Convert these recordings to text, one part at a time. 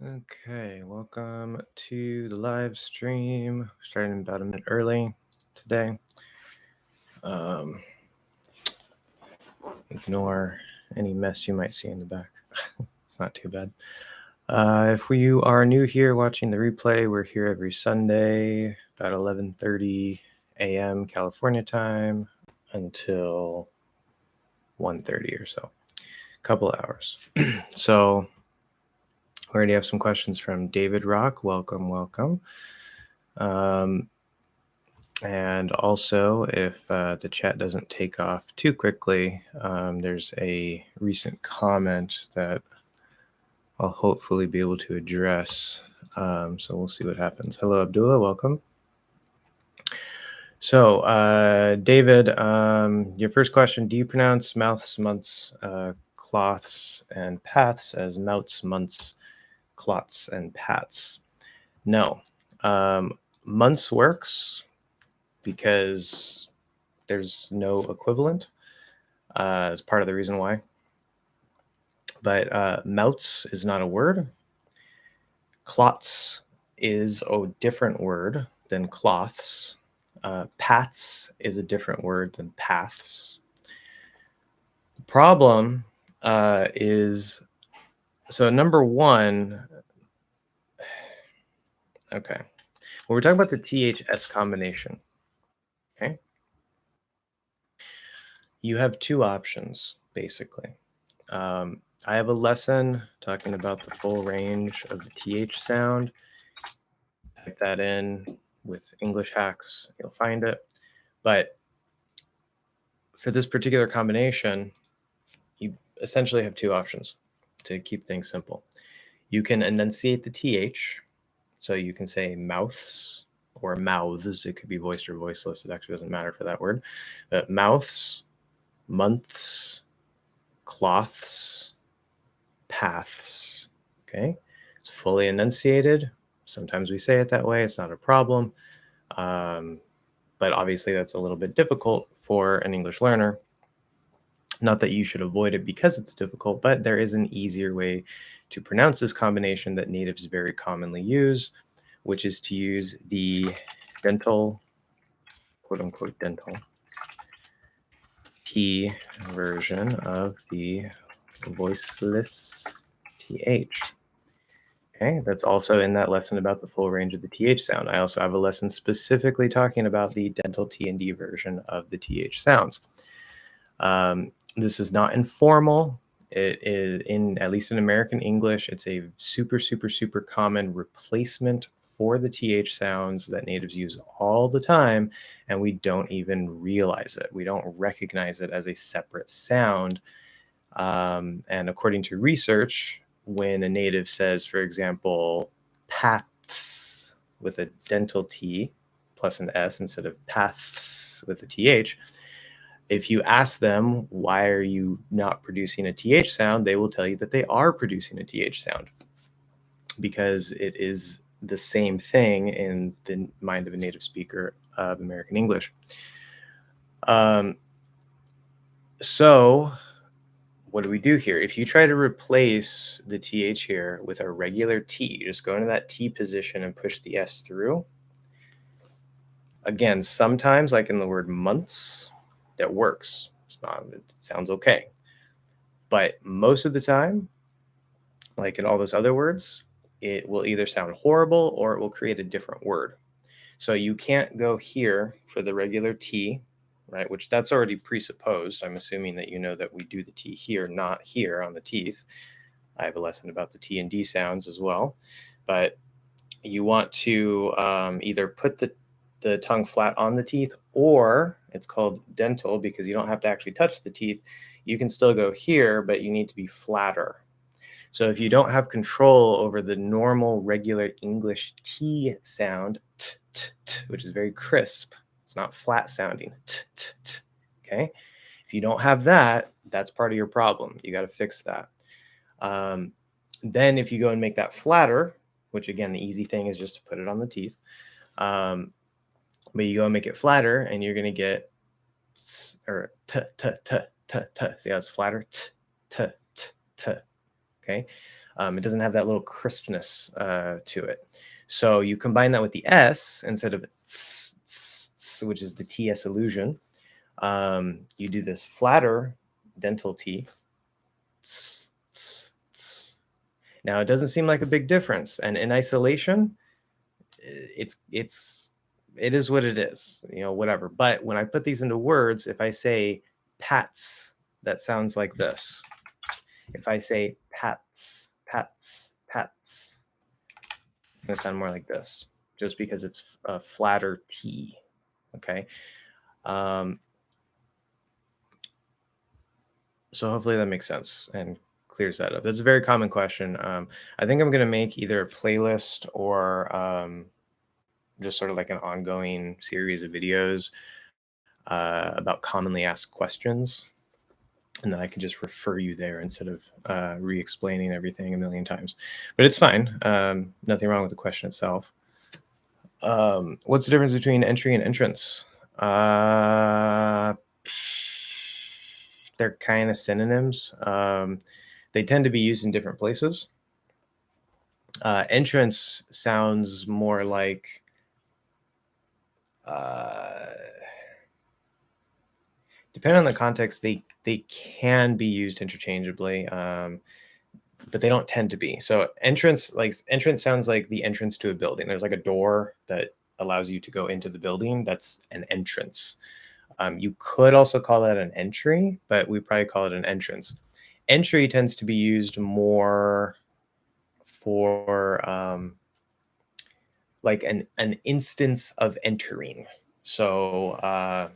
Okay, welcome to the live stream. Starting about a minute early today. Ignore any mess you might see in the back. It's not too bad. If you are new here watching the replay, we're here every Sunday about 11:30 a.m. California time until 1:30 or so. A couple hours. So we already have some questions from David Rock. Welcome. And also, if the chat doesn't take off too quickly, there's a recent comment that I'll hopefully be able to address. So we'll see what happens. Hello, Abdullah. Welcome. So, David, your first question, do you pronounce mouths, months, cloths, and paths as mouths, months, clots, and pats? No. Months works because there's no equivalent as part of the reason why. But mouths is not a word. Clots is a different word than cloths. Pats is a different word than paths. The problem is, so number one, okay. Well, we're talking about the THS combination, okay? You have two options, basically. I have a lesson talking about the full range of the TH sound. Type that in with English hacks, you'll find it. But for this particular combination, you essentially have two options to keep things simple. You can enunciate the TH, so you can say mouths or mouths. It could be voiced or voiceless. It actually doesn't matter for that word. But mouths, months, cloths, paths. Okay, it's fully enunciated. Sometimes we say it that way. It's not a problem. But obviously that's a little bit difficult for an English learner. Not that you should avoid it because it's difficult, but there is an easier way to pronounce this combination that natives very commonly use, which is to use the dental, quote unquote dental, T version of the voiceless TH. Okay, that's also in that lesson about the full range of the TH sound. I also have a lesson specifically talking about the dental T and D version of the TH sounds. This is not informal. It is, at least in American English, it's a super common replacement for the TH sounds that natives use all the time, and we don't even realize it. We don't recognize it as a separate sound. And according to research, when a native says, for example, paths with a dental T plus an S instead of paths with a TH, if you ask them, why are you not producing a TH sound, they will tell you that they are producing a TH sound because it is the same thing in the mind of a native speaker of American English. So what do we do here? If you try to replace the TH here with a regular T, just go into that T position and push the S through. Again, sometimes, like in the word months, that works. It sounds okay. But most of the time, like in all those other words, it will either sound horrible or it will create a different word. So you can't go here for the regular T, right? Which that's already presupposed. I'm assuming that you know that we do the T here, not here on the teeth. I have a lesson about the T and D sounds as well. But you want to either put the tongue flat on the teeth, or it's called dental because you don't have to actually touch the teeth. You can still go here, but you need to be flatter. So if you don't have control over the normal, regular English T sound, t, t, t, which is very crisp, it's not flat sounding, t, t, t, okay? If you don't have that, that's part of your problem. You got to fix that. Then if you go and make that flatter, which again, the easy thing is just to put it on the teeth, but you go and make it flatter, and you're going to get t, or t, t, t, t, t. See how it's flatter? T, t, t, t. Okay. It doesn't have that little crispness to it. So you combine that with the S instead of ts, ts, ts, which is the TS illusion. You do this flatter dental T. Tss, tss, tss. Now it doesn't seem like a big difference, and in isolation, it is what it is, whatever. But when I put these into words, if I say pats, that sounds like this. If I say pats, pats, pats, it's going to sound more like this, just because it's a flatter T. Okay. So hopefully that makes sense and clears that up. That's a very common question. I think I'm going to make either a playlist or just sort of like an ongoing series of videos about commonly asked questions. And then I can just refer you there instead of re-explaining everything a million times. But it's fine. Nothing wrong with the question itself. What's the difference between entry and entrance? They're kind of synonyms. They tend to be used in different places. Entrance sounds more like depending on the context, they can be used interchangeably, but they don't tend to be. So entrance sounds like the entrance to a building. There's like a door that allows you to go into the building. That's an entrance. You could also call that an entry, but we probably call it an entrance. Entry tends to be used more for like an instance of entering. So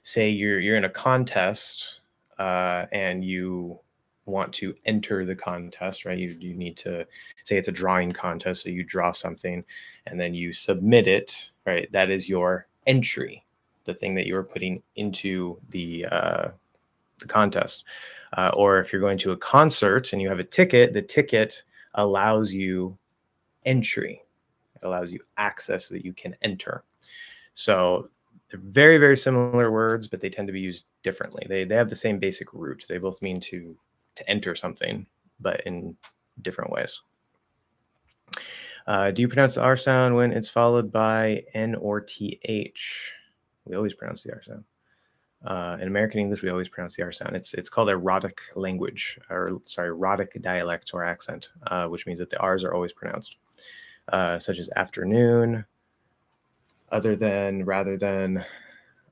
say you're in a contest and you want to enter the contest, right? You need to say it's a drawing contest, so you draw something and then you submit it, right? That is your entry, the thing that you are putting into the contest. Or if you're going to a concert and you have a ticket, the ticket allows you entry. It allows you access so that you can enter. So they're very, very similar words, but they tend to be used differently. They have the same basic root. They both mean to enter something, but in different ways. Do you pronounce the R sound when it's followed by N or TH? We always pronounce the R sound. In American English, we always pronounce the R sound. It's called erotic language, erotic dialect or accent, which means that the R's are always pronounced, such as afternoon, other than, rather than.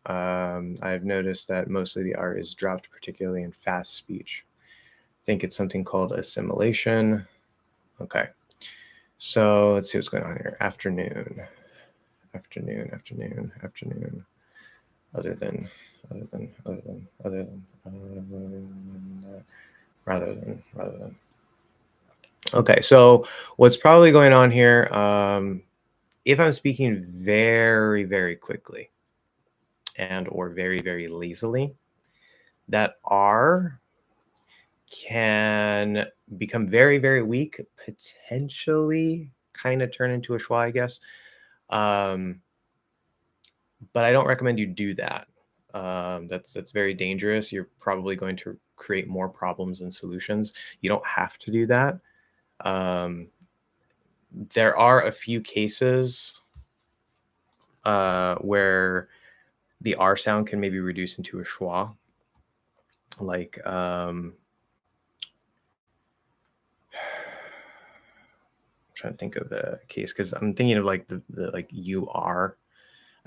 I've noticed that mostly the R is dropped, particularly in fast speech. I think it's something called assimilation. Okay. So let's see what's going on here. Afternoon, afternoon, afternoon, afternoon. Other than, rather than. Okay, so what's probably going on here, if I'm speaking very, very quickly and or very, very lazily, that R can become very, very weak, potentially kind of turn into a schwa, I guess. But I don't recommend you do that. That's very dangerous. You're probably going to create more problems than solutions. You don't have to do that. There are a few cases where the R sound can maybe reduce into a schwa. Like I'm trying to think of a case because I'm thinking of like the like you are.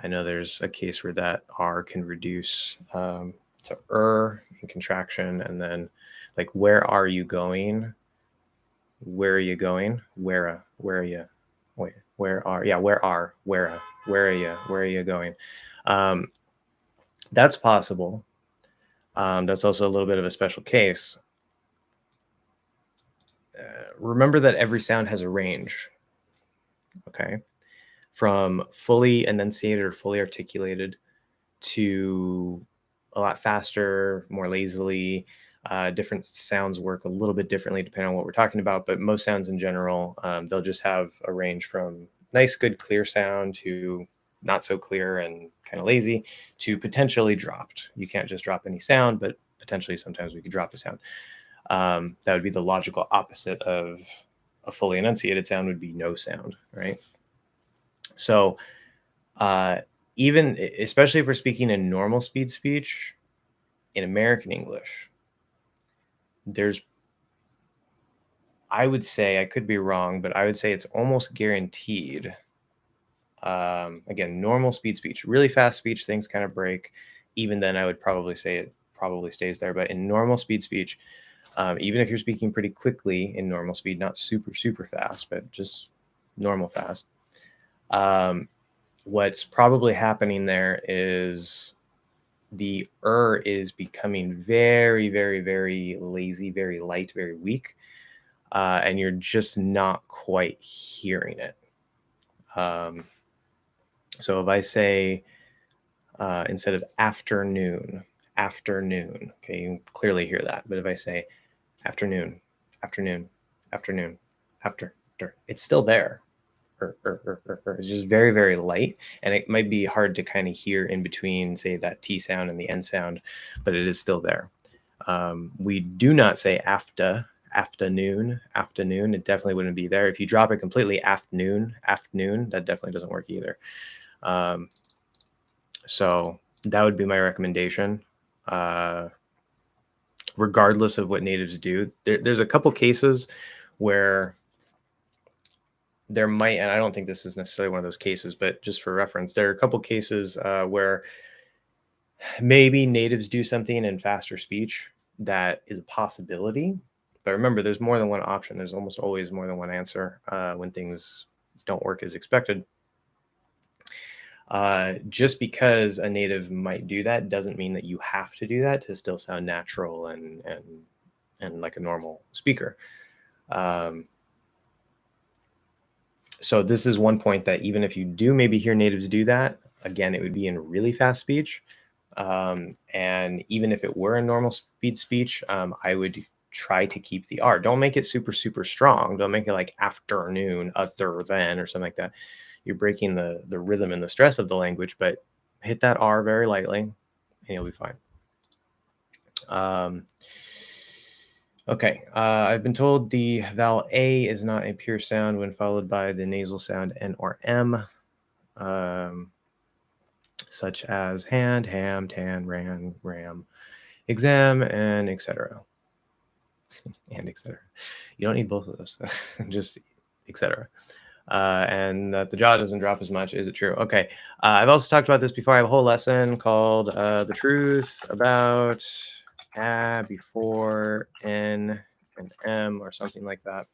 I know there's a case where that R can reduce to in contraction, and then like where are you going? Where are you going? Where are you? Wait, where are you going? That's possible. That's also a little bit of a special case. Remember that every sound has a range. Okay, from fully enunciated or fully articulated to a lot faster, more lazily. Different sounds work a little bit differently depending on what we're talking about, but most sounds in general, they'll just have a range from nice, good, clear sound to not so clear and kind of lazy to potentially dropped. You can't just drop any sound, but potentially sometimes we could drop a sound. That would be the logical opposite of a fully enunciated sound would be no sound, right? So even, especially if we're speaking in normal speed speech, in American English, there's, I would say, I could be wrong, but I would say it's almost guaranteed. Again, normal speed speech, really fast speech, things kind of break. Even then, I would probably say it probably stays there. But in normal speed speech, even if you're speaking pretty quickly in normal speed, not super, super fast, but just normal fast, what's probably happening there is the is becoming very, very, very lazy, very light, very weak, and you're just not quite hearing it. So if I say, instead of afternoon, okay, you can clearly hear that. But if I say afternoon, afternoon, afternoon, after, it's still there. It's just very, very light, and it might be hard to kind of hear in between, say, that T sound and the N sound, but it is still there. We do not say afternoon. It definitely wouldn't be there. If you drop it completely, afternoon, that definitely doesn't work either. So that would be my recommendation. Regardless of what natives do, there's a couple cases where there might, and I don't think this is necessarily one of those cases, but just for reference, there are a couple cases where maybe natives do something in faster speech that is a possibility. But remember, there's more than one option. There's almost always more than one answer when things don't work as expected. Just because a native might do that doesn't mean that you have to do that to still sound natural and like a normal speaker. So this is one point that even if you do maybe hear natives do that, again, it would be in really fast speech. And even if it were in normal speed speech, I would try to keep the R. Don't make it super, super strong. Don't make it like afternoon, other than, or something like that. You're breaking the rhythm and the stress of the language, but hit that R very lightly and you'll be fine. Okay, I've been told the vowel A is not a pure sound when followed by the nasal sound N or M, such as hand, ham, tan, ran, ram, exam, and etc. And etc. You don't need both of those, just etc. And that the jaw doesn't drop as much. Is it true? Okay. I've also talked about this before. I have a whole lesson called The Truth About Before N and M or something like that.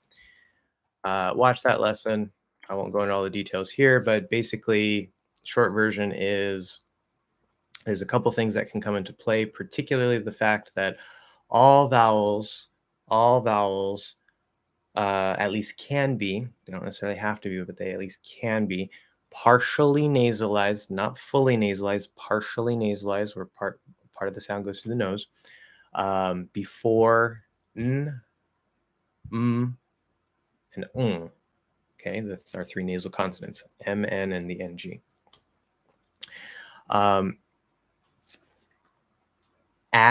Watch that lesson. I won't go into all the details here, but basically, short version is there's a couple things that can come into play, particularly the fact that all vowels, at least can be, they don't necessarily have to be, but they at least can be partially nasalized, not fully nasalized, partially nasalized, where part of the sound goes through the nose, before n, and Okay, that's our three nasal consonants, M, N, and the NG. A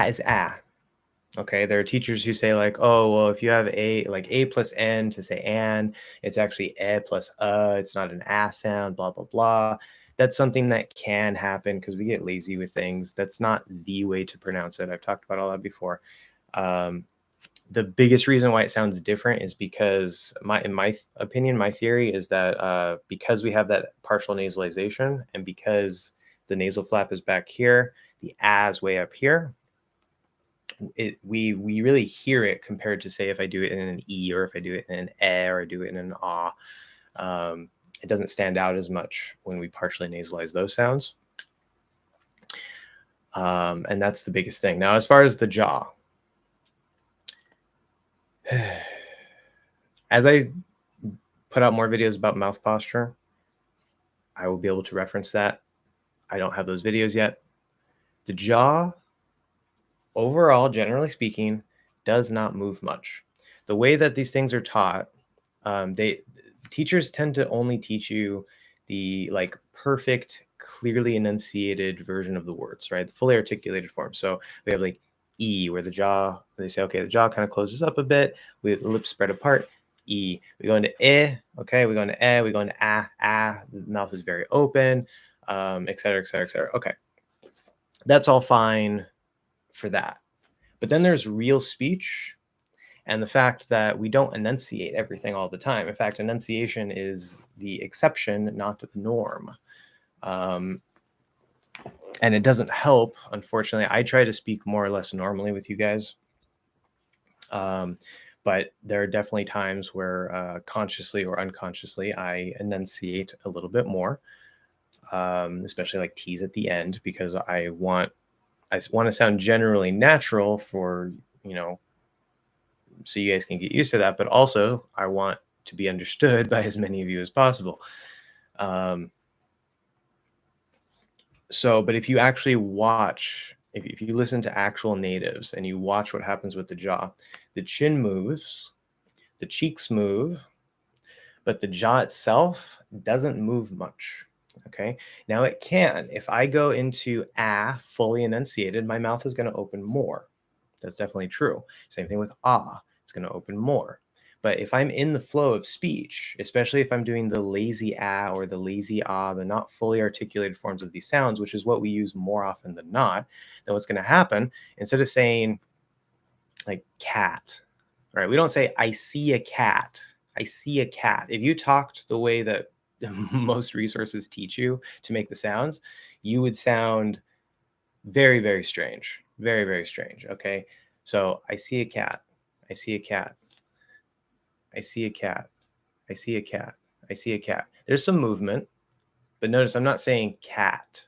is A. Okay, there are teachers who say like, oh, well, if you have A, like A plus N to say an, it's actually E plus it's not an A sound, blah, blah, blah. That's something that can happen because we get lazy with things. That's not the way to pronounce it. I've talked about all that before. The biggest reason why it sounds different is because in my opinion, my theory is that because we have that partial nasalization and because the nasal flap is back here, the A is way up here. We really hear it compared to, say, if I do it in an E or if I do it in an E or I do it in an ah. It doesn't stand out as much when we partially nasalize those sounds. And that's the biggest thing. Now, as far as the jaw, as I put out more videos about mouth posture, I will be able to reference that. I don't have those videos yet. The jaw, overall, generally speaking, does not move much. The way that these things are taught, teachers tend to only teach you the like perfect, clearly enunciated version of the words, right? The fully articulated form. So we have like E, where they say, okay, the jaw kind of closes up a bit, the lips spread apart, E. We go into I, okay, we go into E, we go into A, the mouth is very open, et cetera, et cetera, et cetera. Okay, that's all fine for that. But then there's real speech and the fact that we don't enunciate everything all the time. In fact, enunciation is the exception, not the norm. And it doesn't help, unfortunately. I try to speak more or less normally with you guys. But there are definitely times where consciously or unconsciously, I enunciate a little bit more, especially like T's at the end, because I want to sound generally natural for, so you guys can get used to that. But also I want to be understood by as many of you as possible. But if you actually watch, if you listen to actual natives and you watch what happens with the jaw, the chin moves, the cheeks move, but the jaw itself doesn't move much. Okay. Now it can. If I go into fully enunciated, my mouth is going to open more. That's definitely true. Same thing with it's going to open more. But if I'm in the flow of speech, especially if I'm doing the lazy or the lazy the not fully articulated forms of these sounds, which is what we use more often than not, then what's going to happen, instead of saying like cat, right? We don't say, I see a cat. I see a cat. If you talked the way that most resources teach you to make the sounds, you would sound very, very strange. Very, very strange. Okay. So I see a cat. I see a cat. I see a cat. I see a cat. I see a cat. There's some movement, but notice I'm not saying cat.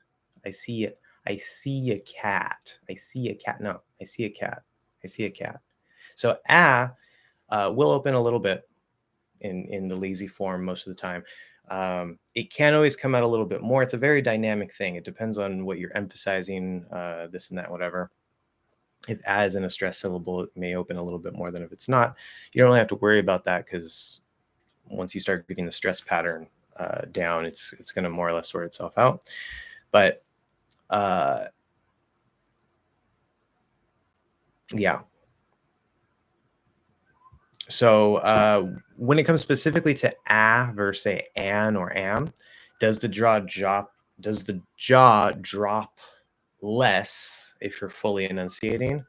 I see it. I see a cat. I see a cat. No, I see a cat. I see a cat. So will open a little bit in the lazy form most of the time. It can always come out a little bit more. It's a very dynamic thing. It depends on what you're emphasizing, this and that, whatever. If is in a stress syllable, it may open a little bit more than if it's not. You don't really have to worry about that, because once you start getting the stress pattern down, it's going to more or less sort itself out. But yeah. So when it comes specifically to versus say an or am, does the jaw drop less if you're fully enunciating?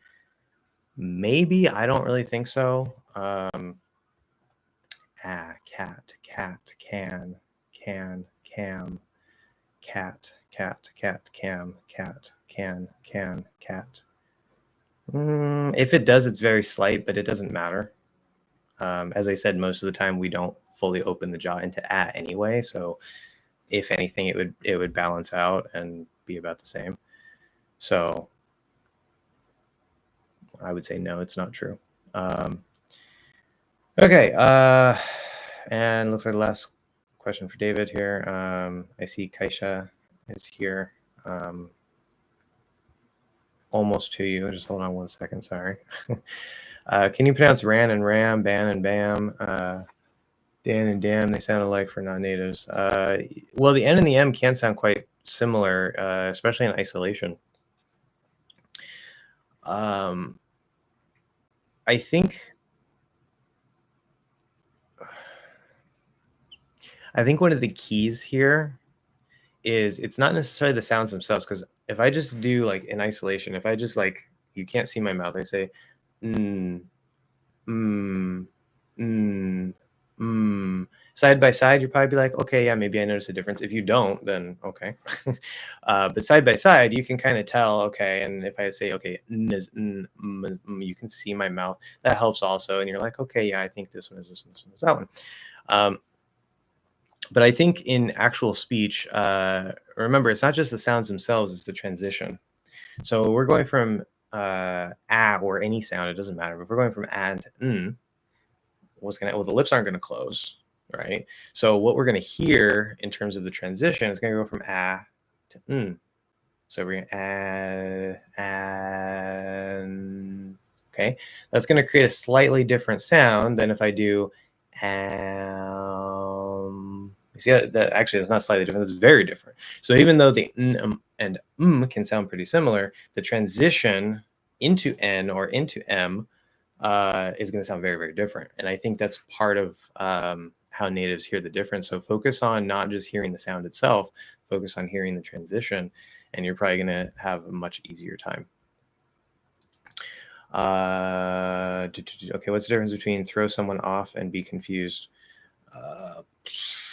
Maybe. I don't really think so. Cat, can, cam, cat, cam, cat, can, cat. If it does, it's very slight, but it doesn't matter. As I said, most of the time we don't fully open the jaw into anyway. So if anything, it would balance out and be about the same. So I would say no, it's not true. Okay. And looks like the last question for David here. I see Kaisha is here. Almost to you. Just hold on 1 second. Sorry. Can you pronounce ran and ram, ban and bam, dan and dam? They sound alike for non-natives. Well, the N and the M can sound quite similar, especially in isolation. I think one of the keys here is it's not necessarily the sounds themselves, because if I just do like in isolation, if I just like, you can't see my mouth, I say side by side, you'll probably be like, okay, yeah, maybe I notice a difference. If you don't, then okay. But side by side, you can kind of tell, okay. And if I say, okay, you can see my mouth, that helps also. And you're like, okay, yeah, I think this one is this one, this one is that one. But I think in actual speech, remember, it's not just the sounds themselves, it's the transition. So we're going from or any sound, it doesn't matter. But if we're going from to the lips aren't going to close, right? So what we're going to hear in terms of the transition is going to go from to So we're going to okay. That's going to create a slightly different sound than if I do you see that actually it's not slightly different, it's very different. So even though the and can sound pretty similar, the transition into N or into M is going to sound very, very different. And I think that's part of how natives hear the difference. So focus on not just hearing the sound itself, focus on hearing the transition, and you're probably going to have a much easier time. Okay, what's the difference between throw someone off and be confused?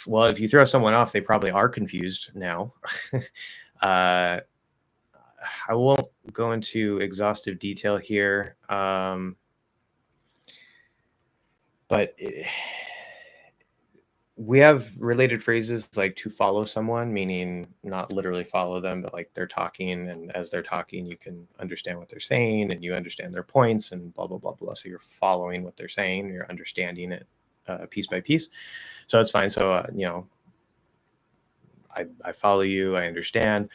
Well, if you throw someone off, they probably are confused now. I won't go into exhaustive detail here, but we have related phrases like to follow someone, meaning not literally follow them, but like they're talking, and as they're talking, you can understand what they're saying and you understand their points and blah, blah, blah, blah. So you're following what they're saying, you're understanding it piece by piece. So it's fine. So, you know, I follow you, I understand.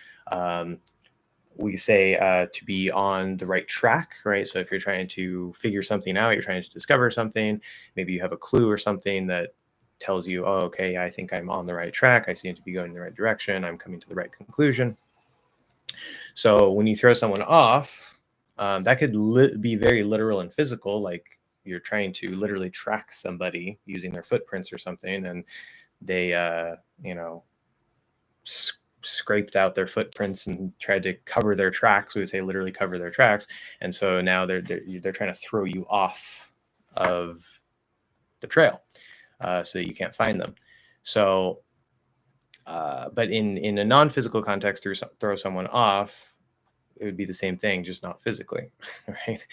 We say to be on the right track, right? So if you're trying to figure something out, you're trying to discover something, maybe you have a clue or something that tells you, oh, okay, I think I'm on the right track. I seem to be going in the right direction. I'm coming to the right conclusion. So when you throw someone off, that could be very literal and physical, like you're trying to literally track somebody using their footprints or something, and they, you know, scraped out their footprints and tried to cover their tracks. We would say literally cover their tracks. And so now they're trying to throw you off of the trail so that you can't find them. So, but in a non-physical context, throw someone off, it would be the same thing, just not physically, right?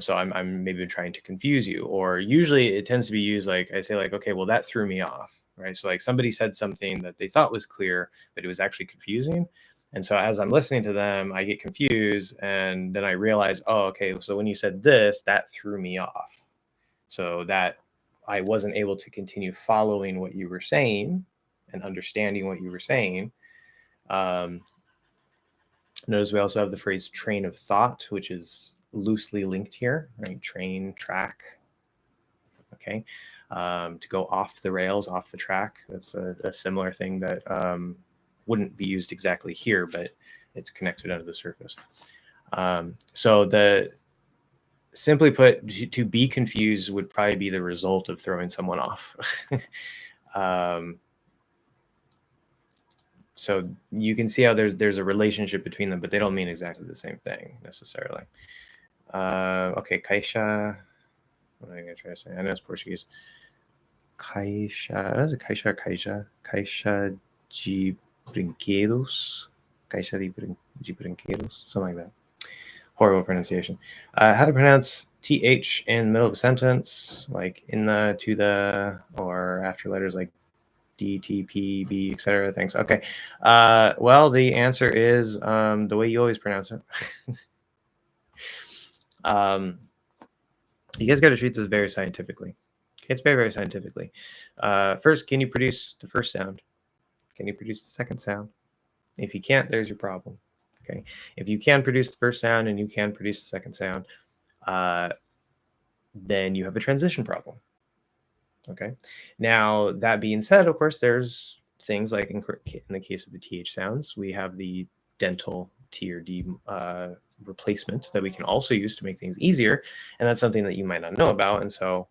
So I'm maybe trying to confuse you, or usually it tends to be used like I say like, okay, well that threw me off, right? So like somebody said something that they thought was clear, but it was actually confusing. And so as I'm listening to them, I get confused, and then I realize, oh, okay, so when you said this, that threw me off. So that I wasn't able to continue following what you were saying and understanding what you were saying. Notice we also have the phrase train of thought, which is loosely linked here, right? Train, track, okay? To go off the rails, off the track. That's a similar thing that wouldn't be used exactly here, but it's connected under the surface. So simply put, to be confused would probably be the result of throwing someone off. So you can see how there's a relationship between them, but they don't mean exactly the same thing necessarily. Okay, caixa. What am I going to try to say? I know it's Portuguese. Caixa. Is it caixa or caixa? Caixa de brinquedos. Caixa de brinquedos. Something like that. Horrible pronunciation. How to pronounce TH in the middle of a sentence, like in the, to the, or after letters like D, T, P, B, etc. Thanks. Okay. Well, the answer is the way you always pronounce it. You guys got to treat this very scientifically. Okay, it's very, very scientifically. First, can you produce the first sound? Can you produce the second sound? If you can't, there's your problem. Okay. If you can produce the first sound and you can produce the second sound, then you have a transition problem. Okay. Now, that being said, of course, there's things like in the case of the TH sounds, we have the dental T or D replacement that we can also use to make things easier. And that's something that you might not know about. And so,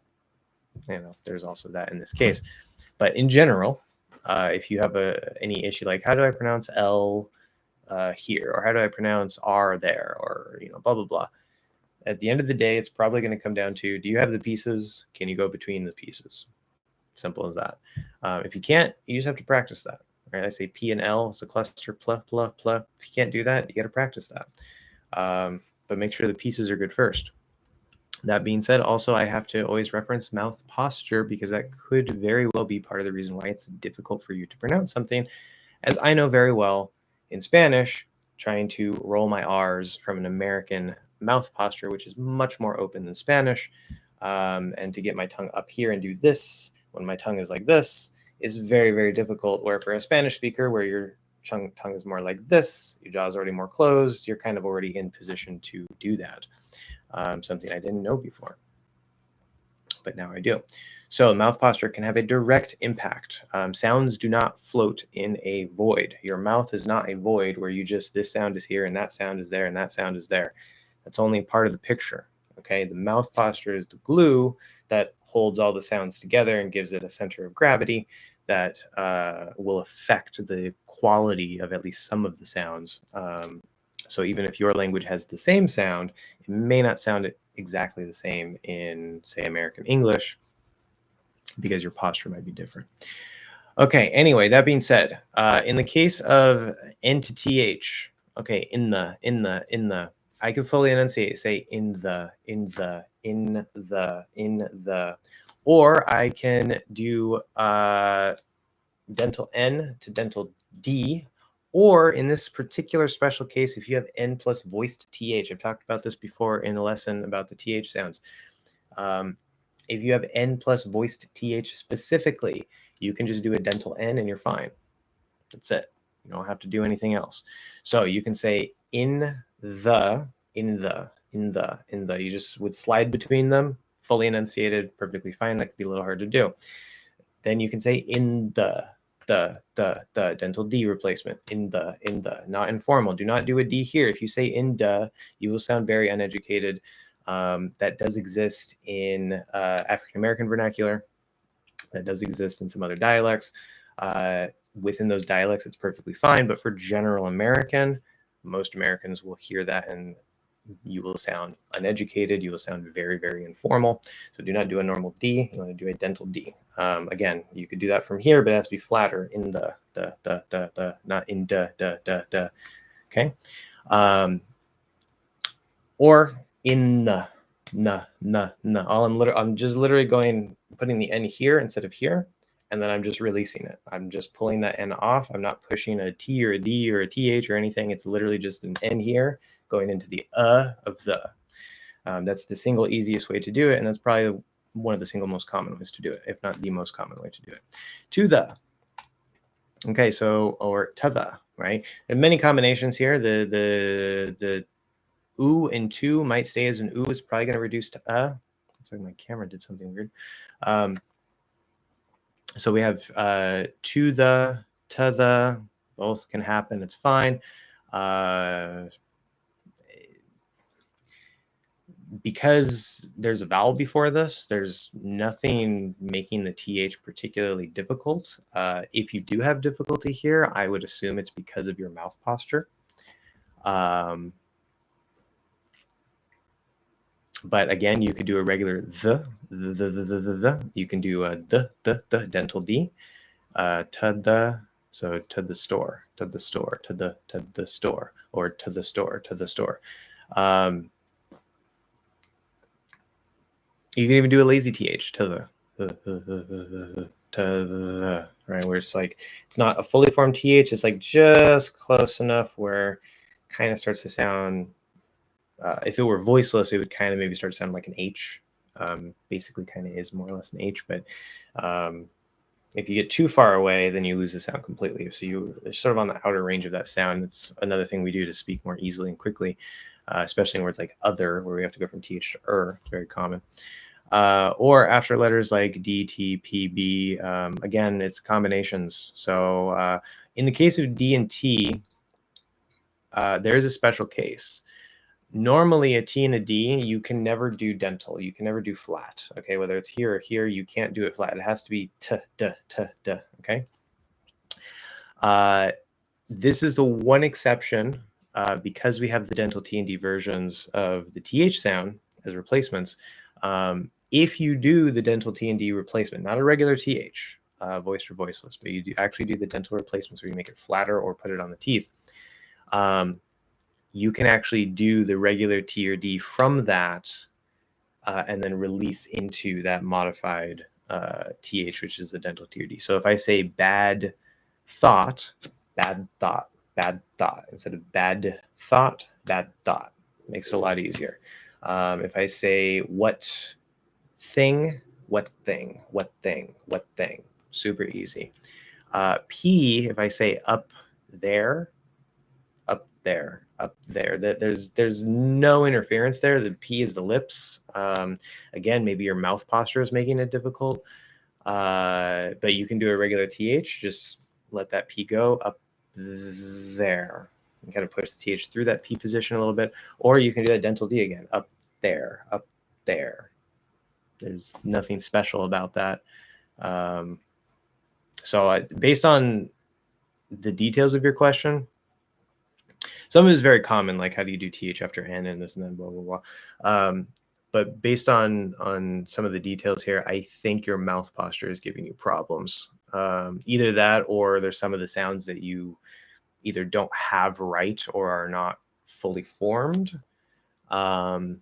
you know, there's also that in this case. But in general, if you have any issue like how do I pronounce L here, or how do I pronounce R there, or, you know, blah, blah, blah. At the end of the day, it's probably going to come down to, do you have the pieces? Can you go between the pieces? Simple as that. If you can't, you just have to practice that. Right? I say P and L is a cluster, pl, pl, pl. If you can't do that, you got to practice that. But make sure the pieces are good first. That being said, also, I have to always reference mouth posture, because that could very well be part of the reason why it's difficult for you to pronounce something. As I know very well in Spanish, trying to roll my R's from an American mouth posture, which is much more open than Spanish, and to get my tongue up here and do this when my tongue is like this is very, very difficult. Where for a Spanish speaker, where your tongue is more like this, your jaw is already more closed, you're kind of already in position to do that. Something I didn't know before, but now I do. So mouth posture can have a direct impact. Sounds do not float in a void. Your mouth is not a void where you just, this sound is here and that sound is there and that sound is there. That's only part of the picture. Okay, the mouth posture is the glue that holds all the sounds together and gives it a center of gravity that will affect the quality of at least some of the sounds. So even if your language has the same sound, it may not sound exactly the same in, say, American English, because your posture might be different. Okay, anyway, that being said, in the case of N to TH, okay, in the, I can fully enunciate, say in the, or I can do dental N to dental D, or in this particular special case, if you have N plus voiced TH, I've talked about this before in a lesson about the TH sounds. If you have N plus voiced TH specifically, you can just do a dental N and you're fine. That's it. You don't have to do anything else. So you can say in the. You just would slide between them, fully enunciated, perfectly fine. That could be a little hard to do. Then you can say in the dental D replacement, in the, not informal. Do not do a D here. If you say in the, you will sound very uneducated. That does exist in African American vernacular. That does exist in some other dialects. Within those dialects, it's perfectly fine. But for general American, most Americans will hear that and you will sound uneducated. You will sound very, very informal. So do not do a normal D. You want to do a dental D. Again, you could do that from here, but it has to be flatter. In the, not in the. Okay. Or in the, I'm just literally putting the N here instead of here, and then I'm just releasing it. I'm just pulling that N off. I'm not pushing a T or a D or a TH or anything. It's literally just an N here going into the of the. That's the single easiest way to do it, and that's probably one of the single most common ways to do it, if not the most common way to do it. To the. Okay, so, or to the, right? There are many combinations here. The oo and to might stay as an oo. It's probably going to reduce to Looks like my camera did something weird. So we have to the, both can happen. It's fine. Because there's a vowel before this, there's nothing making the TH particularly difficult. If you do have difficulty here, I would assume it's because of your mouth posture. But again, you could do a regular the. You can do a the dental D. To the, so to the store, or to the store. You can even do a lazy TH, to the, right? Where it's like, it's not a fully formed TH. It's like just close enough where it kind of starts to sound, if it were voiceless, it would kind of maybe start to sound like an H. Basically kind of is more or less an H, but if you get too far away, then you lose the sound completely. So you're sort of on the outer range of that sound. It's another thing we do to speak more easily and quickly, especially in words like other, where we have to go from TH to It's very common. Or after letters like D, T, P, B, again, it's combinations. So in the case of D and T, there is a special case. Normally a T and a D, you can never do dental. You can never do flat. Okay, whether it's here or here, you can't do it flat. It has to be t, d, t, d. Okay. This is the one exception because we have the dental T and D versions of the TH sound as replacements. If you do the dental T and D replacement, not a regular TH, voiced or voiceless, but you actually do the dental replacements where you make it flatter or put it on the teeth, you can actually do the regular T or D from that and then release into that modified TH, which is the dental T or D. So if I say bad thought, instead of bad thought, makes it a lot easier. If I say what thing, super easy. P, if I say up there, there's no interference there. The P is the lips. Again, maybe your mouth posture is making it difficult, but you can do a regular TH. Just let that P go up there. and kind of push the TH through that P position a little bit, or you can do that dental D again, up there, up there. There's nothing special about that. So based on the details of your question, some of it is very common, like how do you do TH after N and this and then blah, blah, blah. But based on some of the details here, I think your mouth posture is giving you problems. Either that, or there's some of the sounds that you either don't have right or are not fully formed. And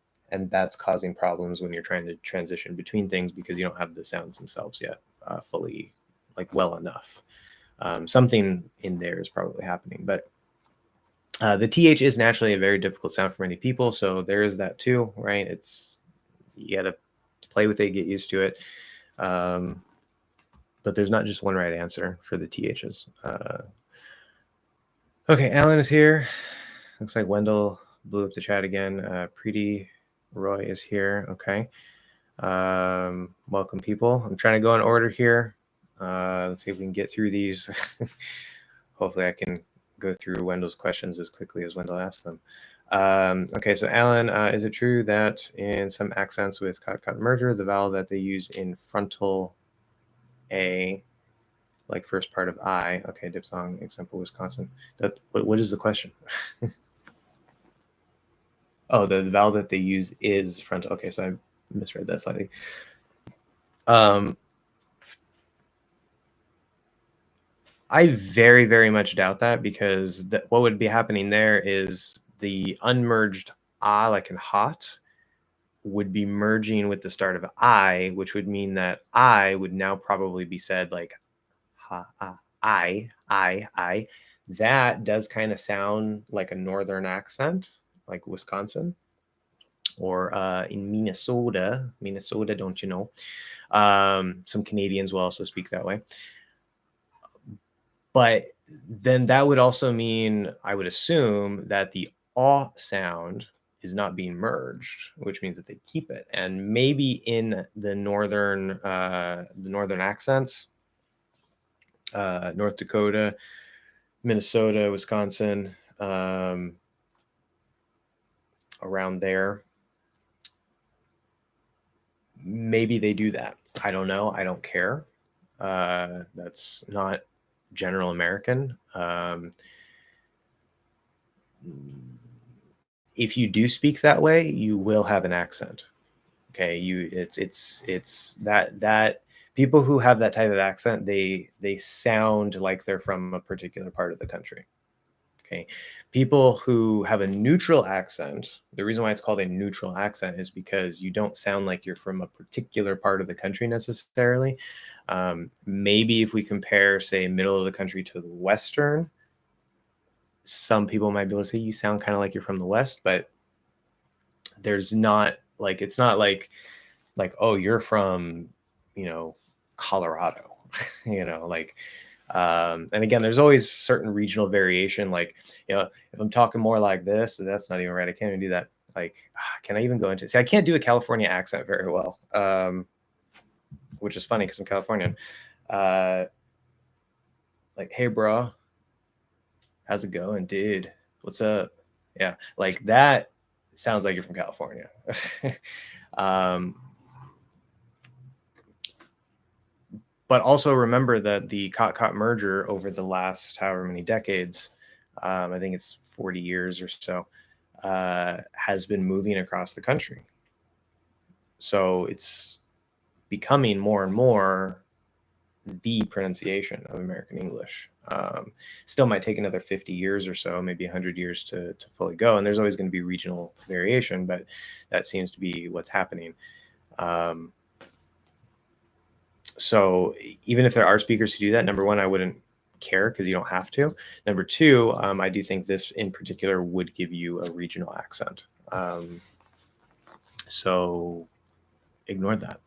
that's causing problems when you're trying to transition between things because you don't have the sounds themselves yet fully, like, well enough. Something in there is probably happening, but the TH is naturally a very difficult sound for many people, so there is that too, right? You got to play with it, get used to it. But there's not just one right answer for the THs. Okay, Alan is here. Looks like Wendell blew up the chat again. Preeti Roy is here. Okay. Welcome, people. I'm trying to go in order here. Let's see if we can get through these. Hopefully I can go through Wendell's questions as quickly as Wendell asked them. Okay, so Alan, is it true that in some accents with cot-cot merger, the vowel that they use in frontal A, like first part of I, okay, diphthong, example, Wisconsin. What is the question? Oh, the vowel that they use is frontal. Okay, so I misread that slightly. I very, very much doubt that, because what would be happening there is the unmerged ah, like in hot, would be merging with the start of I, which would mean that I would now probably be said like ha, ah, I. That does kind of sound like a northern accent, like Wisconsin, or in Minnesota, don't you know? Some Canadians will also speak that way. But then that would also mean, I would assume, that the aw sound is not being merged, which means that they keep it. And maybe in the northern accents, North Dakota, Minnesota, Wisconsin, around there, maybe they do that. I don't know. I don't care. That's not general American. If you do speak that way, you will have an accent. Okay, it's that people who have that type of accent, they sound like they're from a particular part of the country. Okay, people who have a neutral accent, the reason why it's called a neutral accent is because you don't sound like you're from a particular part of the country necessarily. Maybe if we compare, say, middle of the country to the western, some people might be able to say you sound kind of like you're from the West, but there's not like, it's not like oh, you're from, Colorado. Like, and again, there's always certain regional variation. Like, if I'm talking more like this, that's not even right. I can't even do that. Like, can I even go into, see, I can't do a California accent very well, which is funny because I'm Californian. Like, hey bro, how's it going, dude? What's up? Yeah, like that sounds like you're from California. But also remember that the cot-cot merger over the last however many decades, I think it's 40 years or so, has been moving across the country. So it's becoming more and more the pronunciation of American English. Still might take another 50 years or so, maybe 100 years to fully go. And there's always going to be regional variation, but that seems to be what's happening. So even if there are speakers who do that, number one, I wouldn't care because you don't have to. Number two, I do think this in particular would give you a regional accent. So ignore that.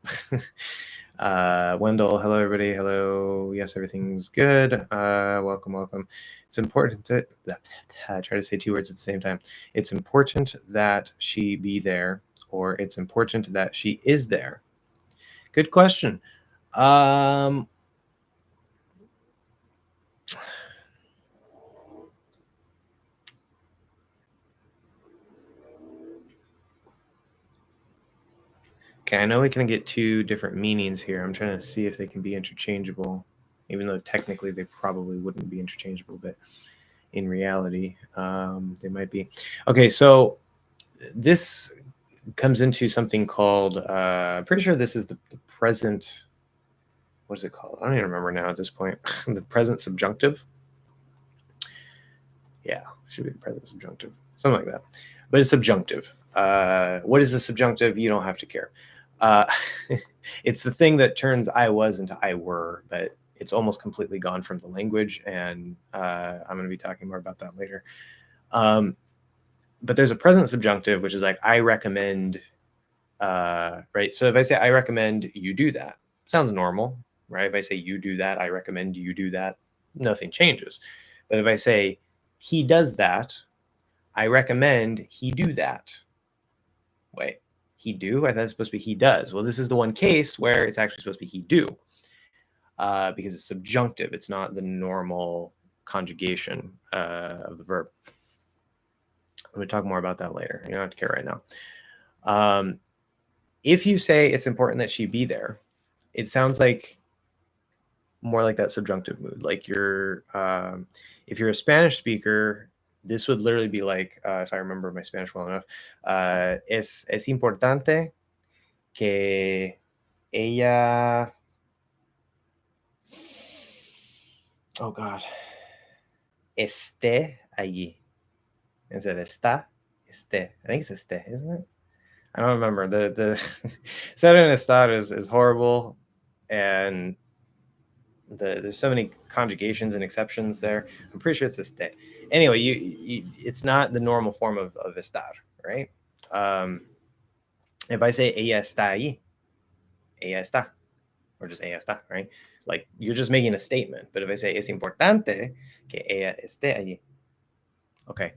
Wendell, hello everybody. Hello. Yes, everything's good. Welcome. It's important to I try to say two words at the same time. It's important that she be there, or it's important that she is there. Good question. I Okay, I know we can get two different meanings here. I'm trying to see if they can be interchangeable, even though technically they probably wouldn't be interchangeable, but in reality, they might be. Okay, so this comes into something called, pretty sure this is the present, what is it called? I don't even remember now at this point. The present subjunctive. Yeah, should be the present subjunctive, something like that. But it's subjunctive. What is the subjunctive? You don't have to care. It's the thing that turns I was into I were, but it's almost completely gone from the language, and I'm going to be talking more about that later. But there's a present subjunctive, which is like I recommend, right? So if I say I recommend you do that, sounds normal, right? If I say you do that, I recommend you do that, nothing changes. But if I say he does that, I recommend he do that. Wait, he do? I thought it's supposed to be he does. Well, this is the one case where it's actually supposed to be he do, because it's subjunctive. It's not the normal conjugation of the verb. I'm going to talk more about that later. You don't have to care right now. If you say it's important that she be there, it sounds like more like that subjunctive mood. Like you're, if you're a Spanish speaker, this would literally be like, if I remember my Spanish well enough, es importante que ella, oh God, esté allí. Instead of está, esté. I think it's esté, isn't it? I don't remember. The ser en estar is horrible, and there's so many conjugations and exceptions there. I'm pretty sure it's esté. Anyway, it's not the normal form of estar, right? If I say ella está ahí, ella está, or just ella está, right? Like you're just making a statement. But if I say es importante que ella esté allí, okay.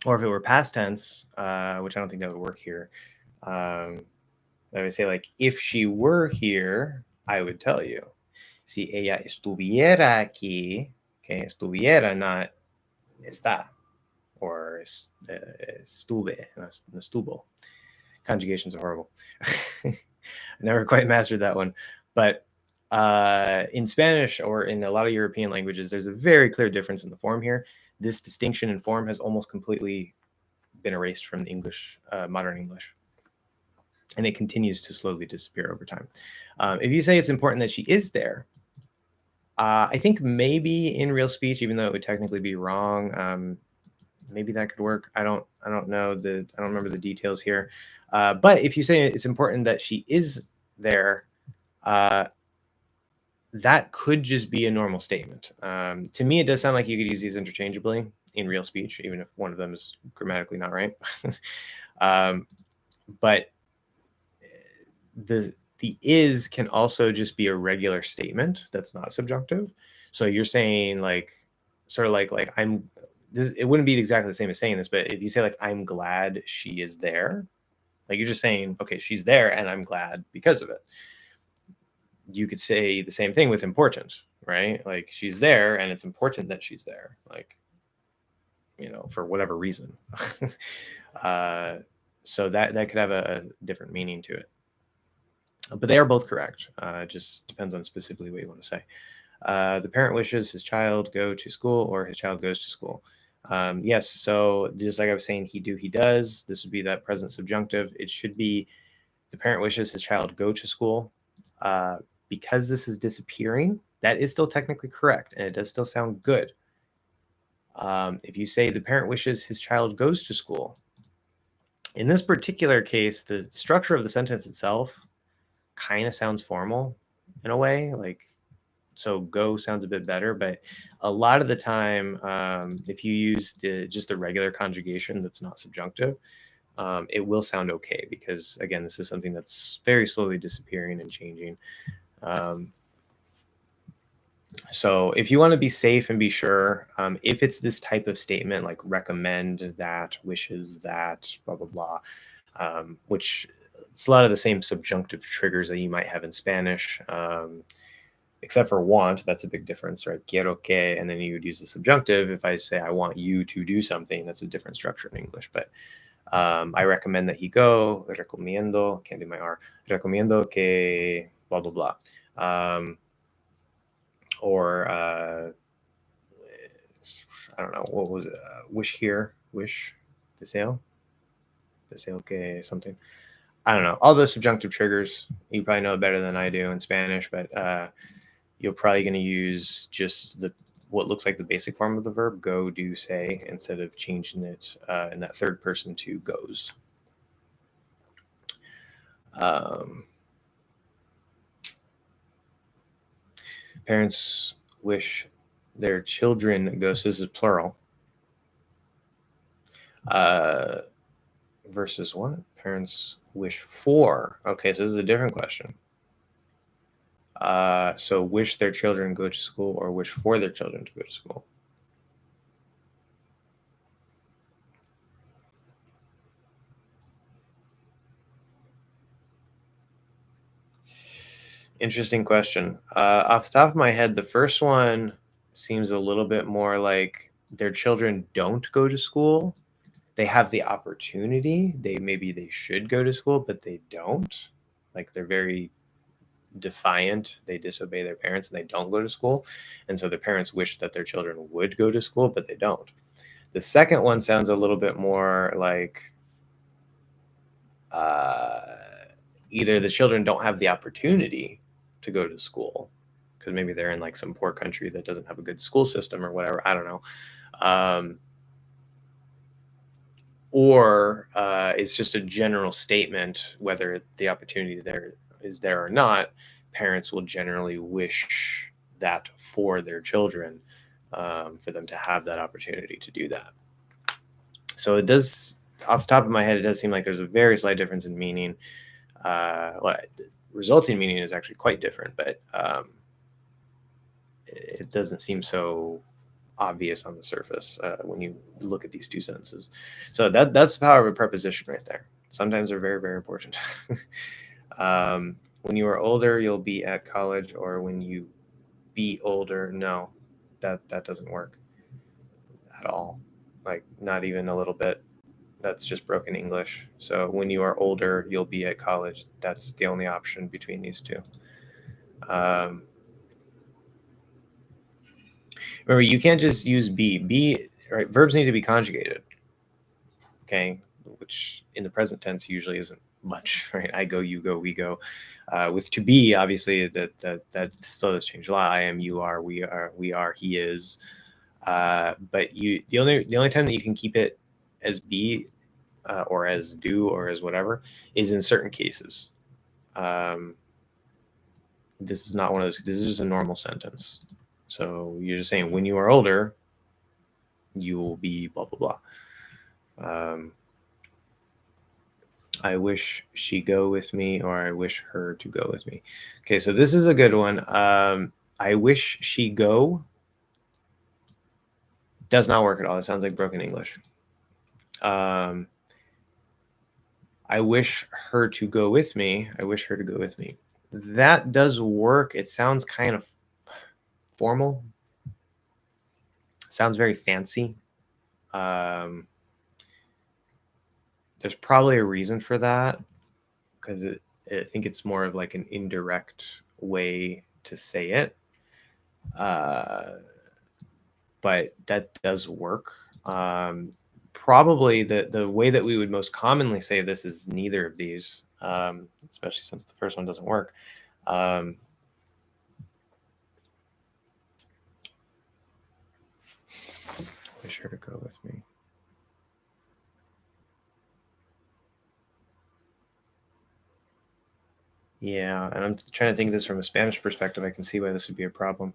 Or if it were past tense, which I don't think that would work here, I would say like, if she were here, I would tell you. Si ella estuviera aquí, okay, estuviera, not está, or estuve, no estuvo. Conjugations are horrible. I never quite mastered that one. But in Spanish or in a lot of European languages, there's a very clear difference in the form here. This distinction in form has almost completely been erased from the English, modern English. And it continues to slowly disappear over time. If you say it's important that she is there, I think maybe in real speech, even though it would technically be wrong, maybe that could work. I don't know I don't remember the details here. But if you say it's important that she is there, that could just be a normal statement. To me, it does sound like you could use these interchangeably in real speech, even if one of them is grammatically not right. But the is can also just be a regular statement that's not subjunctive. So you're saying like, sort of like I'm, this, it wouldn't be exactly the same as saying this, but if you say like, I'm glad she is there, like you're just saying, okay, she's there and I'm glad because of it. You could say the same thing with important, right? Like she's there and it's important that she's there, like, you know, for whatever reason. So that could have a different meaning to it. But they are both correct. It just depends on specifically what you want to say. The parent wishes his child go to school, or his child goes to school. Yes, so just like I was saying, he do, he does. This would be that present subjunctive. It should be the parent wishes his child go to school. Because this is disappearing, that is still technically correct, and it does still sound good. If you say the parent wishes his child goes to school, in this particular case, the structure of the sentence itself kind of sounds formal in a way, like, so go sounds a bit better, but a lot of the time, if you use just the regular conjugation that's not subjunctive, it will sound okay, because again, this is something that's very slowly disappearing and changing. So if you want to be safe and be sure, if it's this type of statement like recommend that, wishes that, blah, blah, blah, which it's a lot of the same subjunctive triggers that you might have in Spanish, except for want. That's a big difference, right? Quiero que, and then you would use the subjunctive. If I say I want you to do something, that's a different structure in English. But I recommend that he go. Recomiendo, can't do my R. Recomiendo que blah, blah, blah. Or I don't know, what was it? Wish here, wish, deseo que something. I don't know. All those subjunctive triggers, you probably know better than I do in Spanish, but you're probably going to use just what looks like the basic form of the verb, go, do, say, instead of changing it in that third person to goes. Parents wish their children go. So this is plural. Versus what? Parents wish for. Okay, so this is a different question. So wish their children go to school or wish for their children to go to school. Interesting question. Off the top of my head, the first one seems a little bit more like their children don't go to school. They have the opportunity. Maybe they should go to school, but they don't. Like they're very defiant. They disobey their parents and they don't go to school. And so their parents wish that their children would go to school, but they don't. The second one sounds a little bit more like either the children don't have the opportunity to go to school because maybe they're in like some poor country that doesn't have a good school system or whatever. I don't know. Or it's just a general statement, whether the opportunity there is there or not. Parents will generally wish that for their children, for them to have that opportunity to do that. So it does, off the top of my head, it does seem like there's a very slight difference in meaning. Resulting meaning is actually quite different, but it doesn't seem so obvious on the surface when you look at these two sentences. So that's the power of a preposition right there. Sometimes they're very, very important. When you are older, you'll be at college, or when you be older. No, that doesn't work at all. Like not even a little bit. That's just broken English. So when you are older, you'll be at college. That's the only option between these two. Remember, you can't just use be. Be, right? Verbs need to be conjugated. Okay, which in the present tense usually isn't much, right? I go, you go, we go. With to be, obviously, that still does change a lot. I am, you are, we are, he is. But the only time that you can keep it as be or as do or as whatever is in certain cases. This is not one of those. This is just a normal sentence. So you're just saying when you are older, you will be blah blah blah. I wish she go with me, or I wish her to go with me. Okay, so this is a good one. I wish she go does not work at all. It sounds like broken English. I wish her to go with me. I wish her to go with me. That does work. It sounds kind of formal. Sounds very fancy. There's probably a reason for that, because I think it's more of like an indirect way to say it. But that does work. Probably the way that we would most commonly say this is neither of these, especially since the first one doesn't work. Wish her to go with me. Yeah, and I'm trying to think of this from a Spanish perspective. I can see why this would be a problem.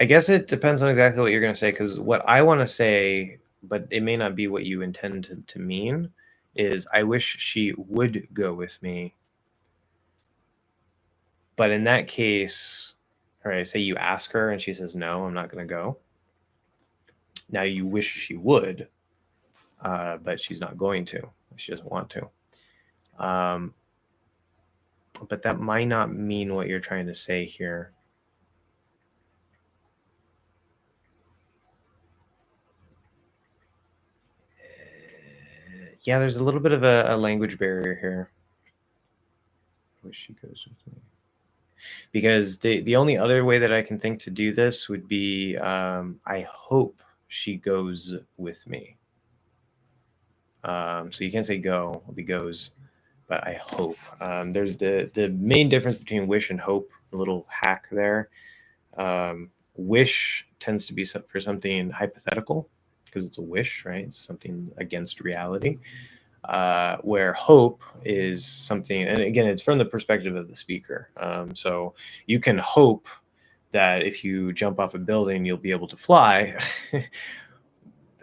I guess it depends on exactly what you're going to say, because what I want to say, but it may not be what you intend to mean, is I wish she would go with me. But in that case, all right, say you ask her and she says, no, I'm not going to go. Now you wish she would, but she's not going to. She doesn't want to. But that might not mean what you're trying to say here. Yeah, there's a little bit of a language barrier here. I wish she goes with me. Because the only other way that I can think to do this would be I hope she goes with me. So you can't say go, it'll be goes, but I hope. There's the main difference between wish and hope, a little hack there. Wish tends to be for something hypothetical because it's a wish, right? It's something against reality. Where hope is something, and again, it's from the perspective of the speaker. So you can hope that if you jump off a building, you'll be able to fly.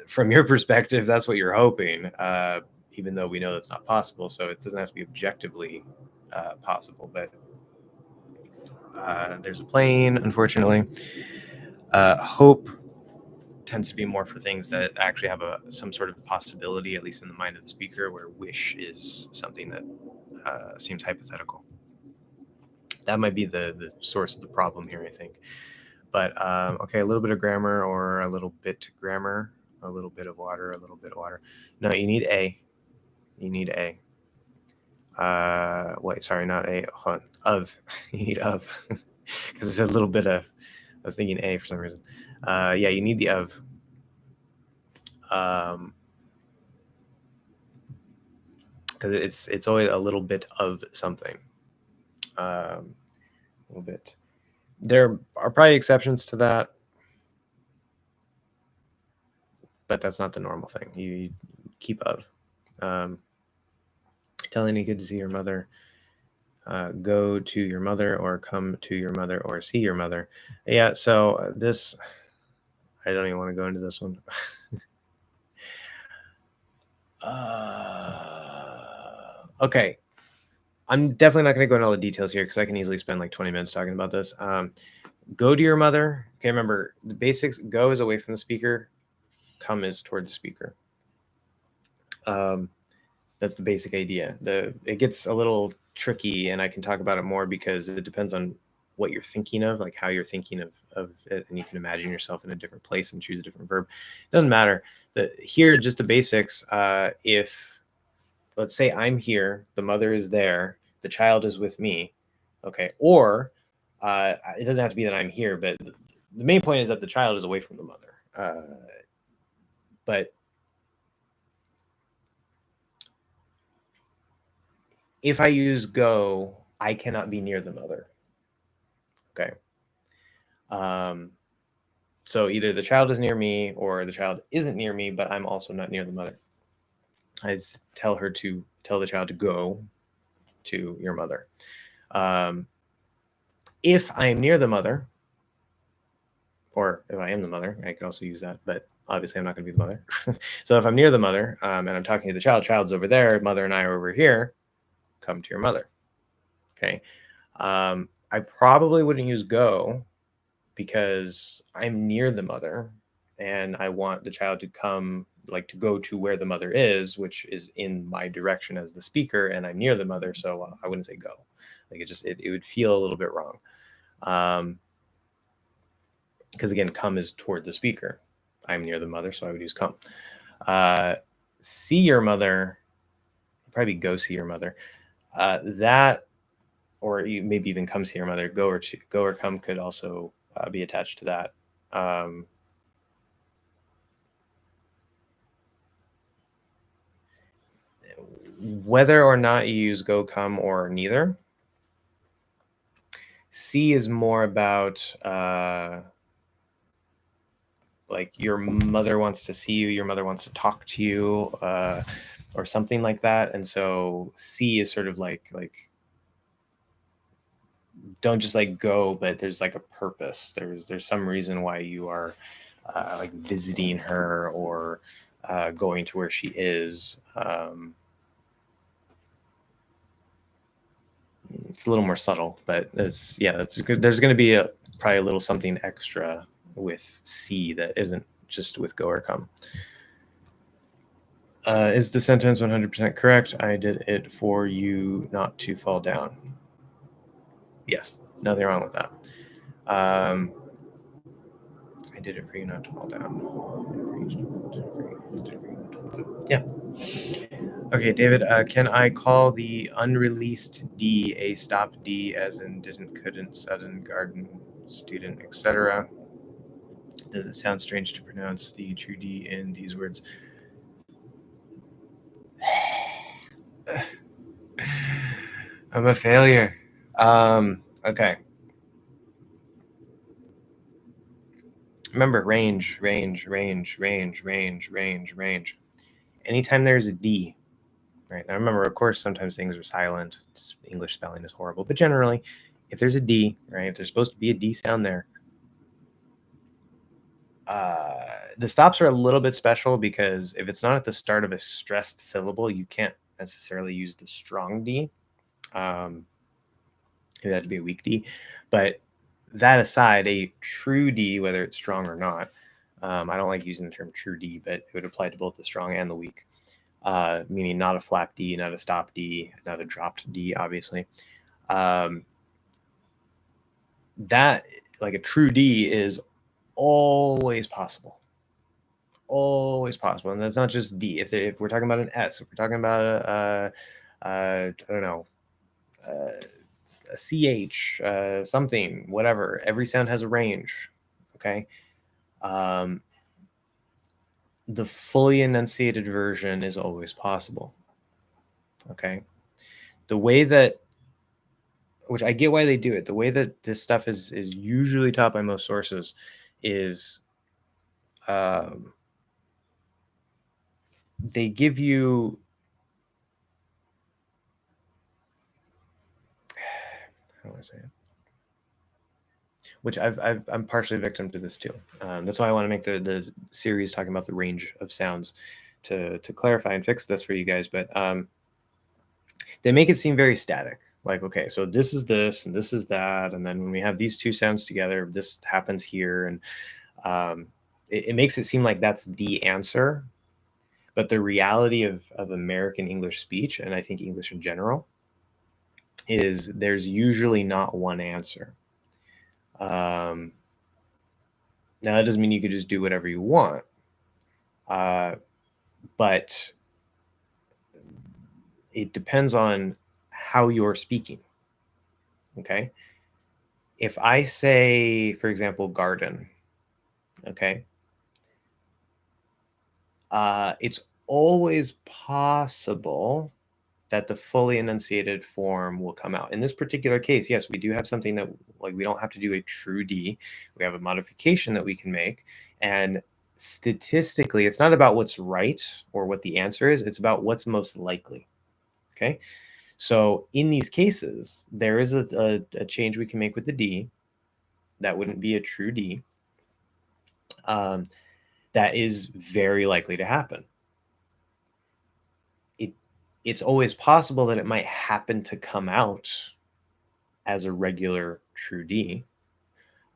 From your perspective, that's what you're hoping, even though we know that's not possible. So it doesn't have to be objectively possible. But there's a plane, unfortunately. Hope tends to be more for things that actually have some sort of possibility, at least in the mind of the speaker, where wish is something that seems hypothetical. That might be the source of the problem here, I think. But okay, a little bit of grammar or a little bit grammar, a little bit of water, a little bit of water. No, you need A. You need A. Wait, sorry, not A. Hold on. Of. You need of. Because it said a little bit of. I was thinking A for some reason. Yeah, you need the of. Because it's always a little bit of something. A little bit. There are probably exceptions to that, but that's not the normal thing. You keep of. Telling you good to see your mother. Go to your mother or come to your mother or see your mother. Yeah, so this, I don't even want to go into this one. Okay. I'm definitely not going to go into all the details here because I can easily spend like 20 minutes talking about this. Go to your mother. Okay, remember the basics. Go is away from the speaker. Come is toward the speaker. That's the basic idea. It gets a little tricky, and I can talk about it more because it depends on what you're thinking of, like how you're thinking of it, and you can imagine yourself in a different place and choose a different verb. It doesn't matter. Here, just the basics. If let's say I'm here, the mother is there, the child is with me, okay, or it doesn't have to be that I'm here, but the main point is that the child is away from the mother. But if I use go, I cannot be near the mother. Okay. So either the child is near me or the child isn't near me, but I'm also not near the mother. I tell the child to go to your mother. If I am near the mother, or if I am the mother, I could also use that, but obviously I'm not going to be the mother. So if I'm near the mother and I'm talking to the child's over there, mother and I are over here, come to your mother. Okay. I probably wouldn't use go because I'm near the mother and I want the child to come, like to go to where the mother is, which is in my direction as the speaker, and I'm near the mother, so I wouldn't say go. Like it would feel a little bit wrong. Because again, come is toward the speaker. I'm near the mother, so I would use come. See your mother, probably go see your mother. That, or maybe even come see your mother. Go or come could also be attached to that. Whether or not you use go, come, or neither. See is more about like your mother wants to see you, your mother wants to talk to you, or something like that. And so see is sort of like don't just like go, but there's like a purpose. There's some reason why you are like visiting her or going to where she is. It's a little more subtle, but that's good. There's going to be probably a little something extra with see that isn't just with go or come. Is the sentence 100% correct? I did it for you not to fall down. Yes, nothing wrong with that. I did it for you not to fall down. Yeah. Okay, David, can I call the unreleased D a stopped D, as in didn't, couldn't, sudden, garden, student, etc.? Does it sound strange to pronounce the true D in these words? I'm a failure. Okay. Remember, range. Anytime there's a D, right? Now remember, of course, sometimes things are silent. English spelling is horrible, but generally, if there's a D, right, if there's supposed to be a D sound there, the stops are a little bit special because if it's not at the start of a stressed syllable, you can't necessarily use the strong D. It had to be a weak D. But that aside, a true D, whether it's strong or not, I don't like using the term true D, but it would apply to both the strong and the weak, meaning not a flap D, not a stop D, not a dropped D, obviously. That, like a true D, is always possible. Always possible. And that's not just D. If we're talking about an S, if we're talking about I don't know, a CH, something, whatever, every sound has a range. Okay. The fully enunciated version is always possible. Okay. The way that, which I get why they do it, the way that this stuff is usually taught by most sources is they give you, how do I say it? Which I'm partially victim to this too. That's why I want to make the series talking about the range of sounds to clarify and fix this for you guys. But they make it seem very static. Like, okay, so this is this and this is that, and then when we have these two sounds together, this happens here, and it makes it seem like that's the answer. But the reality of American English speech, and I think English in general, is there's usually not one answer. Now, that doesn't mean you could just do whatever you want, but it depends on how you're speaking. Okay. If I say, for example, garden, okay, it's always possible that the fully enunciated form will come out. In this particular case, yes, we do have something that, like, we don't have to do a true D. We have a modification that we can make. And statistically, it's not about what's right or what the answer is. It's about what's most likely. Okay. So in these cases, there is a change we can make with the D. That wouldn't be a true D. That is very likely to happen. It's always possible that it might happen to come out as a regular true D.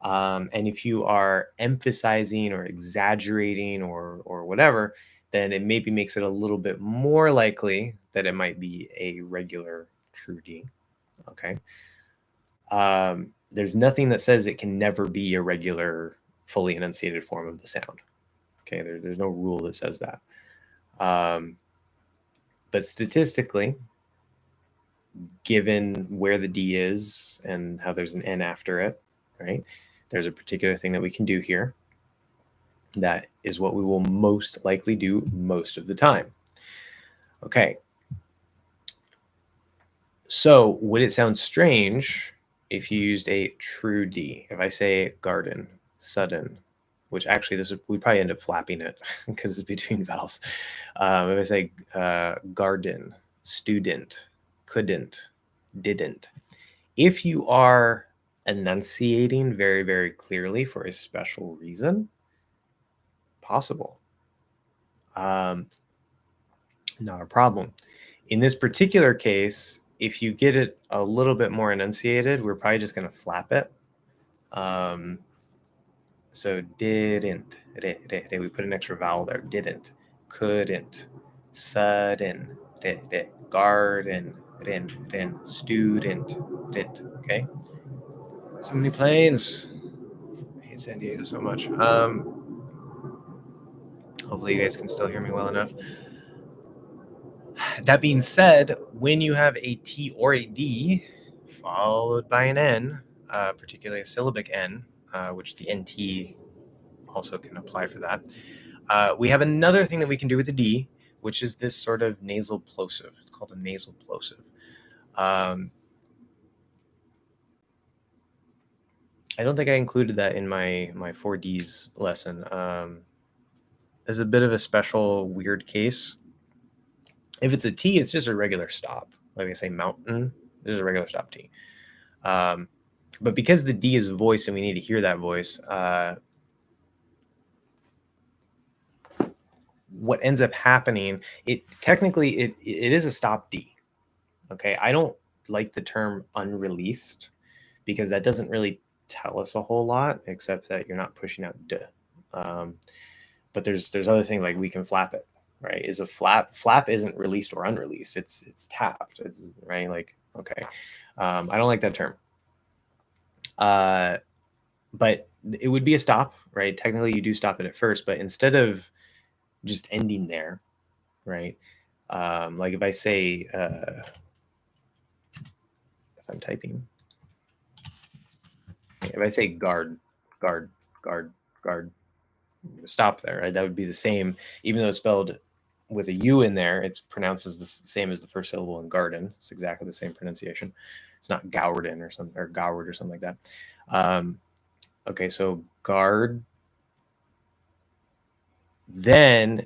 And if you are emphasizing or exaggerating or whatever, then it maybe makes it a little bit more likely that it might be a regular true D. Okay. There's nothing that says it can never be a regular, fully enunciated form of the sound. Okay. There's no rule that says that. But statistically, given where the D is and how there's an N after it, right, there's a particular thing that we can do here. That is what we will most likely do most of the time. Okay. So would it sound strange if you used a true D? If I say garden, sudden, which actually we probably end up flapping it because it's between vowels. If I say garden, student, couldn't, didn't. If you are enunciating very, very clearly for a special reason, possible. Not a problem. In this particular case, if you get it a little bit more enunciated, we're probably just going to flap it. So didn't, we put an extra vowel there. Didn't, couldn't, sudden, garden, student, didn't. Okay. So many planes. hate San Diego so much. Hopefully you guys can still hear me well enough. That being said, when you have a T or a D followed by an N, particularly a syllabic N, which the NT also can apply for that, we have another thing that we can do with the D, which is this sort of nasal plosive. It's called a nasal plosive. I don't think I included that in my 4Ds lesson. There's a bit of a special weird case. If it's a T, it's just a regular stop. Like I say, mountain, this is a regular stop T. But because the D is voice and we need to hear that voice, what ends up happening, it is a stop D. Okay, I don't like the term unreleased because that doesn't really tell us a whole lot, except that you're not pushing out D. But there's other things like we can flap it, right? Is a flap isn't released or unreleased. It's tapped. It's right. Like, okay. I don't like that term. But it would be a stop, right? Technically you do stop it at first, but instead of just ending there, right? Like if I say, if I'm typing, if I say guard, stop there, right? That would be the same, even though it's spelled with a U in there, it's pronounced as the same as the first syllable in garden. It's exactly the same pronunciation. It's not Gowden or something, or Goward or something like that. Okay, so guard. Then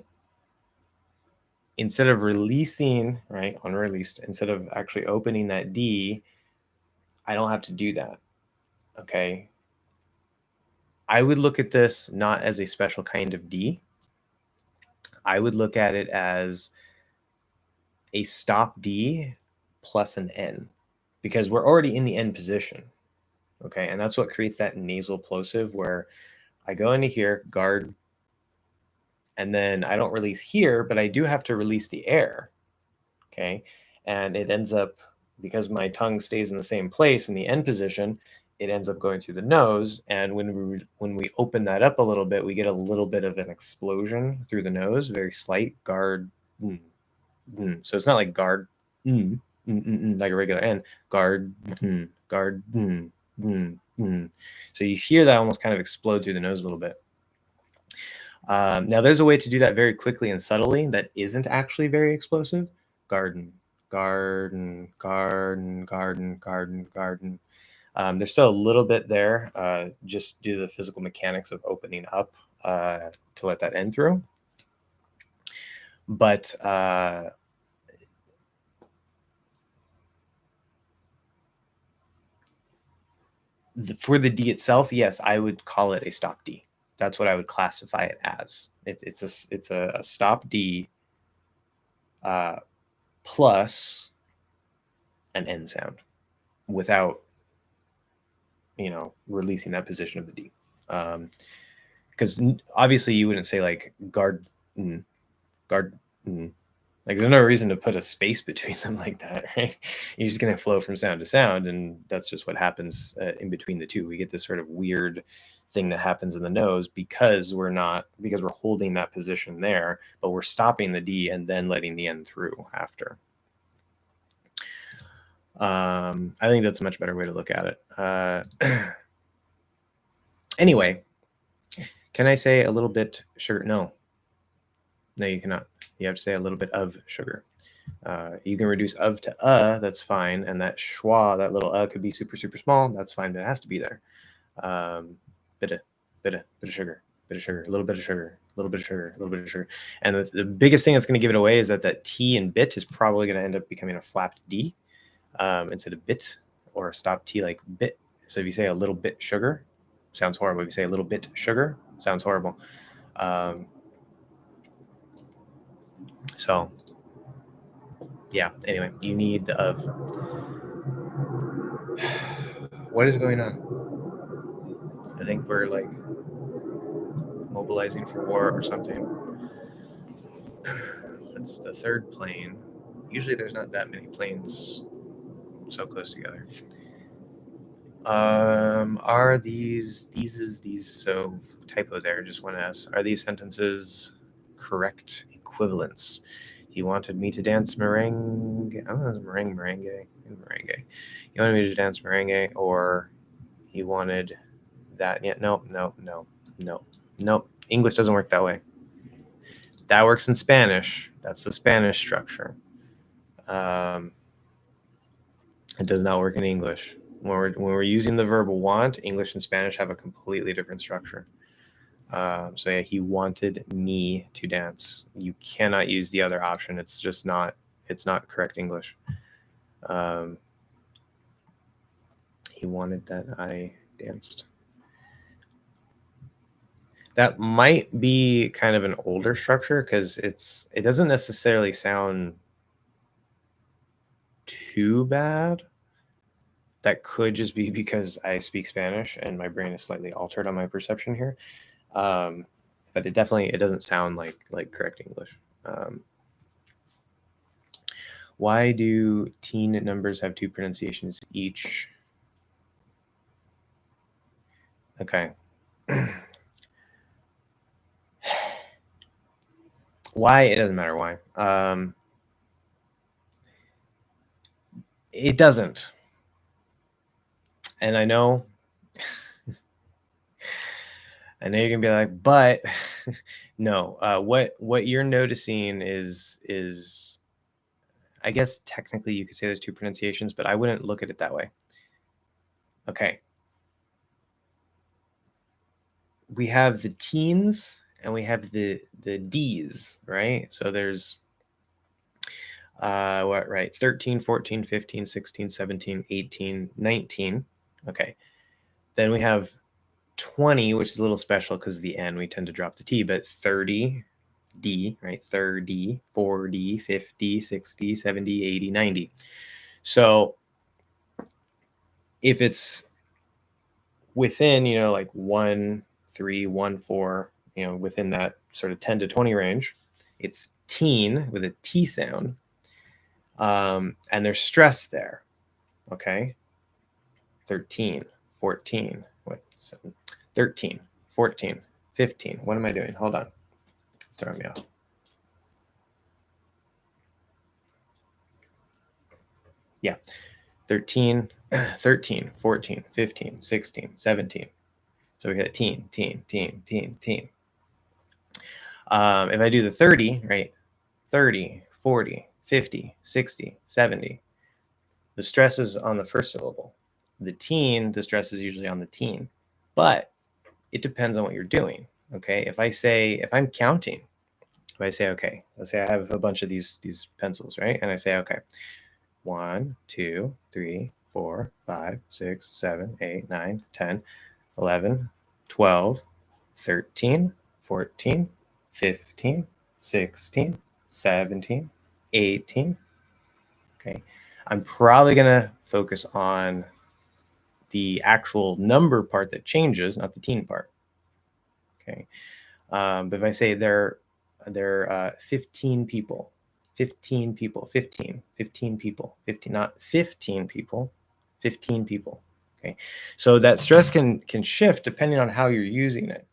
instead of releasing, right, unreleased, instead of actually opening that D, I don't have to do that. Okay. I would look at this not as a special kind of D. I would look at it as a stop D plus an N, because we're already in the N position. Okay. And that's what creates that nasal plosive where I go into here, guard, and then I don't release here, but I do have to release the air. Okay. And it ends up, because my tongue stays in the same place in the N position, it ends up going through the nose. And when we open that up a little bit, we get a little bit of an explosion through the nose, very slight, guard. So it's not like guard, like a regular N, guard, guard. So you hear that almost kind of explode through the nose a little bit. Now there's a way to do that very quickly and subtly that isn't actually very explosive. Garden, garden, garden, garden, garden, garden. There's still a little bit there, just due to the physical mechanics of opening up to let that N through. But for the D itself, yes, I would call it a stop D. That's what I would classify it as. It's a stop D plus an N sound without, releasing that position of the D. Because obviously you wouldn't say like guard, guard. Like there's no reason to put a space between them like that, right? You're just going to flow from sound to sound, and that's just what happens in between the two. We get this sort of weird thing that happens in the nose because we're holding that position there, but we're stopping the D and then letting the N through after. I think that's a much better way to look at it. Anyway, can I say a little bit sugar? No, you cannot. You have to say a little bit of sugar. You can reduce of to that's fine. And that schwa, that little could be super, super small. That's fine, but it has to be there. Bit of sugar, a little bit of sugar, a little bit of sugar, a little bit of sugar. And the biggest thing that's going to give it away is that T in bit is probably going to end up becoming a flapped D instead of bit, or a stop T like bit. So if you say a little bit sugar, sounds horrible. If you say a little bit sugar, sounds horrible. So yeah, anyway, you need the of. What is going on? I think we're like mobilizing for war or something. It's the third plane. Usually there's not that many planes so close together. Are these, so typo there, just one S. Are these sentences correct equivalents? He wanted me to dance merengue. I don't know, merengue. He wanted me to dance merengue, or he wanted that. Yeah, no. English doesn't work that way. That works in Spanish. That's the Spanish structure. It does not work in English. When we're using the verb want, English and Spanish have a completely different structure. So yeah, he wanted me to dance. You cannot use the other option. It's just not. It's not correct English. He wanted that I danced. That might be kind of an older structure because it doesn't necessarily sound too bad. That could just be because I speak Spanish and my brain is slightly altered on my perception here. But it doesn't sound like correct English. Why do teen numbers have two pronunciations each? Okay. Why? It doesn't matter why. It doesn't. And I know you're gonna be like, but no. What you're noticing is, I guess technically you could say there's two pronunciations, but I wouldn't look at it that way. Okay. We have the teens and we have the D's, right? So there's 13, 14, 15, 16, 17, 18, 19. Okay. Then we have 20, which is a little special because of the N. We tend to drop the T, but 30, D, right? 30, 40, 50, 60, 70, 80, 90. So if it's within, like 1, 3, 1, 4, within that sort of 10 to 20 range, it's teen with a T sound. And there's stress there. Okay. 13, 14, 13, 14, 15. What am I doing? Hold on. It's throwing me off. Yeah. 13, 14, 15, 16, 17. So we got teen. If I do the 30, right? 30, 40, 50, 60, 70. The stress is on the first syllable. The teen, the stress is usually on the teen. But it depends on what you're doing. Okay. If I'm counting, if I say, okay, let's say I have a bunch of these pencils, right? And I say, okay, 1, 2, 3, 4, 5, 6, 7, 8, 9, 10, 11, 12, 13, 14, 15, 16, 17, 18. Okay. I'm probably going to focus on the actual number part that changes, not the teen part. Okay. But if I say there are 15 people, 15 people, 15 people, 15, not 15 people, 15 people. Okay. So that stress can shift depending on how you're using it.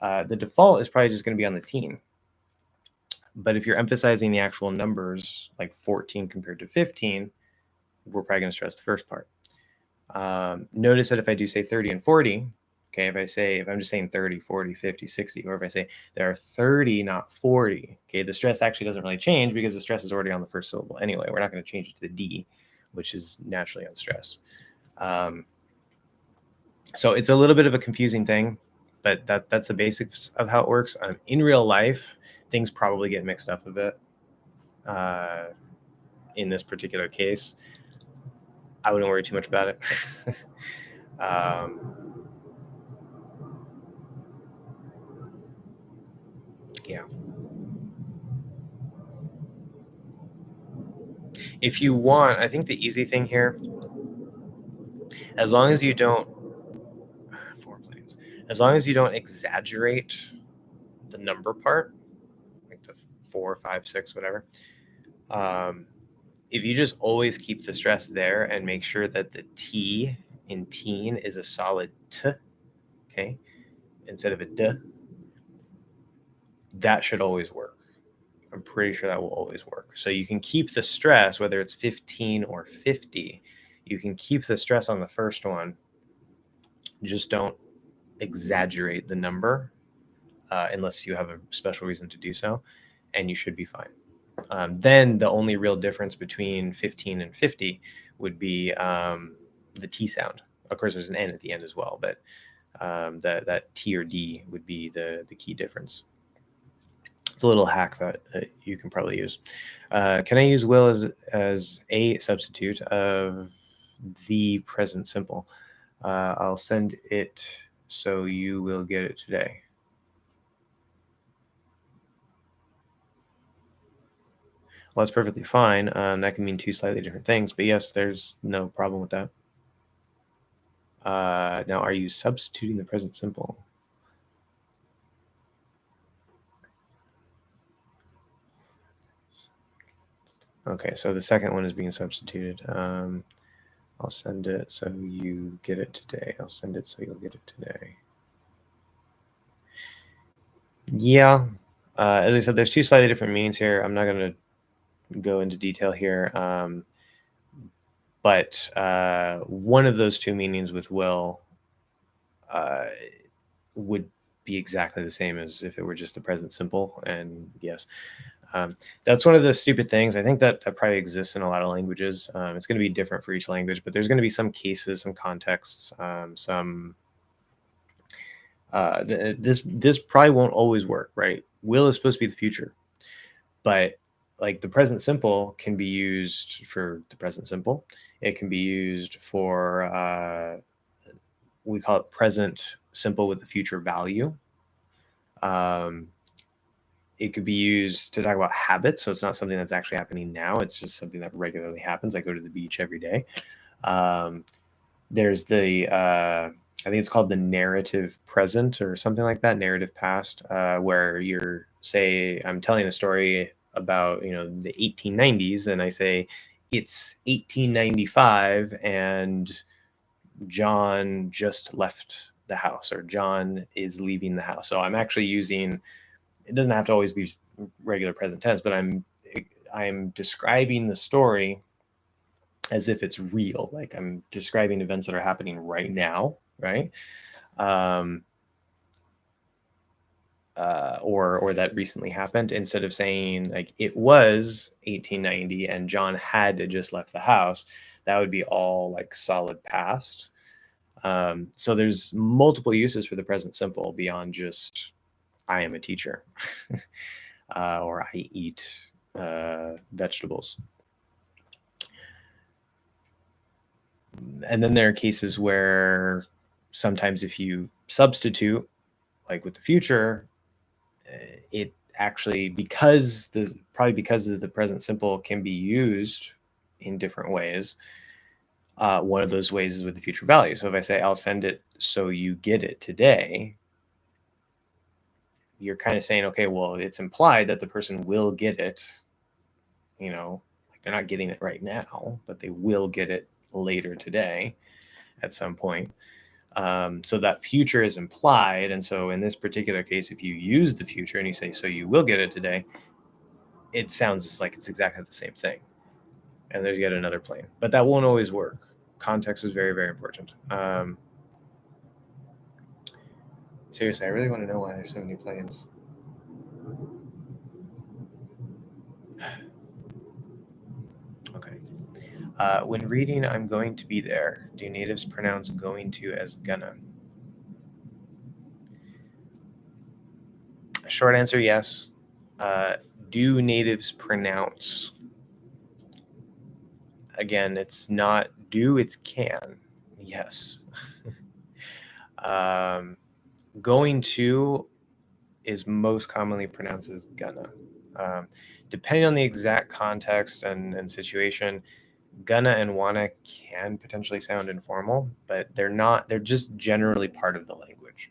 The default is probably just going to be on the teen. But if you're emphasizing the actual numbers, like 14 compared to 15, we're probably going to stress the first part. Notice that if I do say 30 and 40, okay, if I'm just saying 30, 40, 50, 60, or if I say there are 30, not 40, okay, the stress actually doesn't really change because the stress is already on the first syllable anyway. We're not going to change it to the D, which is naturally unstressed. So it's a little bit of a confusing thing, but that's the basics of how it works. In real life, things probably get mixed up a bit. In this particular case, I wouldn't worry too much about it. Yeah. If you want, I think the easy thing here, as long as you don't, 4 planes, as long as you don't exaggerate the number part, like the 4, 5, 6, whatever. If you just always keep the stress there and make sure that the T in teen is a solid t, okay, instead of a d, that should always work. I'm pretty sure that will always work. So you can keep the stress, whether it's 15 or 50, you can keep the stress on the first one. Just don't exaggerate the number unless you have a special reason to do so, and you should be fine. Then the only real difference between 15 and 50 would be the T sound. Of course, there's an N at the end as well, but that T or D would be the key difference. It's a little hack that you can probably use. Can I use will as a substitute of the present simple? I'll send it so you will get it today. Well, that's perfectly fine. That can mean two slightly different things, but yes, there's no problem with that. Now, are you substituting the present simple? Okay, so the second one is being substituted. I'll send it so you get it today. I'll send it so you'll get it today. Yeah, as I said, there's two slightly different meanings here. I'm not going to go into detail here, but one of those two meanings with will would be exactly the same as if it were just the present simple. And yes, that's one of the stupid things. I think that probably exists in a lot of languages. It's going to be different for each language, but there's going to be some cases, some contexts, some. This probably won't always work, right? Will is supposed to be the future, but like the present simple can be used for the present simple. It can be used for we call it present simple with the future value. It could be used to talk about habits. So it's not something that's actually happening now. It's just something that regularly happens. I go to the beach every day. There's the, I think it's called the narrative present or something like that, narrative past, where you're, say, I'm telling a story about, the 1890s, and I say, it's 1895 and John just left the house, or John is leaving the house. So I'm actually using, it doesn't have to always be regular present tense, but I'm describing the story as if it's real. Like I'm describing events that are happening right now, right? Or that recently happened, instead of saying like it was 1890 and John had just left the house. That would be all like solid past. So there's multiple uses for the present simple beyond just I am a teacher or I eat vegetables. And then there are cases where sometimes if you substitute, like with the future, it actually, because the present simple can be used in different ways. One of those ways is with the future value. So if I say, I'll send it so you get it today, you're kind of saying, okay, well, it's implied that the person will get it, like they're not getting it right now, but they will get it later today at some point. So that future is implied. And so in this particular case, if you use the future and you say, so you will get it today, it sounds like it's exactly the same thing. And there's yet another plane, but that won't always work. Context is very, very important. Seriously, I really want to know why there's so many planes. Okay. When reading, I'm going to be there, do natives pronounce going to as gonna? Short answer, yes. Do natives pronounce? Again, it's not do, it's can. Yes. Going to is most commonly pronounced as gonna. Depending on the exact context and situation, gonna and wanna can potentially sound informal, but they're not. They're just generally part of the language.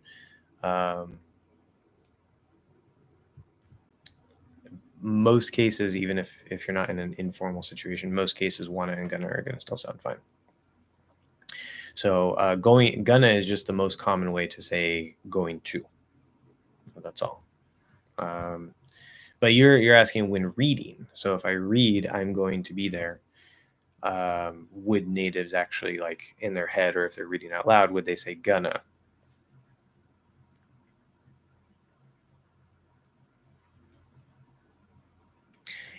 Most cases, even if you're not in an informal situation, most cases wanna and gonna are going to still sound fine. So gonna is just the most common way to say going to. That's all. But you're asking when reading. So if I read, I'm going to be there. Would natives actually, like, in their head, or if they're reading out loud, would they say gonna?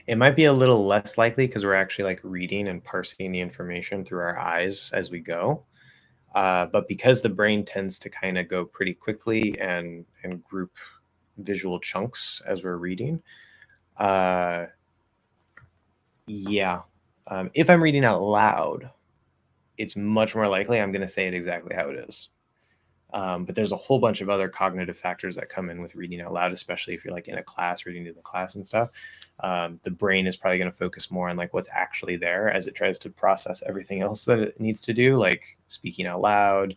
It might be a little less likely because we're actually like reading and parsing the information through our eyes as we go. But because the brain tends to kind of go pretty quickly and group visual chunks as we're reading, yeah. If I'm reading out loud, it's much more likely I'm going to say it exactly how it is. But there's a whole bunch of other cognitive factors that come in with reading out loud, especially if you're like in a class reading to the class and stuff. The brain is probably going to focus more on like what's actually there as it tries to process everything else that it needs to do, like speaking out loud,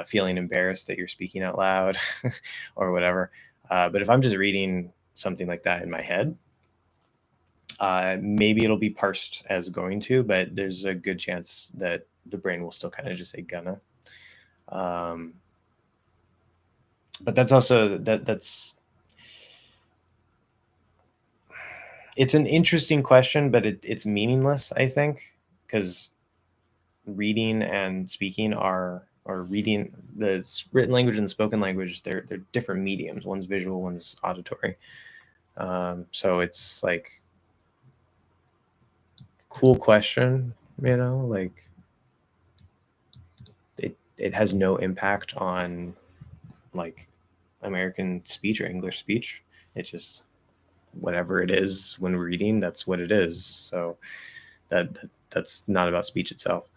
feeling embarrassed that you're speaking out loud, or whatever. But if I'm just reading something like that in my head, maybe it'll be parsed as going to, but there's a good chance that the brain will still kind of just say gonna. But that's also that's it's an interesting question, but it's meaningless, I think, because reading and speaking or reading, the written language and spoken language, they're different mediums. One's visual, one's auditory. So it's like, cool question, like it has no impact on like American speech or English speech. It just, whatever it is when reading, that's what it is. So that's not about speech itself.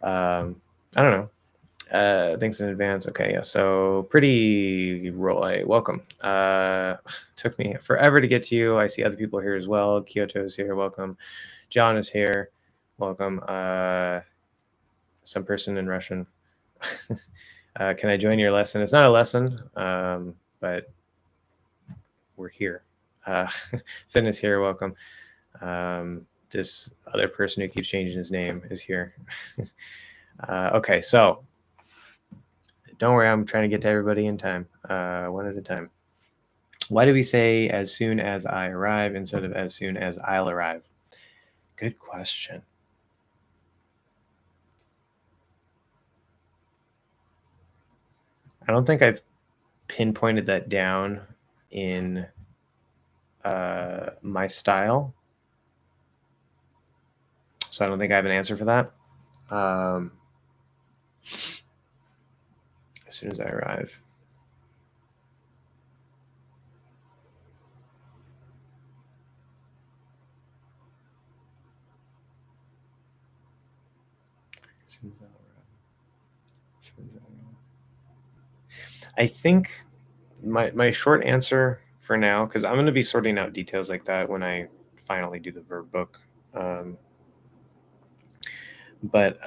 I don't know. Thanks in advance. Okay, yeah. So Pretty Roy, welcome. Took me forever to get to you. I see other people here as well. Kyoto's here, welcome. John is here, welcome. Some person in Russian. Can I join your lesson? It's not a lesson, but we're here. Finn is here, welcome. This other person who keeps changing his name is here. Okay, so don't worry, I'm trying to get to everybody in time, one at a time. Why do we say as soon as I arrive instead of as soon as I'll arrive? Good question. I don't think I've pinpointed that down in my style, so I don't think I have an answer for that. As soon as I arrive. As soon as I arrive. As soon as I arrive. I think my short answer for now, because I'm going to be sorting out details like that when I finally do the verb book. But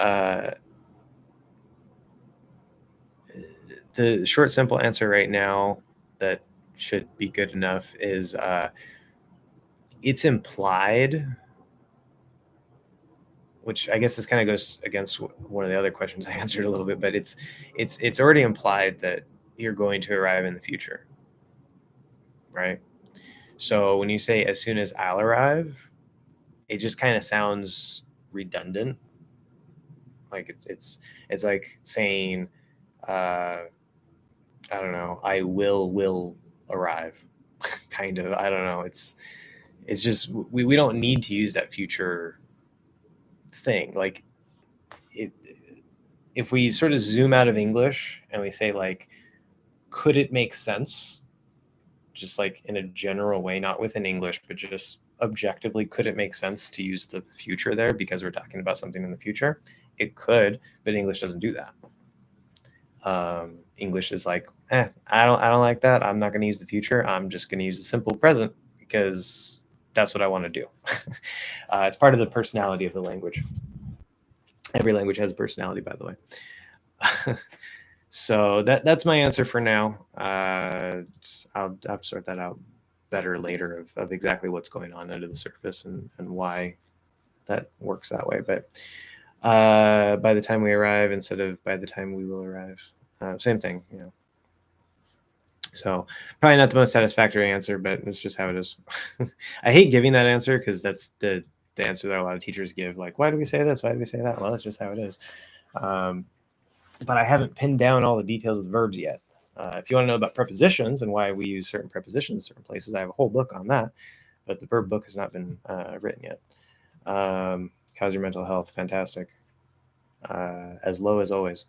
the short, simple answer right now that should be good enough is it's implied, which I guess this kind of goes against one of the other questions I answered a little bit, but it's already implied that you're going to arrive in the future, right? So when you say as soon as I'll arrive, it just kind of sounds redundant. Like it's like saying, I don't know, I will arrive, kind of. I don't know. It's just we don't need to use that future thing. Like it, if we sort of zoom out of English and we say like, could it make sense? Just like in a general way, not within English, but just objectively, could it make sense to use the future there because we're talking about something in the future? It could, but English doesn't do that. English is like, I don't like that. I'm not going to use the future. I'm just going to use the simple present because that's what I want to do. It's part of the personality of the language. Every language has personality, by the way. So that's my answer for now. I'll sort that out better later of exactly what's going on under the surface and why that works that way. But By the time we arrive instead of by the time we will arrive. Same thing, you know. So probably not the most satisfactory answer, but it's just how it is. I hate giving that answer because that's the answer that a lot of teachers give. Like, why do we say this? Why do we say that? Well, that's just how it is. But I haven't pinned down all the details of the verbs yet. If you want to know about prepositions and why we use certain prepositions in certain places, I have a whole book on that. But the verb book has not been written yet. How's your mental health? Fantastic. As low as always.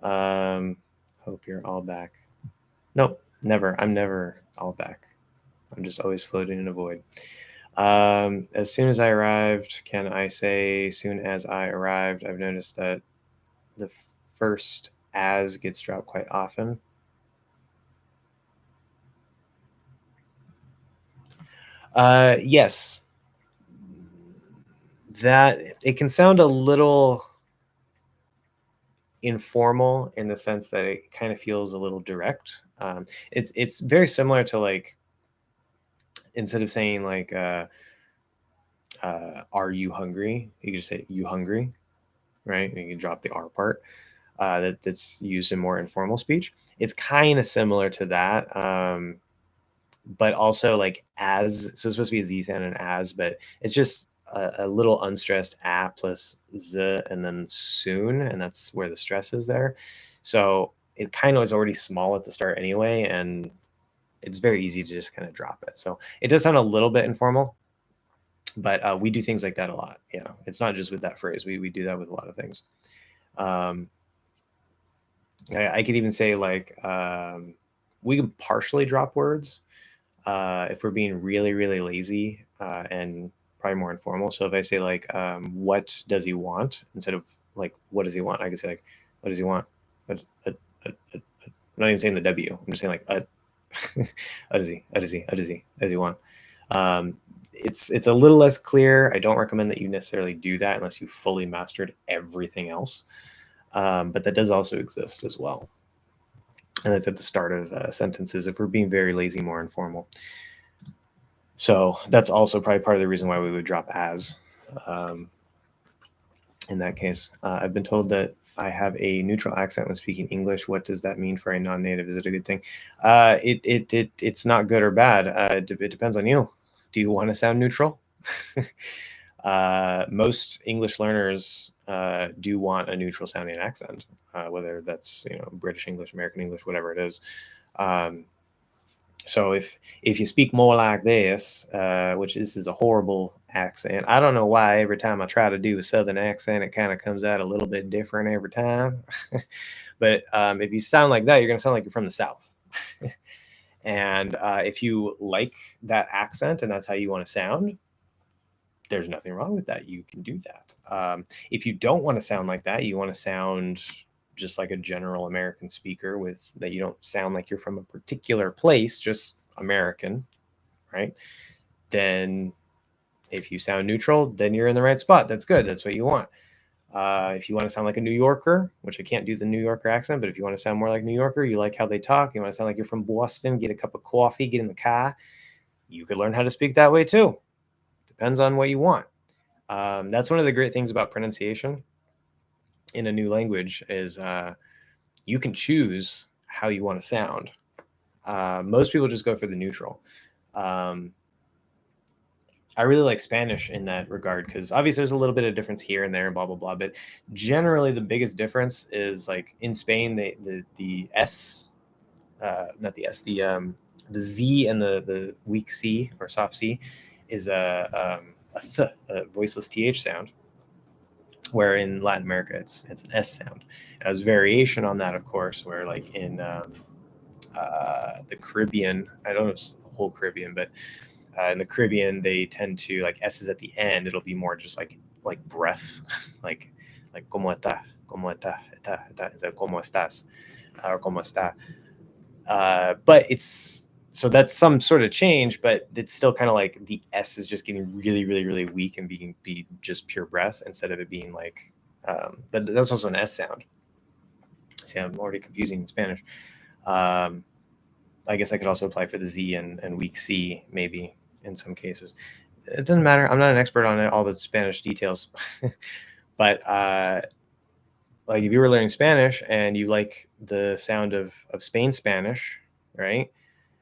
Hope you're all back. Nope, never. I'm never all back. I'm just always floating in a void. As soon as I arrived, can I say soon as I arrived? I've noticed that the first as gets dropped quite often. Yes. That it can sound a little informal in the sense that it kind of feels a little direct. It's very similar to, like, instead of saying like are you hungry, you can just say you hungry, right? And you can drop the R part. That's used in more informal speech. It's kind of similar to that, but also like as. So it's supposed to be a Z sound and as, but it's just a little unstressed a plus z and then soon, and that's where the stress is there. So it kind of is already small at the start anyway, and it's very easy to just kind of drop it. So it does sound a little bit informal, but we do things like that a lot. Yeah, it's not just with that phrase. We do that with a lot of things. I could even say like we can partially drop words if we're being really, really lazy and probably more informal. So if I say like, what does he want? Instead of like, what does he want? I could say like, what does he want? I'm not even saying the W. I'm just saying like, what does he? What does he? What does he? What does he want? It's a little less clear. I don't recommend that you necessarily do that unless you fully mastered everything else. But that does also exist as well. And that's at the start of sentences if we're being very lazy, more informal. So that's also probably part of the reason why we would drop as in that case. I've been told that I have a neutral accent when speaking English. What does that mean for a non-native? Is it a good thing? It's not good or bad. It depends on you. Do you want to sound neutral? Most English learners do want a neutral sounding accent, whether that's British English, American English, whatever it is. So if you speak more like this, which this is a horrible accent. I don't know why every time I try to do a Southern accent, it kind of comes out a little bit different every time. But if you sound like that, you're going to sound like you're from the South. And if you like that accent and that's how you want to sound, there's nothing wrong with that. You can do that. If you don't want to sound like that, you want to sound just like a general American speaker with that you don't sound like you're from a particular place, just American, right? Then if you sound neutral, then you're in the right spot. That's good. That's what you want. If you want to sound like a New Yorker, which I can't do the New Yorker accent, but if you want to sound more like New Yorker, you like how they talk, you want to sound like you're from Boston, get a cup of coffee, get in the car, you could learn how to speak that way too. Depends on what you want. That's one of the great things about pronunciation in a new language is you can choose how you want to sound. Most people just go for the neutral. I really like Spanish in that regard because obviously there's a little bit of difference here and there and blah blah blah, but generally the biggest difference is like in Spain the S, not the S, the Z and the weak C or soft C is a voiceless TH sound, where in Latin America it's an S sound. And there's variation on that, of course, where like in the Caribbean, I don't know if it's the whole Caribbean, but in the Caribbean they tend to like S's at the end. It'll be more just like breath, like como está, instead of como estás or como está. But it's so that's some sort of change, but it's still kind of like the S is just getting really, really, really weak and be just pure breath instead of it being like. But that's also an S sound. See, I'm already confusing in Spanish. I guess I could also apply for the Z and weak C maybe in some cases. It doesn't matter. I'm not an expert on all the Spanish details. But like if you were learning Spanish and you like the sound of Spain Spanish, right?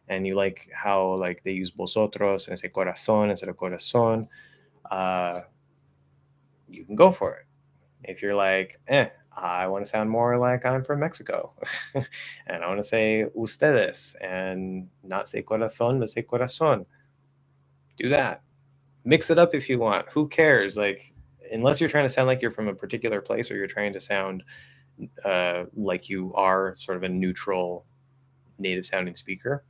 And you like how like they use vosotros and say corazón instead of corazón, you can go for it. If you're like, I want to sound more like I'm from Mexico, and I want to say ustedes and not say corazón, but say corazón, do that. Mix it up if you want. Who cares? Like, unless you're trying to sound like you're from a particular place or you're trying to sound like you are sort of a neutral native sounding speaker,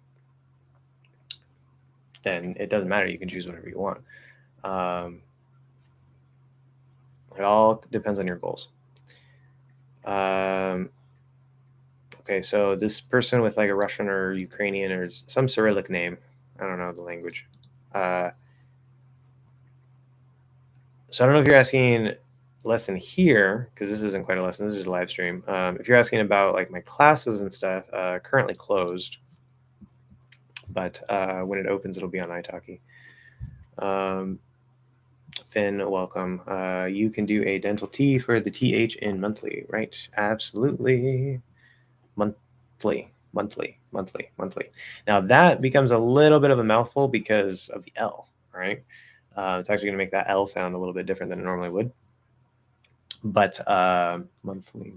then it doesn't matter. You can choose whatever you want. It all depends on your goals. Okay, so this person with like a Russian or Ukrainian or some Cyrillic name, I don't know the language. So I don't know if you're asking lesson here, because this isn't quite a lesson, this is a live stream. If you're asking about like my classes and stuff, currently closed, but when it opens, it'll be on italki. Finn, welcome. You can do a dental T for the TH in monthly, right? Absolutely. Monthly. Now that becomes a little bit of a mouthful because of the L, right? It's actually going to make that L sound a little bit different than it normally would. But monthly.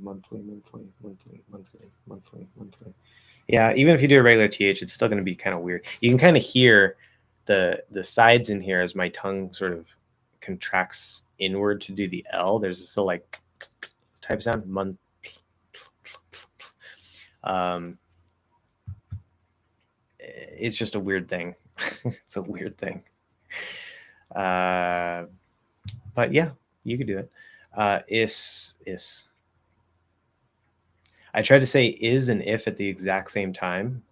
Yeah, even if you do a regular TH, it's still going to be kind of weird. You can kind of hear the sides in here as my tongue sort of contracts inward to do the L. There's still like type sound. Month. It's just a weird thing. It's a weird thing. But yeah, you could do it. Is. I tried to say is and if at the exact same time,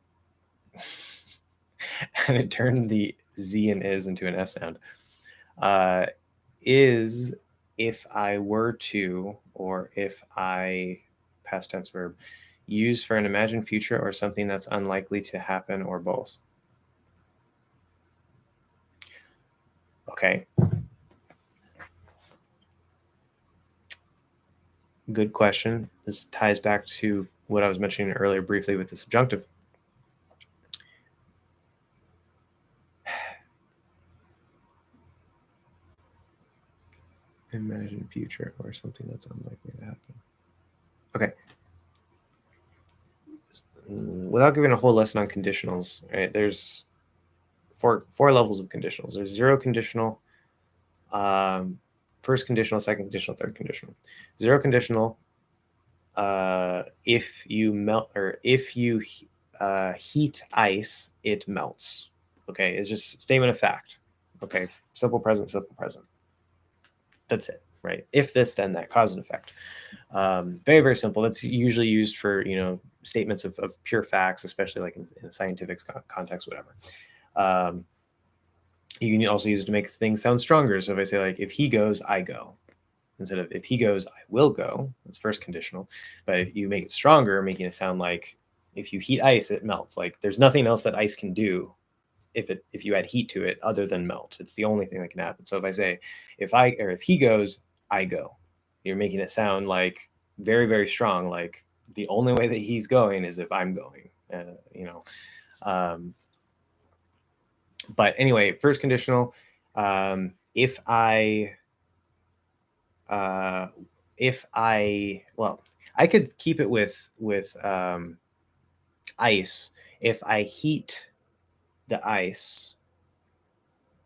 and it turned the Z and is into an S sound. Is if I were to, or if I, past tense verb, use for an imagined future or something that's unlikely to happen, or both. Okay. Good question. This ties back to what I was mentioning earlier briefly with the subjunctive. Imagine future or something that's unlikely to happen. Okay. Without giving a whole lesson on conditionals, right? There's four levels of conditionals. There's zero conditional, first conditional, second conditional, third conditional. Zero conditional, if you melt or if you heat ice, it melts. Okay, it's just statement of fact. Okay, simple present, simple present. That's it, right? If this, then that, cause and effect. Very, very simple. That's usually used for, statements of pure facts, especially like in a scientific context, whatever. You can also use it to make things sound stronger. So if I say like, if he goes, I go, instead of if he goes, I will go, that's first conditional. But if you make it stronger, making it sound like if you heat ice, it melts. Like there's nothing else that ice can do if you add heat to it other than melt. It's the only thing that can happen. So if I say if he goes, I go, you're making it sound like very, very strong. Like the only way that he's going is if I'm going. But anyway, first conditional. If I could keep it with ice. If I heat the ice,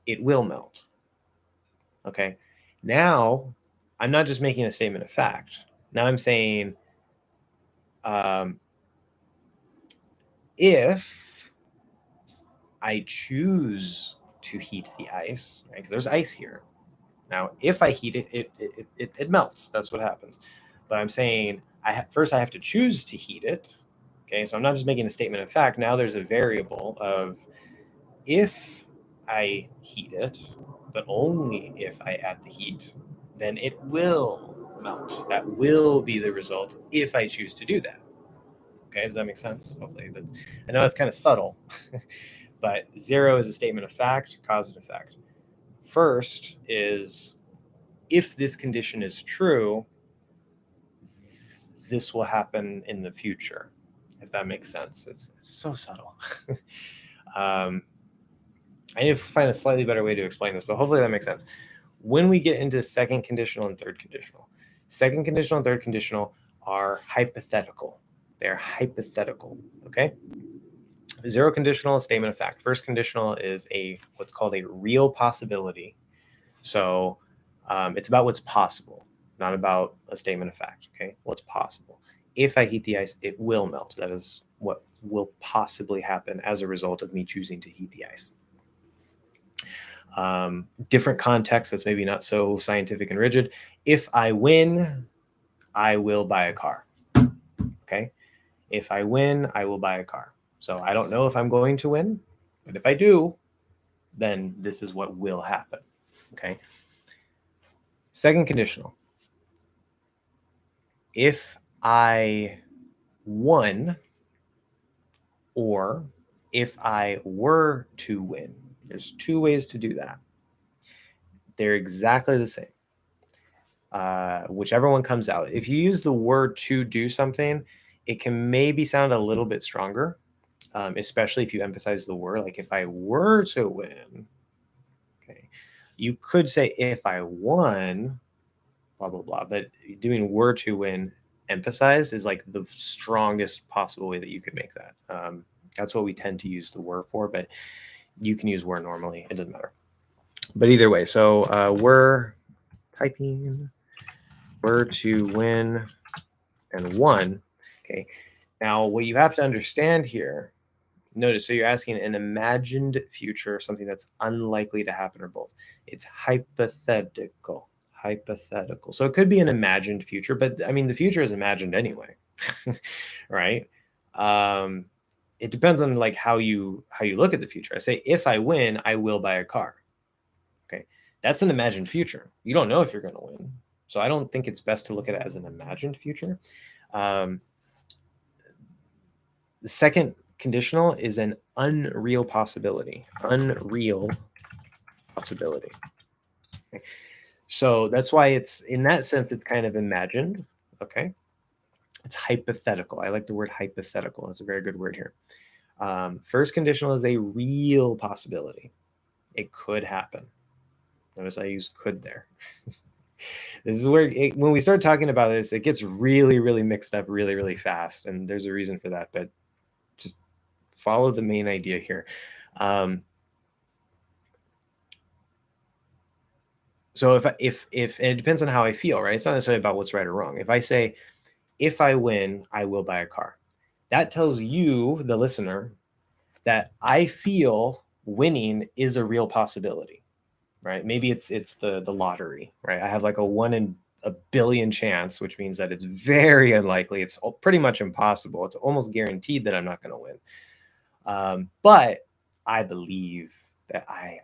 it will melt. Okay. Now I'm not just making a statement of fact. Now I'm saying, if I choose to heat the ice, right? Because there's ice here. Now, if I heat it, it melts. That's what happens. But I'm saying first I have to choose to heat it. Okay, so I'm not just making a statement of fact. Now there's a variable of if I heat it, but only if I add the heat, then it will melt. That will be the result if I choose to do that. Okay, does that make sense? Hopefully, but I know it's kind of subtle, but zero is a statement of fact, cause and effect. First is if this condition is true, this will happen in the future, if that makes sense. It's so subtle. I need to find a slightly better way to explain this, but hopefully that makes sense. When we get into second conditional and third conditional and third conditional are hypothetical. They're hypothetical, okay? Zero conditional, statement of fact. First conditional is what's called a real possibility. So it's about what's possible, not about a statement of fact, okay? What's possible. If I heat the ice, it will melt. That is what will possibly happen as a result of me choosing to heat the ice. Different context that's maybe not so scientific and rigid. If I win, I will buy a car. Okay. If I win, I will buy a car. So I don't know if I'm going to win, but if I do, then this is what will happen. Okay. Second conditional. If I won, or if I were to win, there's two ways to do that. They're exactly the same. Whichever one comes out. If you use the word to do something, it can maybe sound a little bit stronger, especially if you emphasize the word. Like if I were to win, okay, you could say if I won, blah, blah, blah. But doing were to win emphasized is like the strongest possible way that you could make that. That's what we tend to use the were for, but you can use were normally. It doesn't matter. But either way, so were typing. Were to win and won. Okay. Now, what you have to understand here, notice, so you're asking an imagined future, something that's unlikely to happen, or both. It's hypothetical. Hypothetical. So it could be an imagined future, but I mean, the future is imagined anyway, right? It depends on like how you look at the future. I say, if I win, I will buy a car. Okay. That's an imagined future. You don't know if you're going to win. So I don't think it's best to look at it as an imagined future. The second conditional is an unreal possibility. Unreal possibility. Okay. So that's why it's, in that sense, it's kind of imagined. Okay. It's hypothetical. I like the word hypothetical. It's a very good word here. First conditional is a real possibility. It could happen. Notice I use could there. This is where when we start talking about this, it gets really, really mixed up really, really fast. And there's a reason for that, but just follow the main idea here. So if and it depends on how I feel, right? It's not necessarily about what's right or wrong. If I say, if I win, I will buy a car. That tells you, the listener, that I feel winning is a real possibility. Right? Maybe it's the lottery, right? I have like a 1 in a billion chance, which means that it's very unlikely. It's pretty much impossible. It's almost guaranteed that I'm not going to win. But I believe that I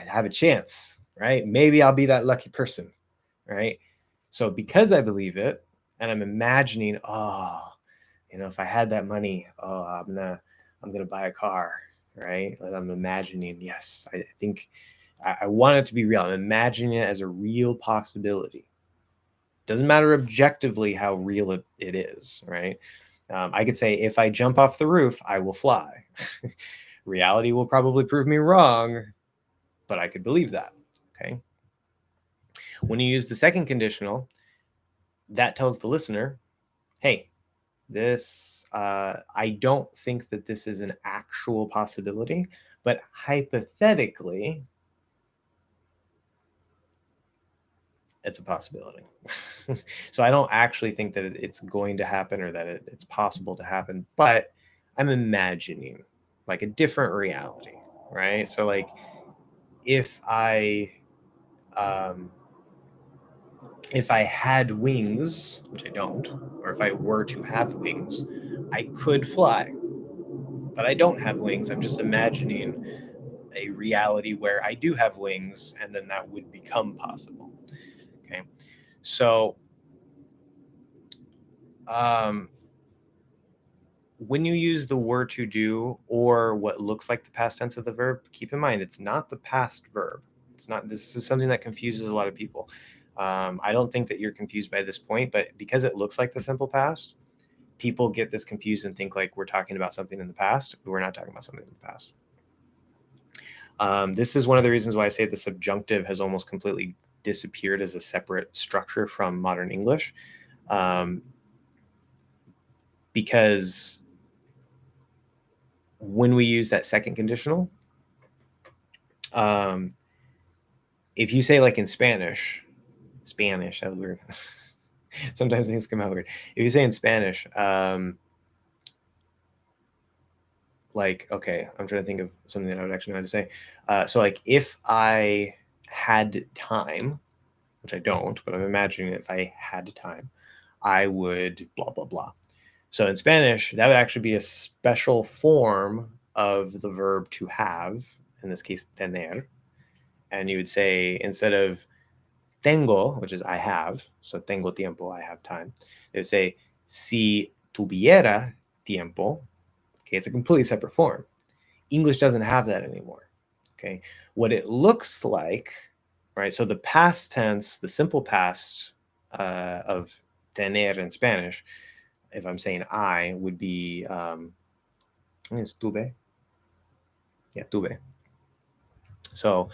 have a chance, right? Maybe I'll be that lucky person, right? So because I believe it, and I'm imagining, if I had that money, I'm gonna buy a car, right? I'm imagining, yes, I think I want it to be real. I'm imagining it as a real possibility. Doesn't matter objectively how real it is, right? I could say, if I jump off the roof, I will fly. Reality will probably prove me wrong, but I could believe that, okay? When you use the second conditional, that tells the listener, hey, this, I don't think that this is an actual possibility, but hypothetically, it's a possibility. So I don't actually think that it's going to happen or that it's possible to happen, but I'm imagining like a different reality, right? So like if I had wings, which I don't, or if I were to have wings, I could fly, but I don't have wings. I'm just imagining a reality where I do have wings, and then that would become possible. Okay, so when you use the were to do or what looks like the past tense of the verb, keep in mind it's not the past verb. It's not. This is something that confuses a lot of people. I don't think that you're confused by this point, but because it looks like the simple past, people get this confused and think like we're talking about something in the past. We're not talking about something in the past. This is one of the reasons why I say the subjunctive has almost completely disappeared as a separate structure from modern English, because when we use that second conditional, if you say like in Spanish, that was weird. Sometimes things come out weird. If you say in Spanish, like, okay, I'm trying to think of something that I would actually know how to say. So like if I had time, which I don't, but I'm imagining if I had time, I would blah, blah, blah. So in Spanish, that would actually be a special form of the verb to have, in this case, tener. And you would say, instead of tengo, which is I have, so tengo tiempo, I have time, they would say, si tuviera tiempo. Okay, it's a completely separate form. English doesn't have that anymore. Okay, what it looks like, right? So the past tense, the simple past of tener in Spanish, if I'm saying I, would be, I think it's tuve. Yeah, tuve. So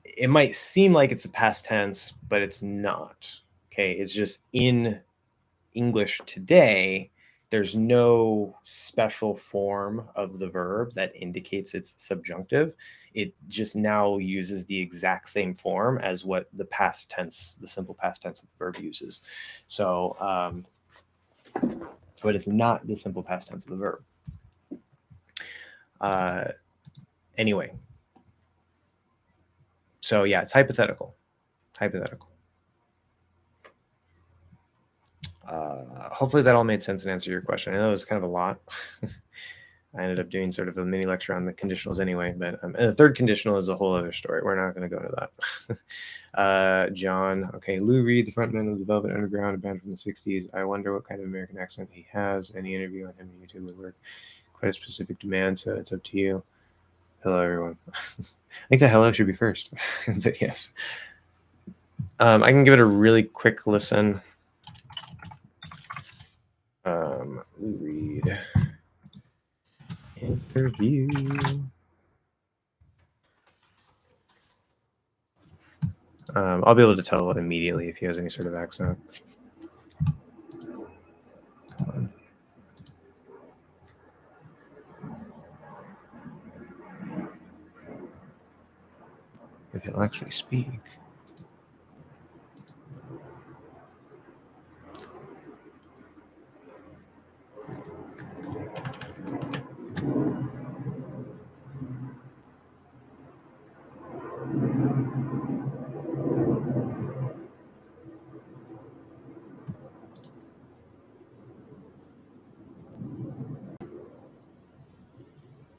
it might seem like it's a past tense, but it's not. Okay, it's just in English today, there's no special form of the verb that indicates it's subjunctive. It just now uses the exact same form as what the past tense, the simple past tense of the verb uses. So, but it's not the simple past tense of the verb. Anyway, so yeah, it's hypothetical. Hopefully that all made sense and answered your question. I know it was kind of a lot. I ended up doing sort of a mini lecture on the conditionals anyway, but and the third conditional is a whole other story. We're not going to go into that. John, okay, Lou Reed, the frontman of the Velvet Underground, a band from the 60s. I wonder what kind of American accent he has. Any interview on him on YouTube would work. Quite a specific demand, so it's up to you. Hello, everyone. I think the hello should be first, but yes. I can give it a really quick listen. Lou Reed. Interview. I'll be able to tell immediately if he has any sort of accent. Come on. If he'll actually speak.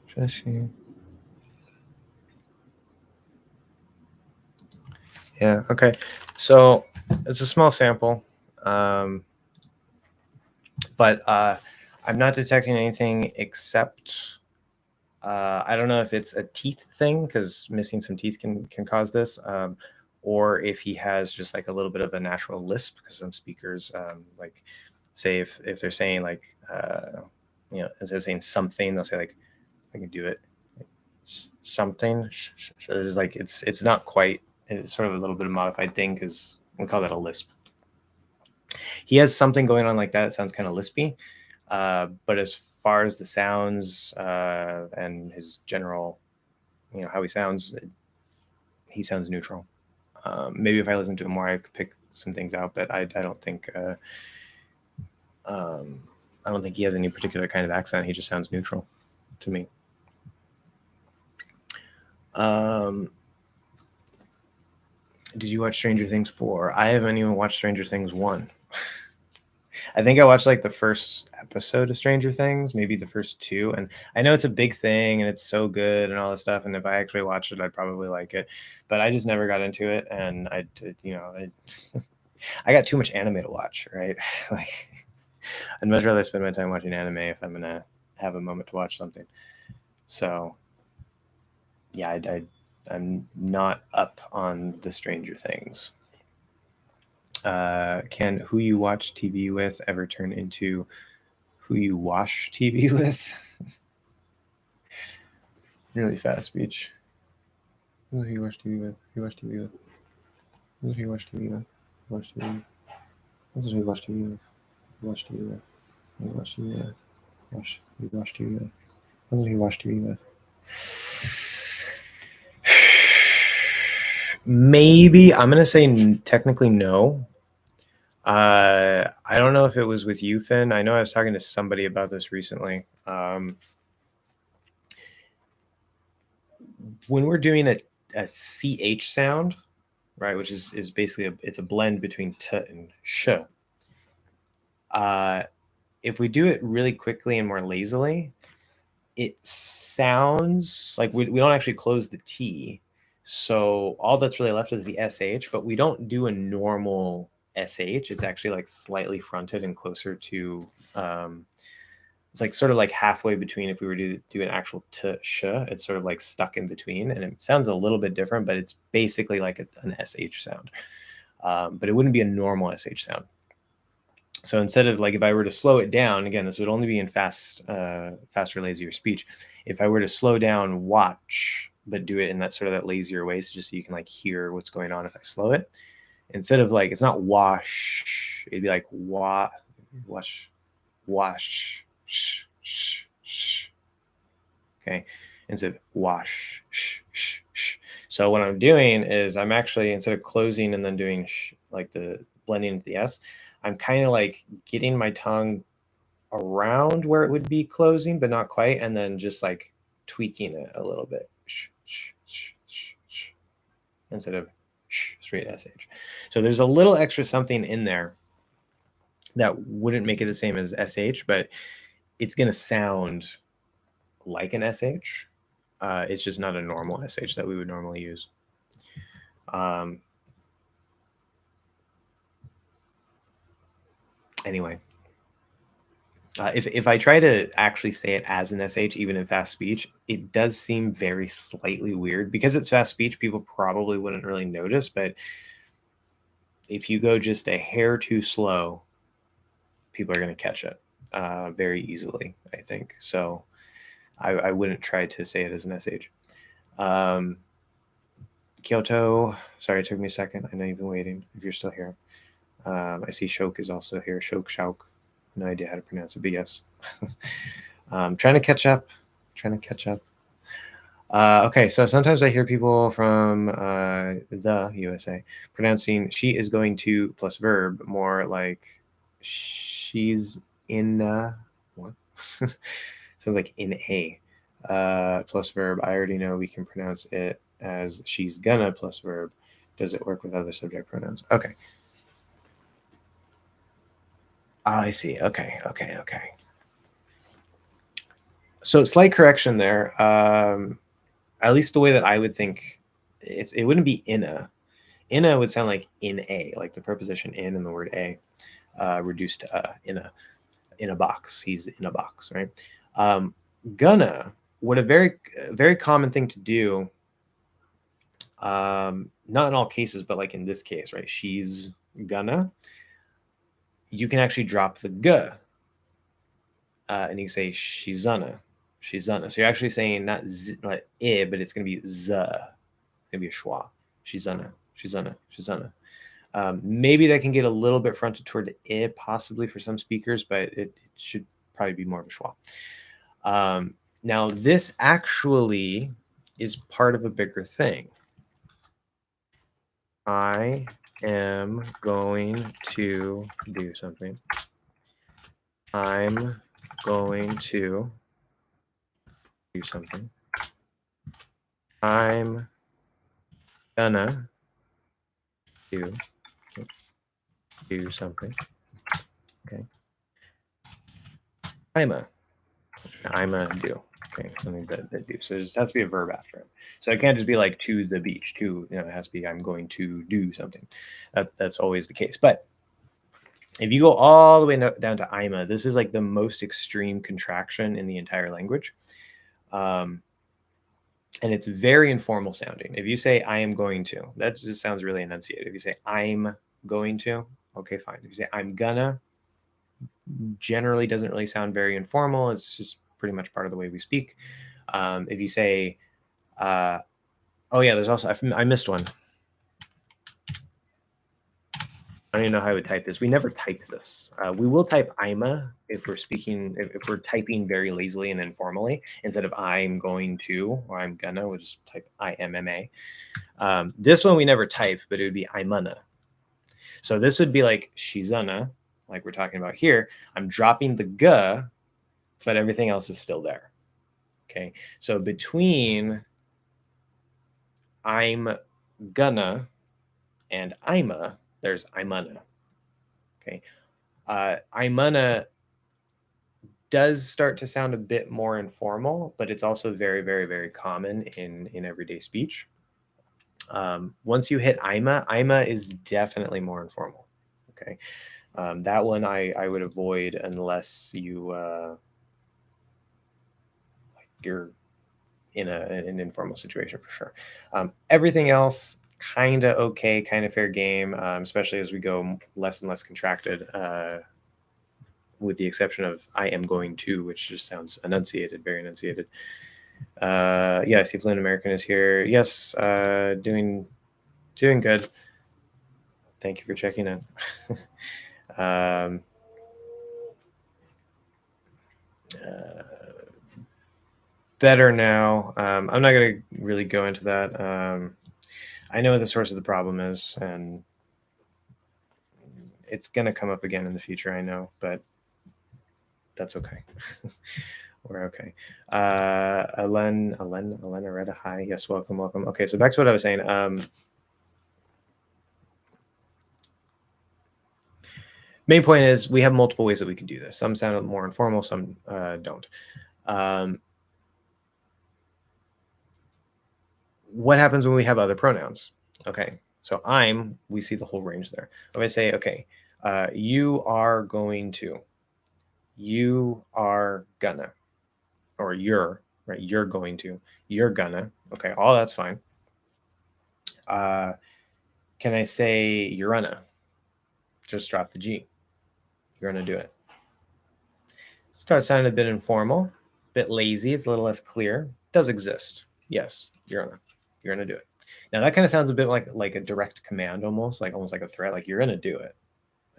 Jesse. Yeah, okay. So it's a small sample, but I'm not detecting anything except I don't know if it's a teeth thing, because missing some teeth can cause this, or if he has just like a little bit of a natural lisp, because some speakers like say if they're saying like instead of saying something, they'll say like, I can do it, something. So it's like it's not quite. It's sort of a little bit of modified thing, because we call that a lisp. He has something going on like that. It sounds kind of lispy, but as far as the sounds and his general, how he sounds neutral. Maybe if I listen to him more, I could pick some things out, but I don't think he has any particular kind of accent. He just sounds neutral to me. Did you watch Stranger Things 4? I haven't even watched Stranger Things 1. I think I watched like the first episode of Stranger Things, maybe the first 2, and I know it's a big thing and it's so good and all this stuff, and if I actually watched it, I'd probably like it, but I just never got into it, and I got too much anime to watch, right? Like, I'd much rather spend my time watching anime if I'm gonna have a moment to watch something. So, yeah, I'm not up on the Stranger Things. Can who you watch TV with ever turn into who you wash TV with? Really fast speech. Who you watch TV with? Who you watch TV with? Who you watch TV with? Watch TV with? Who you watch TV with? Watch TV with? Who you watch TV with? Watch. Who you watch TV with? Who you watch TV with? Maybe I'm gonna say technically no. I don't know if it was with you, Finn. I know I was talking to somebody about this recently. When we're doing a CH sound, right, which is basically it's a blend between t and sh. If we do it really quickly and more lazily, it sounds like we don't actually close the T. So all that's really left is the SH, but we don't do a normal SH. It's actually like slightly fronted and closer to, it's like sort of like halfway between if we were to do an actual t, sh, it's sort of like stuck in between. And it sounds a little bit different, but it's basically like an SH sound. But it wouldn't be a normal SH sound. So instead of like, if I were to slow it down, again, this would only be in faster, lazier speech. If I were to slow down watch, but do it in that sort of that lazier way, so just so you can like hear what's going on if I slow it, instead of like, it's not wash, it'd be like wash, wash, sh, sh, sh. Okay, instead of wash, sh, sh, sh. So what I'm doing is I'm actually, instead of closing and then doing like the blending into the S, I'm kind of like getting my tongue around where it would be closing, but not quite, and then just like tweaking it a little bit. Instead of straight SH. So there's a little extra something in there that wouldn't make it the same as SH, but it's going to sound like an SH. It's just not a normal SH that we would normally use. Anyway, if I try to actually say it as an SH, even in fast speech, it does seem very slightly weird. Because it's fast speech, people probably wouldn't really notice. But if you go just a hair too slow, people are going to catch it very easily, I think. So I wouldn't try to say it as an SH. Kyoto, sorry, it took me a second. I know you've been waiting if you're still here. I see Shok is also here. Shauk. No idea how to pronounce it, but yes. Trying to catch up. Okay, so sometimes I hear people from the USA pronouncing she is going to plus verb more like she's in what? Sounds like in a plus verb. I already know we can pronounce it as she's gonna plus verb. Does it work with other subject pronouns? Okay. Oh, I see. Okay. So slight correction there. At least the way that I would think, it wouldn't be in a. In a would sound like in a, like the preposition in and the word a, reduced to in a box. He's in a box, right? Gonna, what a very common thing to do. Not in all cases, but like in this case, right? She's gonna. You can actually drop the g, and you can say she's gonna. So you're actually saying not z, not I, but it's gonna be z. It's gonna be a schwa. She's gonna. Maybe that can get a little bit fronted toward I, possibly for some speakers, but it should probably be more of a schwa. Now, this actually is part of a bigger thing. I am going to do something. I'm going to do something. I'm gonna do something. Okay. I'm a do. Okay, something that do. So it just has to be a verb after it. So it can't just be like to the beach. It has to be I'm going to do something. That's always the case. But if you go all the way down to Ima, this is like the most extreme contraction in the entire language. And it's very informal sounding. If you say I am going to, that just sounds really enunciated. If you say I'm going to, okay, fine. If you say I'm gonna, generally doesn't really sound very informal. It's just pretty much part of the way we speak. If you say, oh yeah, there's also, I missed one. I don't even know how I would type this. We never type this. We will type IMA if we're speaking, if we're typing very lazily and informally. Instead of I'm going to or I'm gonna, we'll just type IMMA. This one we never type, but it would be Imana. So this would be like Shizana, like we're talking about here. I'm dropping the G, but everything else is still there. Okay, so between I'm gonna and Ima, there's Imana. Okay, Imana does start to sound a bit more informal, but it's also very, very, very common in everyday speech. Once you hit Ima is definitely more informal. Okay, that one I would avoid unless you're in an informal situation for sure. Everything else kind of okay, kind of fair game, especially as we go less and less contracted. With the exception of I am going to, which just sounds enunciated, very enunciated. Yeah, I see Fluent American is here. Yes, doing good. Thank you for checking in. Better now. I'm not going to really go into that. I know what the source of the problem is, and it's going to come up again in the future, I know, but that's okay. We're okay. Elena, hi. Yes, welcome. Okay, so back to what I was saying. Main point is we have multiple ways that we can do this. Some sound more informal, some don't. What happens when we have other pronouns? Okay, so I'm, we see the whole range there. If I say, okay, you are going to, you are gonna, or you're, right? You're going to, you're gonna. Okay, all that's fine. Can I say you're gonna? Just drop the G. You're gonna do it. Start sounding a bit informal, a bit lazy. It's a little less clear. Does exist. Yes, you're gonna do it. Now that kind of sounds a bit like a direct command, almost like a threat. Like you're gonna do it.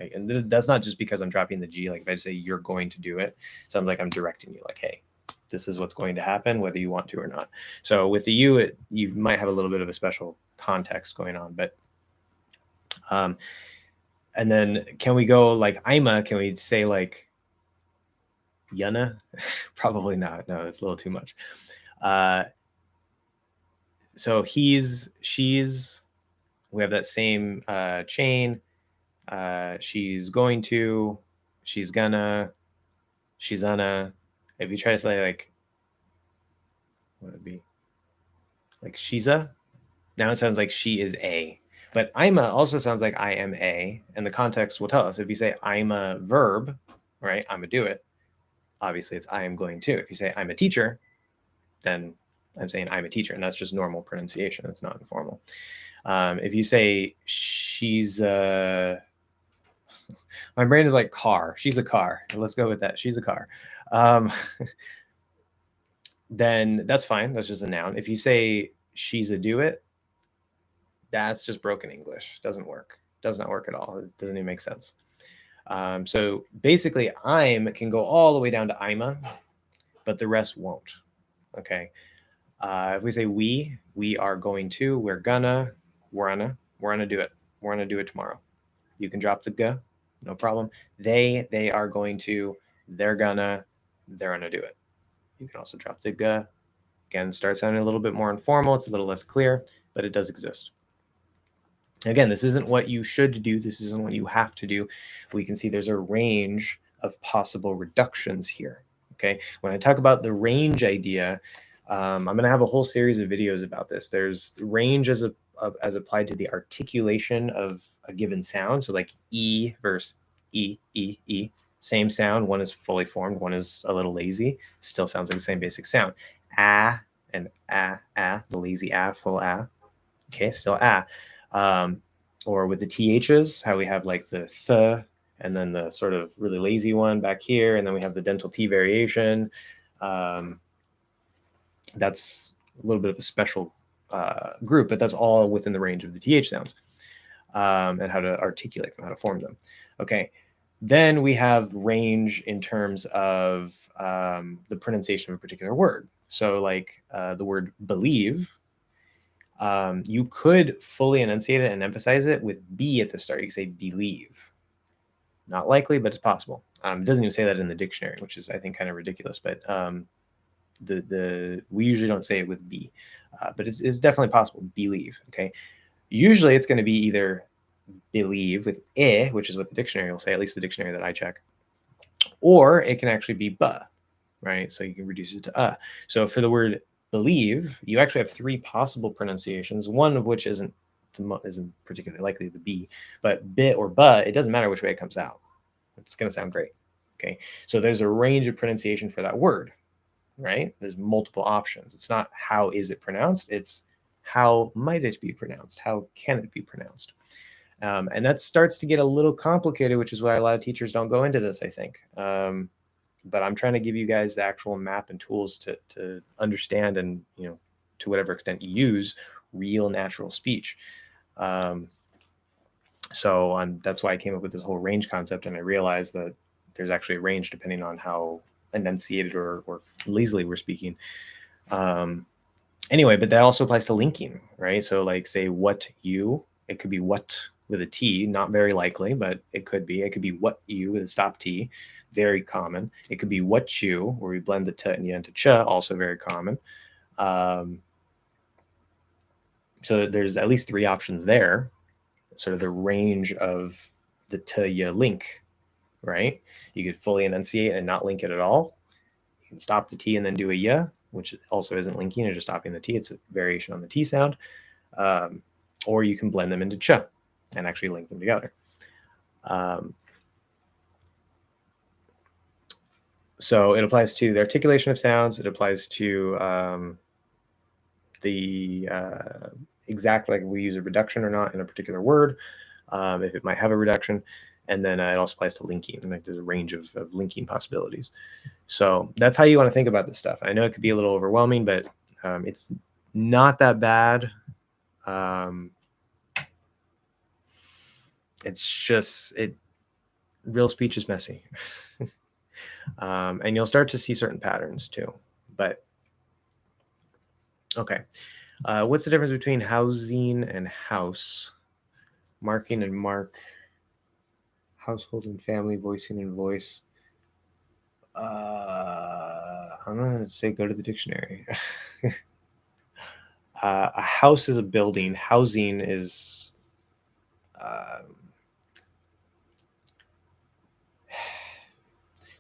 Like, and that's not just because I'm dropping the G. Like if I just say you're going to do it, sounds like I'm directing you. Like, hey, this is what's going to happen, whether you want to or not. So with the you, you might have a little bit of a special context going on, but. And then can we go like Ima? Can we say like Yana? Probably not. No, it's a little too much. So he's, she's, we have that same chain. She's going to, she's gonna, she's gonna. If you try to say like, what would it be? Like she's a, now it sounds like she is a. But Ima also sounds like I am a, and the context will tell us. If you say I'm a verb, right? I'm a do it. Obviously, it's I am going to. If you say I'm a teacher, then I'm saying I'm a teacher, and that's just normal pronunciation. It's not informal. If you say she's my brain is like car. She's a car. Let's go with that. She's a car. Then that's fine. That's just a noun. If you say she's a do it, that's just broken English. Doesn't work. Does not work at all. It doesn't even make sense. So basically, I'm can go all the way down to Ima, but the rest won't. Okay. If we say we are going to, we're gonna do it. We're gonna do it tomorrow. You can drop the g, no problem. They are going to, they're gonna do it. You can also drop the g. Again, start sounding a little bit more informal. It's a little less clear, but it does exist. Again, this isn't what you should do. This isn't what you have to do. We can see there's a range of possible reductions here. Okay, when I talk about the range idea, I'm going to have a whole series of videos about this. There's range as applied to the articulation of a given sound. So like E versus E, E, E, same sound. One is fully formed, one is a little lazy. Still sounds like the same basic sound. Ah and ah, the lazy ah, full ah. Okay, still ah. or with the THs, how we have like the th, and then the sort of really lazy one back here, and then we have the dental T variation. That's a little bit of a special group, but that's all within the range of the TH sounds, and how to articulate them, how to form them. Okay. Then we have range in terms of the pronunciation of a particular word. So like the word believe, you could fully enunciate it and emphasize it with B at the start. You could say believe. Not likely, but it's possible. It doesn't even say that in the dictionary, which is, I think, kind of ridiculous. But we usually don't say it with B, but it's definitely possible. Believe. Okay. Usually, it's going to be either believe with which is what the dictionary will say, at least the dictionary that I check, or it can actually be ba, right? So you can reduce it to So for the word believe, you actually have three possible pronunciations, one of which isn't particularly likely the B, but bit or ba, it doesn't matter which way it comes out. It's going to sound great. Okay. So there's a range of pronunciation for that word, right? There's multiple options. It's not how is it pronounced, it's how might it be pronounced? How can it be pronounced? And that starts to get a little complicated, which is why a lot of teachers don't go into this, I think. But I'm trying to give you guys the actual map and tools to understand and, to whatever extent you use real natural speech. So that's why I came up with this whole range concept, and I realized that there's actually a range depending on how enunciated or lazily we're speaking. Anyway, but that also applies to linking, right? So like say what you, it could be what with a T, not very likely, but it could be. It could be what you with a stop T, very common. It could be what you, where we blend the T and the N to ch, also very common. So there's at least three options there, sort of the range of the T y link, right? You could fully enunciate and not link it at all. You can stop the T and then do a y, which also isn't linking, you're just stopping the T. It's a variation on the T sound. Or you can blend them into ch and actually link them together. So it applies to the articulation of sounds. It applies to the exact, like we use a reduction or not in a particular word, if it might have a reduction. And then it also applies to linking. Like there's a range of linking possibilities. So that's how you want to think about this stuff. I know it could be a little overwhelming, but it's not that bad. It's just real speech is messy. And you'll start to see certain patterns too. But okay, what's the difference between housing and house? Marking and mark, household and family, voicing and voice. I'm gonna say go to the dictionary. A house is a building. Housing is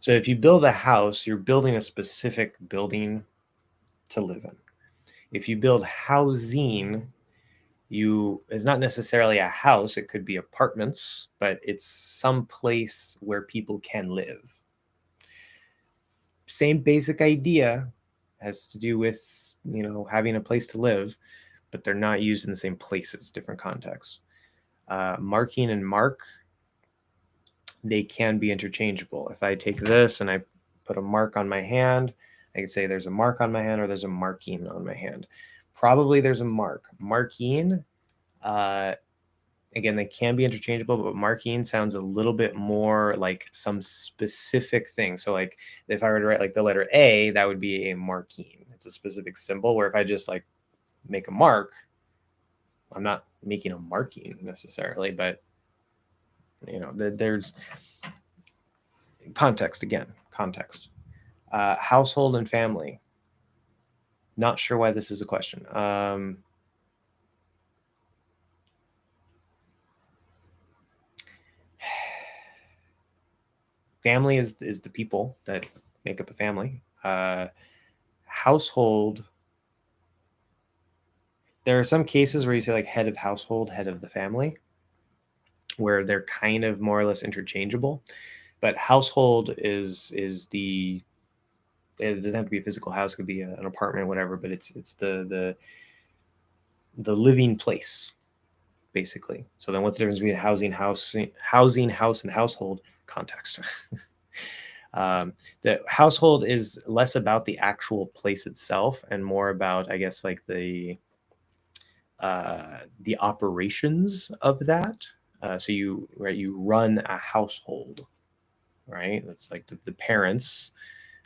so if you build a house, you're building a specific building to live in. If you build housing, it's not necessarily a house. It could be apartments, but it's some place where people can live. Same basic idea, has to do with, having a place to live, but they're not used in the same places, different contexts. Marking and mark, they can be interchangeable. If I take this and I put a mark on my hand, I could say there's a mark on my hand or there's a marking on my hand. Probably there's a mark. Marking, again, they can be interchangeable, but marking sounds a little bit more like some specific thing. So like if I were to write like the letter A, that would be a marking. It's a specific symbol, where if I just like make a mark, I'm not making a marking necessarily, but there's context again, context. Household and family. Not sure why this is a question. Family is the people that make up a family. Household, there are some cases where you say like head of household, head of the family, where they're kind of more or less interchangeable. But household is it doesn't have to be a physical house, it could be an apartment, whatever, but it's the living place. basically. So then what's the difference between housing, house, and household? Context. The household is less about the actual place itself and more about, I guess, like the operations of that. So you run a household, right? It's like the parents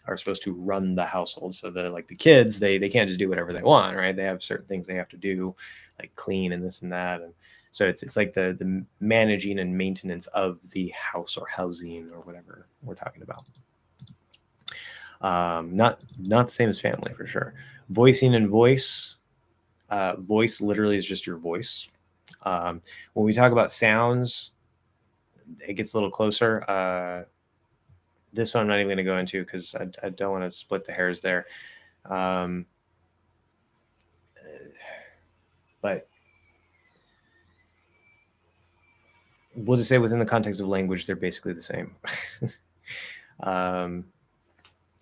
are supposed to run the household. So that like the kids, they can't just do whatever they want, right? They have certain things they have to do, like clean and this and that. And so it's like the managing and maintenance of the house or housing or whatever we're talking about. Not the same as family for sure. Voicing and voice. Voice literally is just your voice. When we talk about sounds, it gets a little closer. This one I'm not even going to go into because I don't want to split the hairs there. But we'll just say within the context of language, they're basically the same.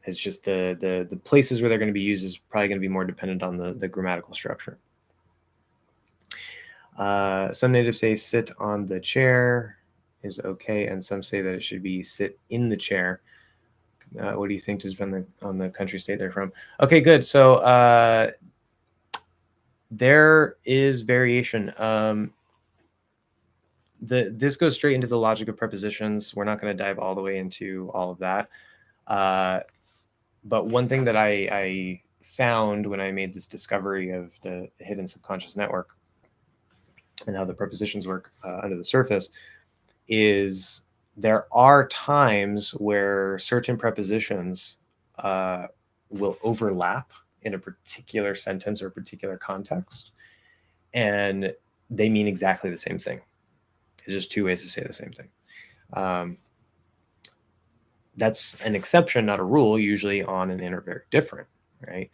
It's just the places where they're going to be used is probably going to be more dependent on the grammatical structure. Some natives say sit on the chair is okay, and some say that it should be sit in the chair. What do you think has been on the country state they're from? Okay, good. So there is variation. This goes straight into the logic of prepositions. We're not going to dive all the way into all of that. But one thing that I found when I made this discovery of the hidden subconscious network and how the prepositions work under the surface is there are times where certain prepositions will overlap in a particular sentence or particular context, and they mean exactly the same thing. It's just two ways to say the same thing. That's an exception, not a rule. Usually on and in are very different, right?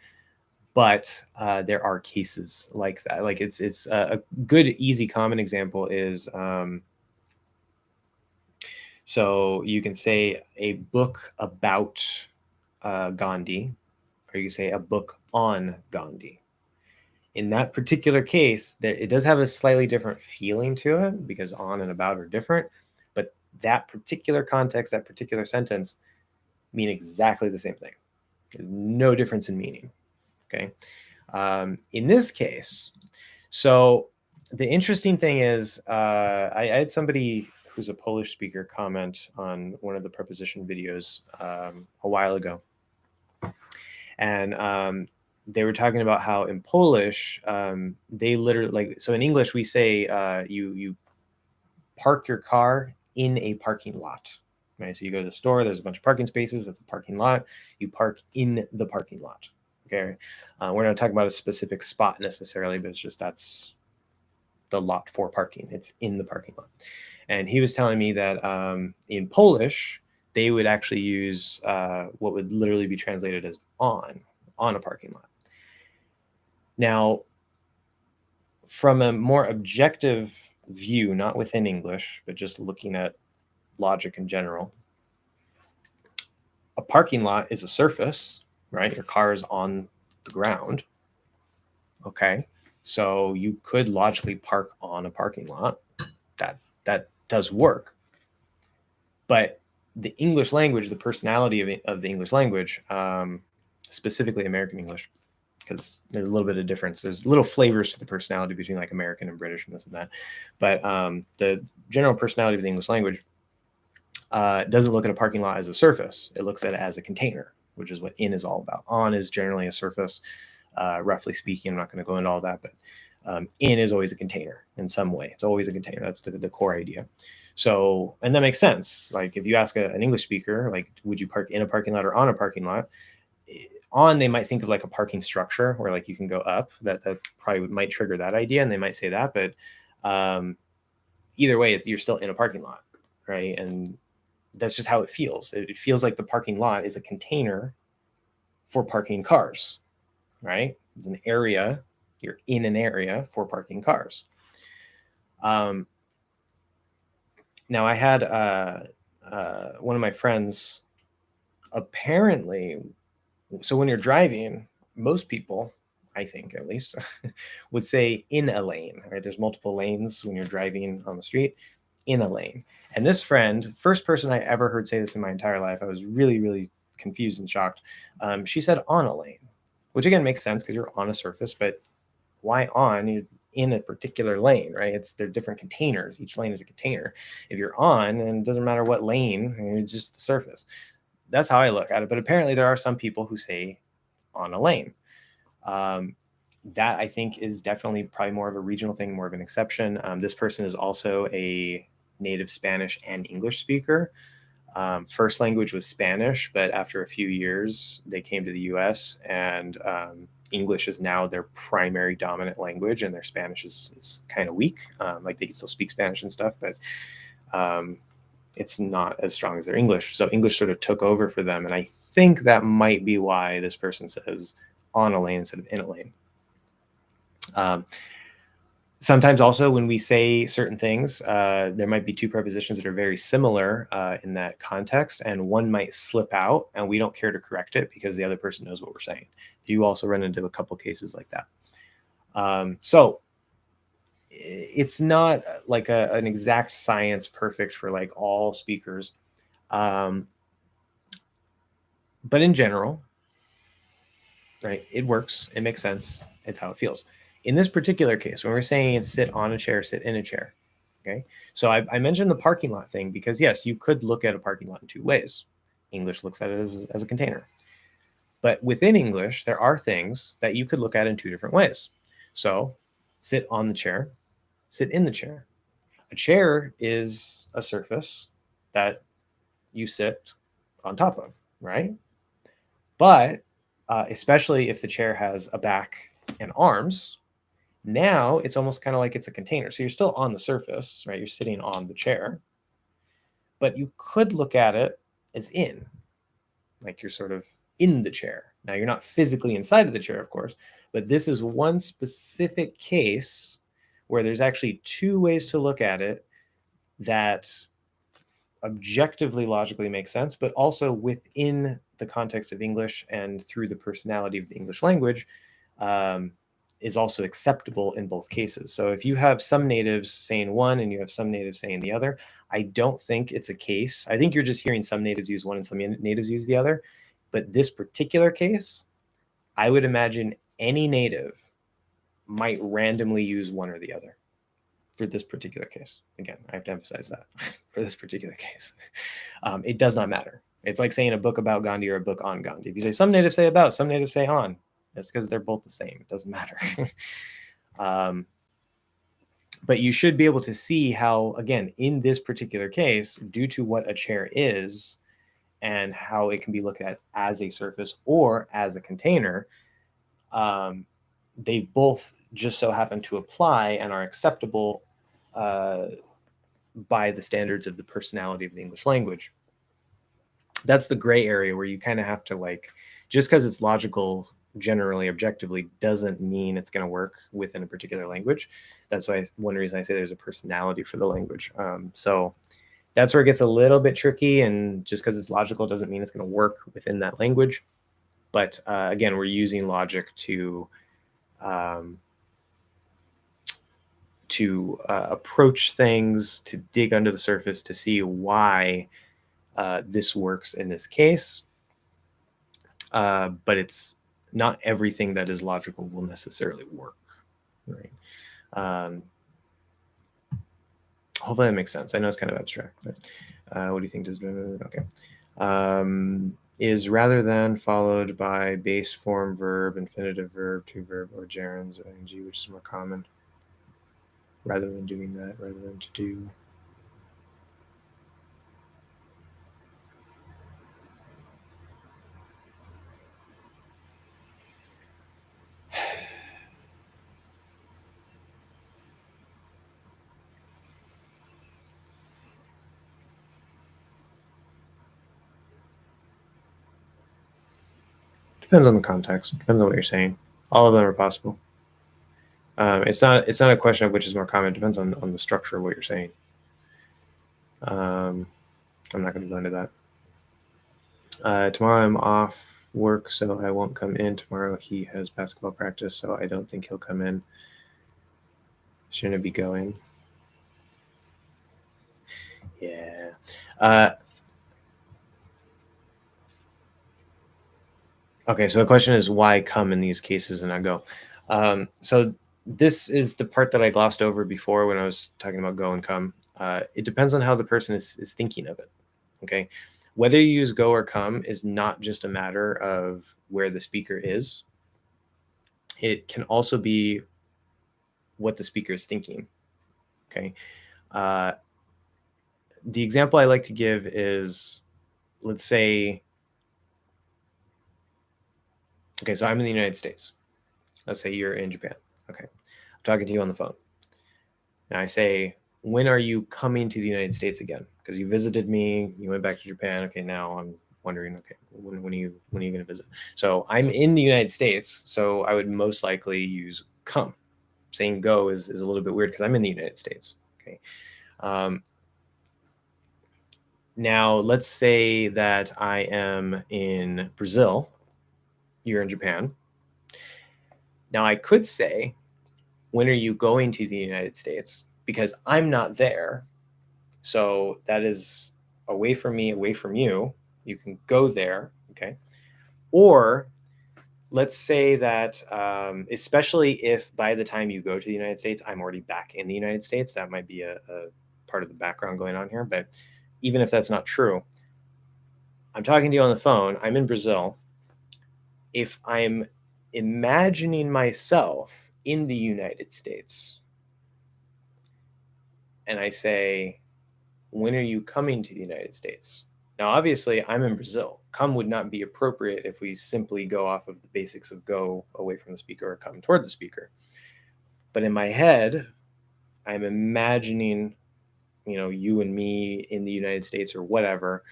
But there are cases like that. Like it's a good, easy, common example is so you can say a book about Gandhi, or you can say a book on Gandhi. In that particular case, it does have a slightly different feeling to it because on and about are different, but that particular context, that particular sentence mean exactly the same thing. There's no difference in meaning, okay? In this case, so the interesting thing is I had somebody who's a Polish speaker comment on one of the preposition videos a while ago. And they were talking about how in Polish, they literally, like, so in English, we say you park your car in a parking lot, right? So you go to the store, there's a bunch of parking spaces, that's a parking lot. You park in the parking lot, okay? We're not talking about a specific spot necessarily, but it's just that's the lot for parking. It's in the parking lot. And he was telling me that in Polish, they would actually use what would literally be translated as on a parking lot. Now, from a more objective view, not within English, but just looking at logic in general, a parking lot is a surface, right? Your car is on the ground. Okay. So you could logically park on a parking lot. That does work. But the English language, the personality of the English language, specifically American English, because there's a little bit of difference. There's little flavors to the personality between like American and British and this and that. But the general personality of the English language doesn't look at a parking lot as a surface. It looks at it as a container, which is what in is all about. On is generally a surface, roughly speaking. I'm not going to go into all that, but in is always a container in some way. It's always a container. That's the core idea. So, and that makes sense. Like if you ask an English speaker, like, would you park in a parking lot or on a parking lot? On, they might think of like a parking structure where like you can go up. That probably might trigger that idea, and they might say that. But either way, you're still in a parking lot, right? And that's just how it feels. It feels like the parking lot is a container for parking cars, right? It's an area. You're in an area for parking cars. Now, I had one of my friends, apparently, so when you're driving, most people, I think at least, would say in a lane, right? There's multiple lanes when you're driving on the street, in a lane. And this friend, first person I ever heard say this in my entire life, I was really, really confused and shocked. She said on a lane, which again makes sense because you're on a surface, but why on? You're in a particular lane, right? They're different containers. Each lane is a container. If you're on, and it doesn't matter what lane, it's just the surface. That's how I look at it. But apparently there are some people who say on a lane. That I think is definitely probably more of a regional thing, more of an exception. This person is also a native Spanish and English speaker. First language was Spanish, but after a few years, they came to the US, and English is now their primary dominant language, and their Spanish is kind of weak. Like they can still speak Spanish and stuff, but it's not as strong as their English. So English sort of took over for them. And I think that might be why this person says on a lane instead of in a lane. Sometimes also when we say certain things, there might be two prepositions that are very similar in that context, and one might slip out and we don't care to correct it because the other person knows what we're saying. You also run into a couple cases like that. So it's not like an exact science perfect for like all speakers. But in general, right, it works, it makes sense, it's how it feels. In this particular case, when we're saying sit on a chair, sit in a chair, okay? So I mentioned the parking lot thing because yes, you could look at a parking lot in two ways. English looks at it as a container. But within English, there are things that you could look at in two different ways. So sit on the chair, sit in the chair. A chair is a surface that you sit on top of, right? But especially if the chair has a back and arms, now it's almost kind of like it's a container. So you're still on the surface, right? You're sitting on the chair, but you could look at it as in, like you're sort of in the chair. Now you're not physically inside of the chair, of course, but this is one specific case where there's actually two ways to look at it that objectively logically makes sense, but also within the context of English and through the personality of the English language, is also acceptable in both cases. So if you have some natives saying one and you have some natives saying the other, I don't think it's a case. I think you're just hearing some natives use one and some natives use the other. But this particular case, I would imagine any native might randomly use one or the other for this particular case. Again, I have to emphasize that for this particular case. It does not matter. It's like saying a book about Gandhi or a book on Gandhi. If you say some natives say about, some natives say on, that's because they're both the same. It doesn't matter. But you should be able to see how, again, in this particular case, due to what a chair is and how it can be looked at as a surface or as a container, they both just so happen to apply and are acceptable by the standards of the personality of the English language. That's the gray area where you kind of have to, like, just because it's logical generally objectively doesn't mean it's going to work within a particular language. That's why one reason I say there's a personality for the language. So that's where it gets a little bit tricky, and just because it's logical doesn't mean it's going to work within that language. But again, we're using logic to approach things, to dig under the surface, to see why this works in this case. But it's not everything that is logical will necessarily work, right? Hopefully that makes sense. I know it's kind of abstract, but what do you think? Okay. Is rather than followed by base form verb, infinitive verb, to verb, or gerunds, ing, which is more common. Rather than doing that, rather than to do. Depends on the context. Depends on what you're saying. All of them are possible. It's not a question of which is more common. It depends on the structure of what you're saying. I'm not going to go into that. Tomorrow I'm off work, so I won't come in tomorrow. He has basketball practice, so I don't think he'll come in. Shouldn't be going. Yeah. Okay, so the question is why come in these cases and not go? So this is the part that I glossed over before when I was talking about go and come. It depends on how the person is thinking of it. Okay, whether you use go or come is not just a matter of where the speaker is. It can also be what the speaker is thinking. Okay, the example I like to give is, let's say, okay, so I'm in the United States. Let's say you're in Japan. Okay, I'm talking to you on the phone. And I say, when are you coming to the United States again? Because you visited me, you went back to Japan. Okay, now I'm wondering, okay, when are you going to visit? So I'm in the United States, so I would most likely use come. Saying go is a little bit weird because I'm in the United States. Okay. Now let's say that I am in Brazil, you're in Japan. Now I could say, when are you going to the United States? Because I'm not there. So that is away from me, away from you. You can go there, okay? Or let's say that, especially if by the time you go to the United States, I'm already back in the United States, that might be a part of the background going on here. But even if that's not true, I'm talking to you on the phone, I'm in Brazil. If I'm imagining myself in the United States and I say, when are you coming to the United States? Now, obviously, I'm in Brazil. Come would not be appropriate if we simply go off of the basics of go away from the speaker or come toward the speaker. But in my head, I'm imagining, you and me in the United States or whatever.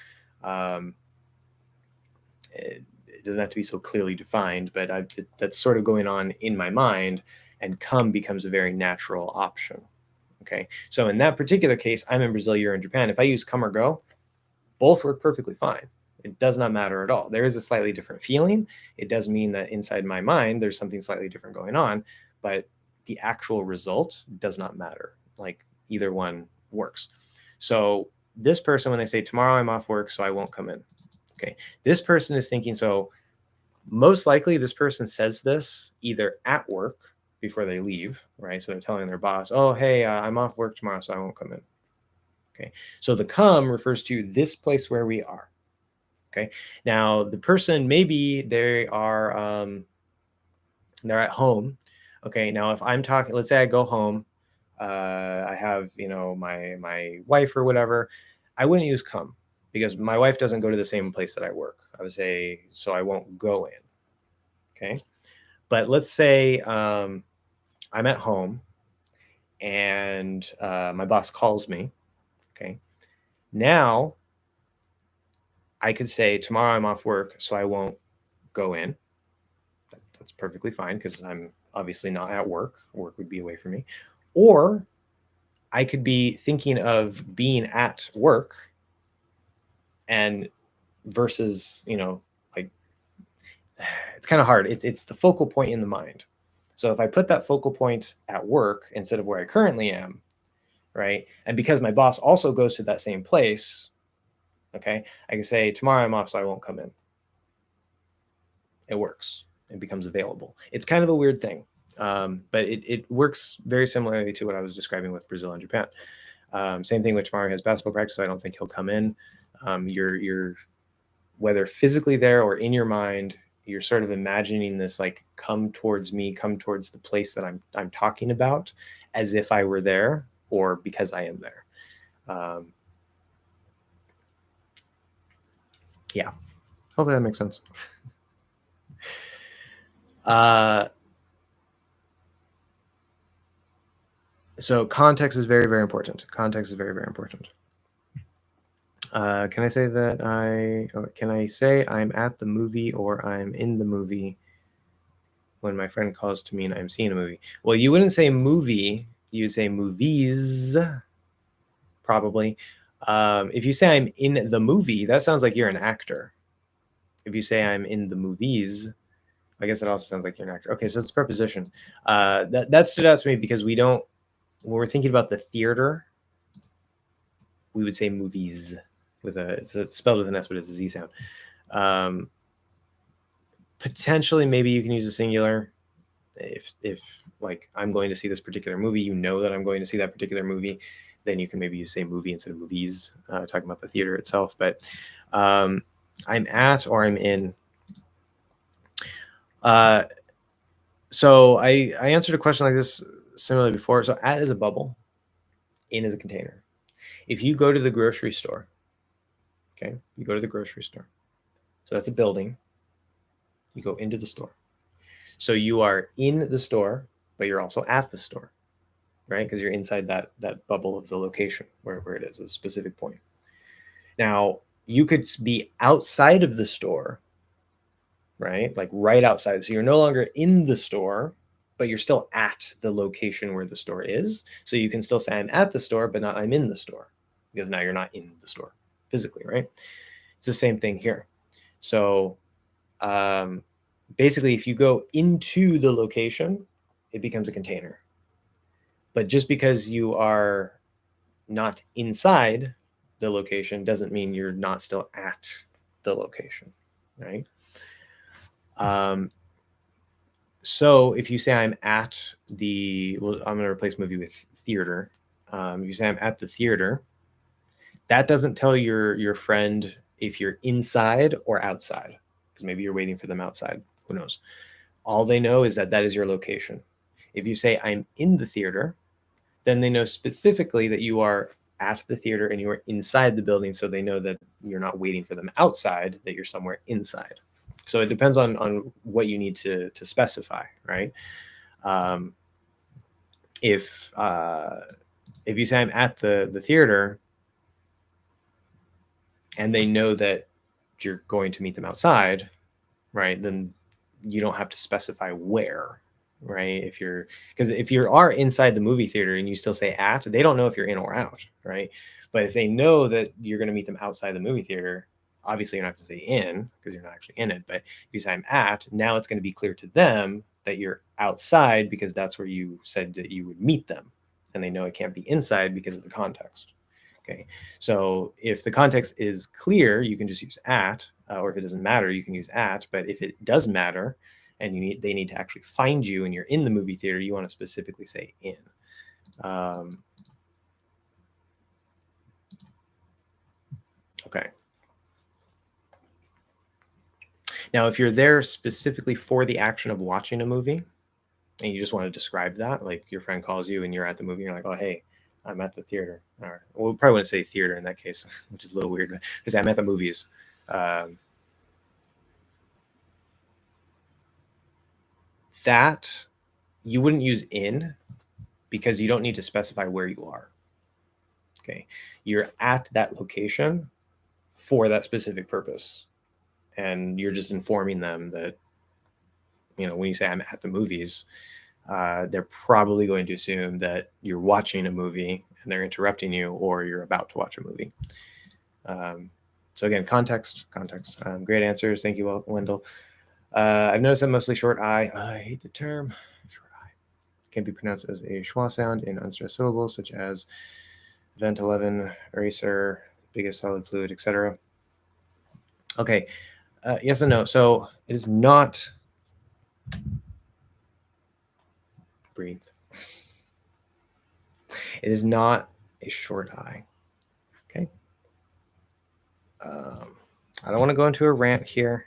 It doesn't have to be so clearly defined, but that's sort of going on in my mind, and come becomes a very natural option. Okay, so in that particular case, I'm in Brazil, you're in Japan. If I use come or go, both work perfectly fine. It does not matter at all. There is a slightly different feeling. It does mean that inside my mind, there's something slightly different going on, but the actual result does not matter. Like, either one works. So this person, when they say tomorrow I'm off work, so I won't come in. Okay, this person is thinking, so most likely this person says this either at work before they leave, right? So they're telling their boss, oh, hey, I'm off work tomorrow, so I won't come in. Okay, so the come refers to this place where we are. Okay, now the person, maybe they are they're at home. Okay, now if I'm talking, let's say I go home, I have my wife or whatever, I wouldn't use come because my wife doesn't go to the same place that I work. I would say, so I won't go in. Okay, but let's say I'm at home and my boss calls me. Okay, now I could say tomorrow I'm off work, so I won't go in. That's perfectly fine because I'm obviously not at work. Work would be away from me. Or I could be thinking of being at work and versus, like, it's kind of hard. It's the focal point in the mind. So if I put that focal point at work instead of where I currently am, right? And because my boss also goes to that same place, okay, I can say tomorrow I'm off, so I won't come in. It works. It becomes available. It's kind of a weird thing, but it works very similarly to what I was describing with Brazil and Japan. Same thing with tomorrow. He has basketball practice, so I don't think he'll come in. You're whether physically there or in your mind, you're sort of imagining this, like, come towards me, come towards the place that I'm talking about, as if I were there or because I am there. Yeah, hopefully that makes sense. So context is very, very important. Context is very, very important. Can I say that can I say I'm at the movie or I'm in the movie when my friend calls to me and I'm seeing a movie? Well, you wouldn't say movie, you would say movies, probably. If you say I'm in the movie, that sounds like you're an actor. If you say I'm in the movies, I guess it also sounds like you're an actor. Okay, so it's preposition. That stood out to me because we don't, when we're thinking about the theater, we would say movies with it's spelled with an S, but it's a Z sound. Potentially, maybe you can use a singular. If like I'm going to see this particular movie, you know that I'm going to see that particular movie, then you can maybe say movie instead of movies, talking about the theater itself. But I'm at or I'm in. So I answered a question like this similarly before. So at is a bubble, in is a container. If you go to the grocery store, okay, you go to the grocery store. So that's a building. You go into the store. So you are in the store, but you're also at the store, right? Because you're inside that bubble of the location where it is, a specific point. Now, you could be outside of the store, right? Like right outside. So you're no longer in the store, but you're still at the location where the store is. So you can still say I'm at the store, but not I'm in the store, because now you're not in the store physically, right? It's the same thing here. So basically, if you go into the location, it becomes a container. But just because you are not inside the location doesn't mean you're not still at the location, right? So if you say I'm at the, well, I'm going to replace movie with theater. If you say I'm at the theater, that doesn't tell your friend if you're inside or outside, because maybe you're waiting for them outside. Who knows? All they know is that is your location. If you say I'm in the theater, then they know specifically that you are at the theater and you are inside the building, so they know that you're not waiting for them outside, that you're somewhere inside. So it depends on what you need to specify, right? If you say I'm at the theater and they know that you're going to meet them outside, right, then you don't have to specify where, right? Because if you are inside the movie theater and you still say at, they don't know if you're in or out, right? But if they know that you're going to meet them outside the movie theater, obviously you're not going to say in because you're not actually in it. But if you say I'm at, now it's going to be clear to them that you're outside because that's where you said that you would meet them, and they know it can't be inside because of the context. Okay, so if the context is clear, you can just use at, or if it doesn't matter, you can use at. But if it does matter, and they need to actually find you, and you're in the movie theater, you want to specifically say in. Okay. Now, if you're there specifically for the action of watching a movie, and you just want to describe that, like your friend calls you and you're at the movie, you're like, oh, hey, I'm at the theater. Or, well, we probably wouldn't say theater in that case, which is a little weird, because I'm at the movies. That you wouldn't use in, because you don't need to specify where you are. Okay, you're at that location for that specific purpose, and you're just informing them that, when you say I'm at the movies, they're probably going to assume that you're watching a movie and they're interrupting you, or you're about to watch a movie. So again, context. Great answers. Thank you, Wendell. I've noticed that mostly short I hate the term short I, can be pronounced as a schwa sound in unstressed syllables, such as vent 11, eraser, biggest solid fluid, etc. Okay, yes and no. So it is not, breathe. It is not a short I. Okay. I don't want to go into a rant here.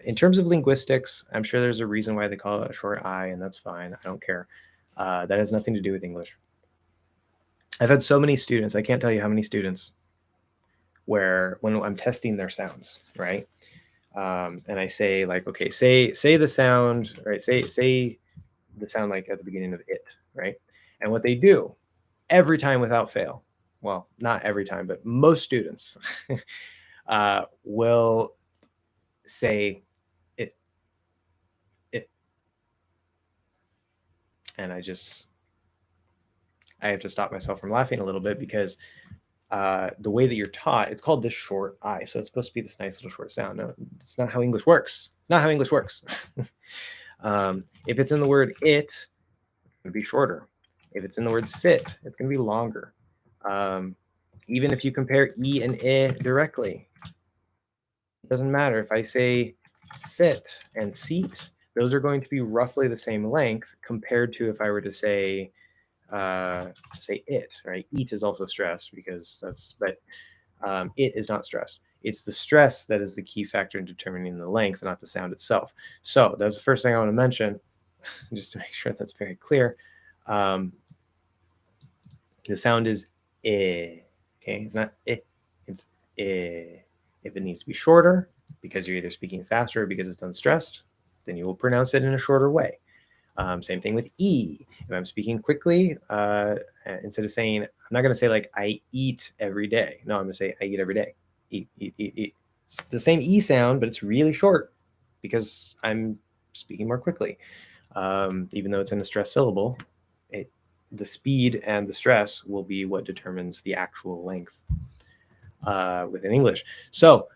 In terms of linguistics, I'm sure there's a reason why they call it a short I, and that's fine. I don't care. That has nothing to do with English. I've had so many students, I can't tell you how many students, where when I'm testing their sounds, right? And I say, like, okay, say the sound, right? Say the sound like at the beginning of it, right? And what they do every time without fail, well, not every time, but most students will say it. And I have to stop myself from laughing a little bit, because the way that you're taught, it's called the short I. So it's supposed to be this nice little short sound. No, it's not how English works. It's not how English works. If it's in the word it, it's going to be shorter. If it's in the word sit, it's going to be longer. Even if you compare E and I directly, it doesn't matter. If I say sit and seat, those are going to be roughly the same length compared to if I were to say it, right? Eat is also stressed because that's, but it is not stressed. It's the stress that is the key factor in determining the length, not the sound itself. So that's the first thing I want to mention, just to make sure that's very clear. The sound is eh, okay? It's not it, it's eh. If it needs to be shorter, because you're either speaking faster or because it's unstressed, then you will pronounce it in a shorter way. Same thing with E. If I'm speaking quickly, instead of saying, I'm not going to say like I eat every day. No, I'm going to say I eat every day. Eat, eat, eat, eat. It's the same E sound, but it's really short because I'm speaking more quickly. Even though it's in a stressed syllable, the speed and the stress will be what determines the actual length within English. So,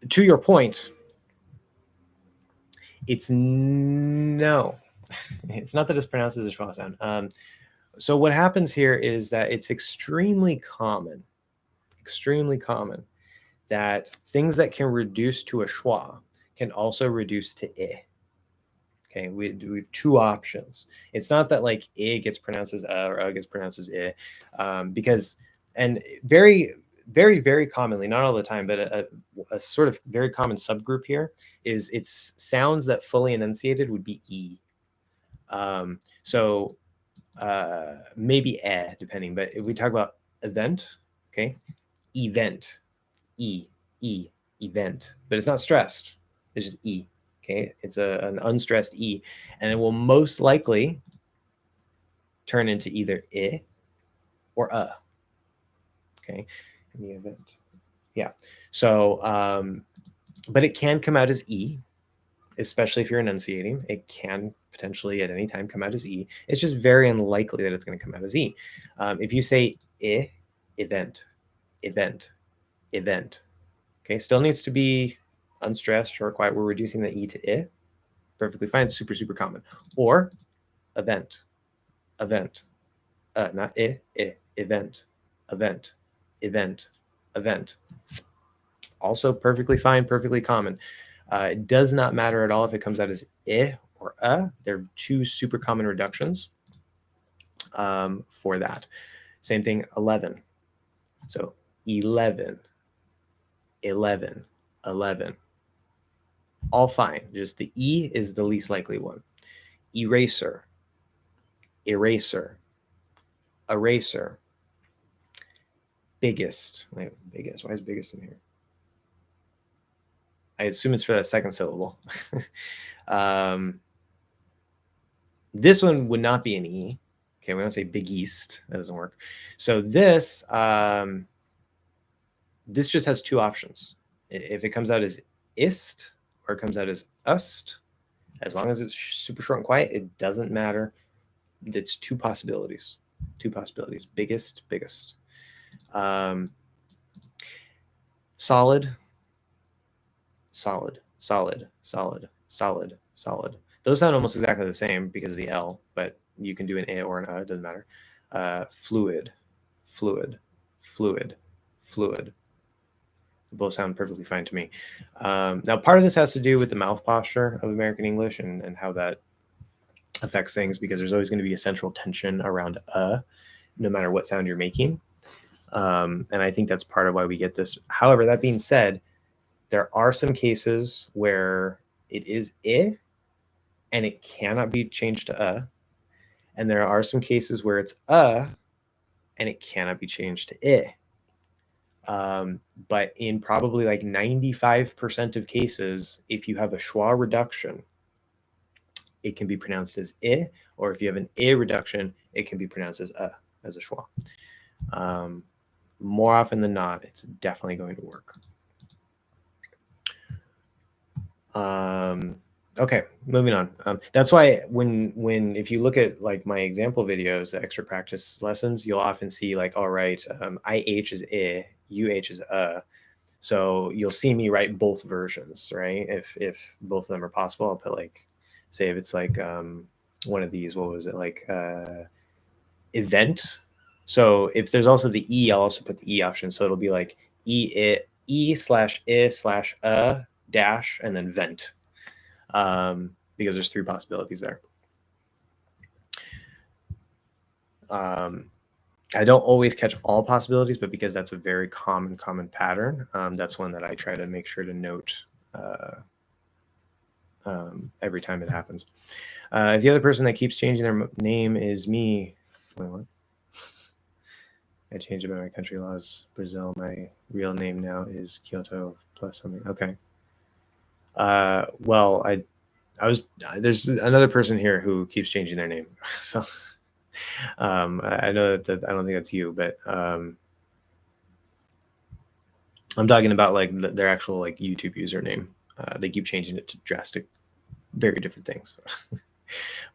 to your point, it's no. It's not that it's pronounced as a schwa sound. So what happens here is that it's extremely common that things that can reduce to a schwa can also reduce to I. Okay, we have two options. It's not that like I gets pronounced as or gets pronounced as I, because, and very, very, very commonly, not all the time, but a sort of very common subgroup here is it's sounds that fully enunciated would be E. So maybe depending, but if we talk about event, okay, event, event, but it's not stressed, it's just E, okay, it's an unstressed E, and it will most likely turn into either I or okay, in the event, yeah, so, but it can come out as E, especially if you're enunciating. It can potentially at any time come out as E. It's just very unlikely that it's going to come out as E. If you say I, event, okay, still needs to be unstressed, short, quiet. We're reducing the E to I. Perfectly fine, super, super common. Or event, not event, event. Also perfectly fine, perfectly common. It does not matter at all if it comes out as I or They're two super common reductions for that. Same thing, 11. So 11. All fine. Just the E is the least likely one. Eraser. Biggest. Wait, biggest. Why is biggest in here? I assume it's for that second syllable. This one would not be an E. Okay, we don't say big east. That doesn't work. So this this just has two options. If it comes out as ist or it comes out as ust, as long as it's super short and quiet, it doesn't matter. It's two possibilities. Biggest. Solid. Those sound almost exactly the same because of the L, but you can do an A or an it doesn't matter. Fluid. Both sound perfectly fine to me. Now, part of this has to do with the mouth posture of American English and how that affects things, because there's always going to be a central tension around no matter what sound you're making. And I think that's part of why we get this. However, that being said, there are some cases where it is I and it cannot be changed to and there are some cases where it's and it cannot be changed to I. But in probably like 95% of cases, if you have a schwa reduction, it can be pronounced as I, or if you have an I reduction, it can be pronounced as a schwa. More often than not, it's definitely going to work. Okay, moving on. That's why when if you look at like my example videos, the extra practice lessons, you'll often see like, all right, IH is I, UH is So you'll see me write both versions, right? If both of them are possible, I'll put like, say if it's like one of these, what was it like event? So if there's also the E, I'll also put the E option. So it'll be like E slash I slash dash and then vent. Because there's three possibilities there. I don't always catch all possibilities, but because that's a very common pattern, that's one that I try to make sure to note every time it happens. If the other person that keeps changing their name is me, wait, what? I changed it by my country laws. Brazil. My real name now is Kyoto plus something. Okay. Well, there's another person here who keeps changing their name, so I know that I don't think that's you, but I'm talking about like their actual like YouTube username. They keep changing it to drastic, very different things.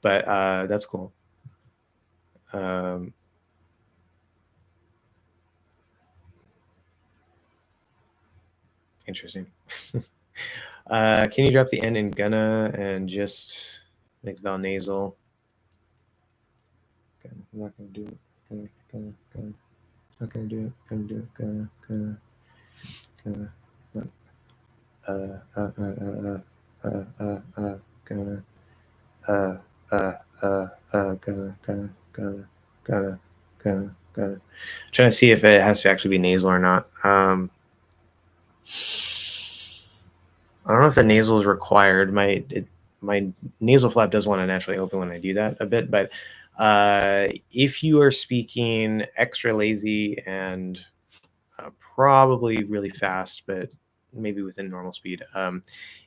But that's cool. Interesting. Can you drop the N in gonna and just make vowel nasal? I'm not gonna do it. Gonna. Not gonna do it. Gonna do it. Gonna. Not. Gonna. Gonna. Trying to see if it has to actually be nasal or not. I don't know if the nasal is required. My nasal flap does want to naturally open when I do that a bit, but if you are speaking extra lazy and probably really fast, but maybe within normal speed,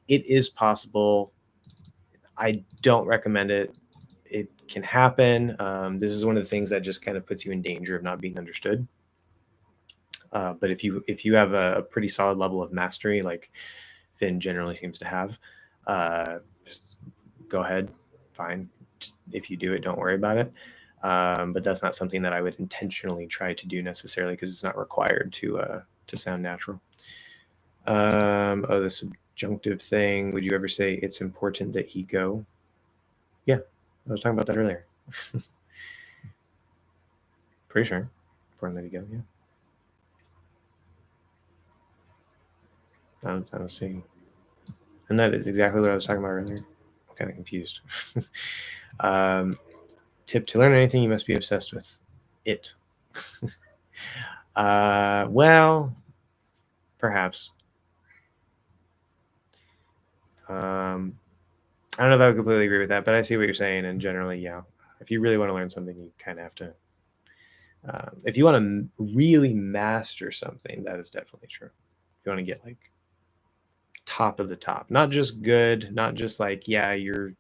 it is possible. I don't recommend it. It can happen. This is one of the things that just kind of puts you in danger of not being understood. But if you have a pretty solid level of mastery, like Finn generally seems to have, just go ahead, fine. If you do it, don't worry about it. But that's not something that I would intentionally try to do necessarily because it's not required to sound natural. Oh, the subjunctive thing. Would you ever say it's important that he go? Yeah, I was talking about that earlier. Pretty sure. Important that he go, yeah. I don't see. And that is exactly what I was talking about earlier. I'm kind of confused. Tip to learn anything, you must be obsessed with it. Well, perhaps. I don't know if I would completely agree with that, but I see what you're saying. And generally, yeah, if you really want to learn something, you kind of have to. If you want to really master something, that is definitely true. If you want to get like top of the top, not just good, not just like, yeah, you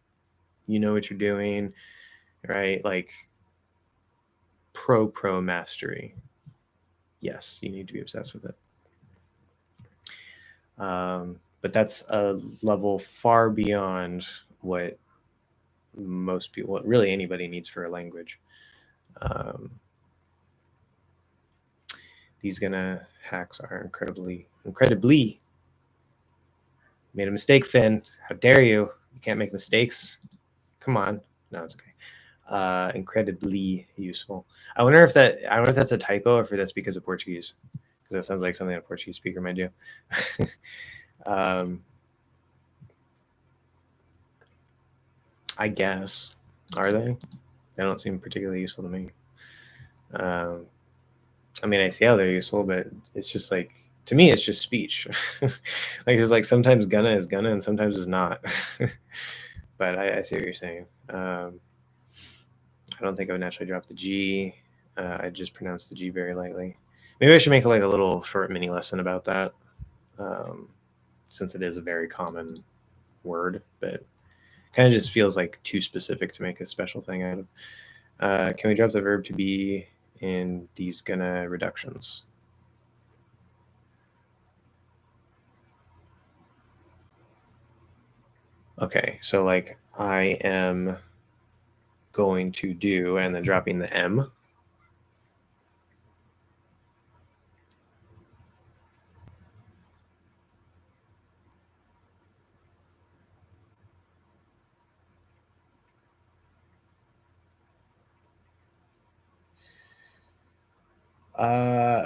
know what you're doing, right? Like pro mastery. Yes, you need to be obsessed with it. But that's a level far beyond what most people, what really anybody needs for a language. These gonna hacks are incredibly made a mistake, Finn. How dare you? You can't make mistakes. Come on. No, it's okay. Incredibly useful. I wonder if that's a typo or if that's because of Portuguese. Because that sounds like something a Portuguese speaker might do. I guess. Are they? They don't seem particularly useful to me. I mean, I see how they're useful, but it's just like, to me, it's just speech. Like there's like sometimes gonna is gonna and sometimes is not. But I see what you're saying. I don't think I would naturally drop the G. I just pronounce the G very lightly. Maybe I should make like a little short mini lesson about that, since it is a very common word, but kind of just feels like too specific to make a special thing out of. Can we drop the verb to be in these gonna reductions? Okay, so like I am going to do, and then dropping the M.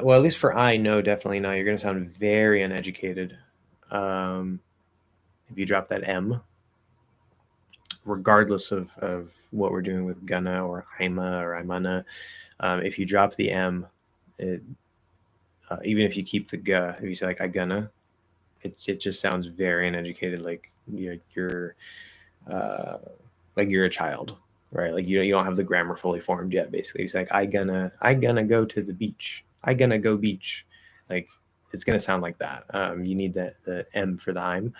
Well, at least for I, no, definitely not. You're going to sound very uneducated if you drop that M, regardless of what we're doing with gonna or Ima or Imana. If you drop the M, it, even if you keep the G, if you say like I gonna, it just sounds very uneducated, uh, like you're a child, right? Like you don't have the grammar fully formed yet. Basically, it's like I gonna go to the beach. I gonna go beach. Like it's gonna sound like that. You need the M for the I'm.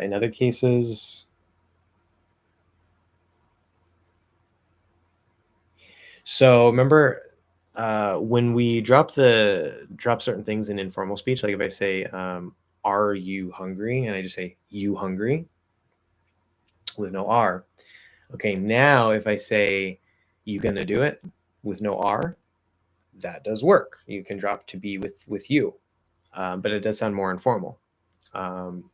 In other cases, so remember when we drop certain things in informal speech, like if I say, "Are you hungry?" and I just say, "You hungry?" with no R. Okay, now if I say, "You gonna do it?" with no R, that does work. You can drop to be with you, but it does sound more informal. Um,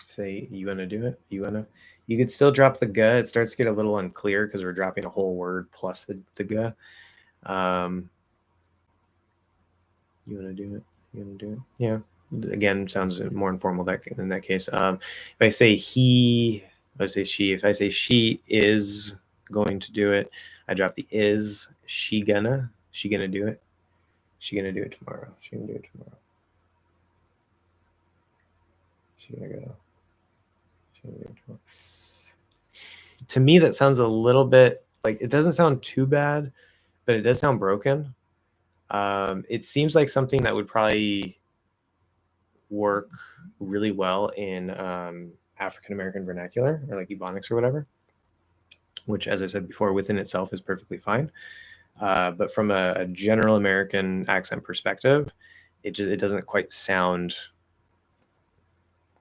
Say, "You gonna do it?" You gonna. You could still drop the "g." It starts to get a little unclear because we're dropping a whole word plus the "g." Um, You want to do it? You want to do it? Yeah. Again, sounds more informal in that case. If I say he, if I say she, if I say she is going to do it, I drop the is. She gonna do it. She gonna do it tomorrow. She gonna do it tomorrow. She gonna go. She gonna do it tomorrow. To me, that sounds a little bit like it doesn't sound too bad, but it does sound broken. It seems like something that would probably work really well in African American vernacular or like Ebonics or whatever, which, as I said before, within itself is perfectly fine. But from a general American accent perspective, it doesn't quite sound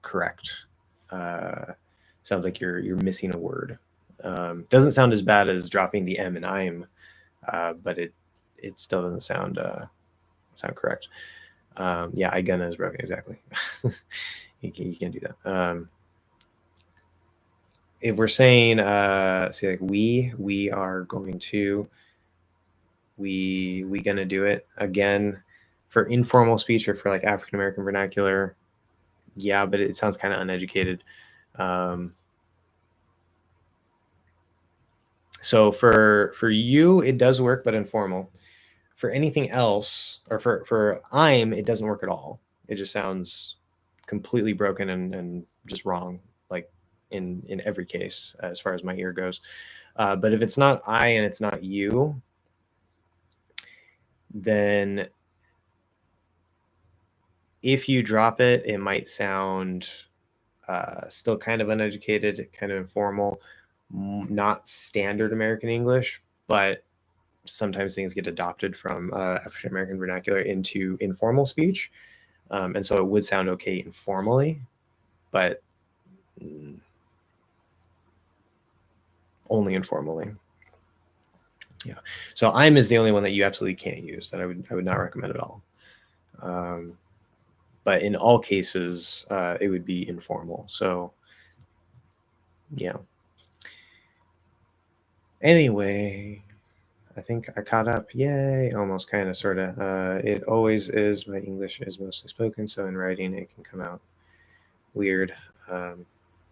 correct. Sounds like you're missing a word. Doesn't sound as bad as dropping the M and I'm, but it still doesn't sound correct. Yeah, I gonna is broken exactly. You can't do that. If we're saying say like we are going to, we gonna do it again for informal speech or for like African American vernacular, yeah, but it sounds kind of uneducated. So for you it does work, but informal. For anything else, or for I'm, it doesn't work at all. It just sounds completely broken and just wrong, like in every case as far as my ear goes. But if it's not I and it's not you, then if you drop it, it might sound still kind of uneducated, kind of informal, not standard American English, but sometimes things get adopted from African American vernacular into informal speech. And so it would sound okay informally, but only informally. Yeah. So I'm is the only one that you absolutely can't use, that I would not recommend at all. But in all cases, it would be informal. So yeah. Anyway, I think I caught up. Yay! Almost, kind of, sort of. It always is. My English is mostly spoken, so in writing it can come out weird. Well,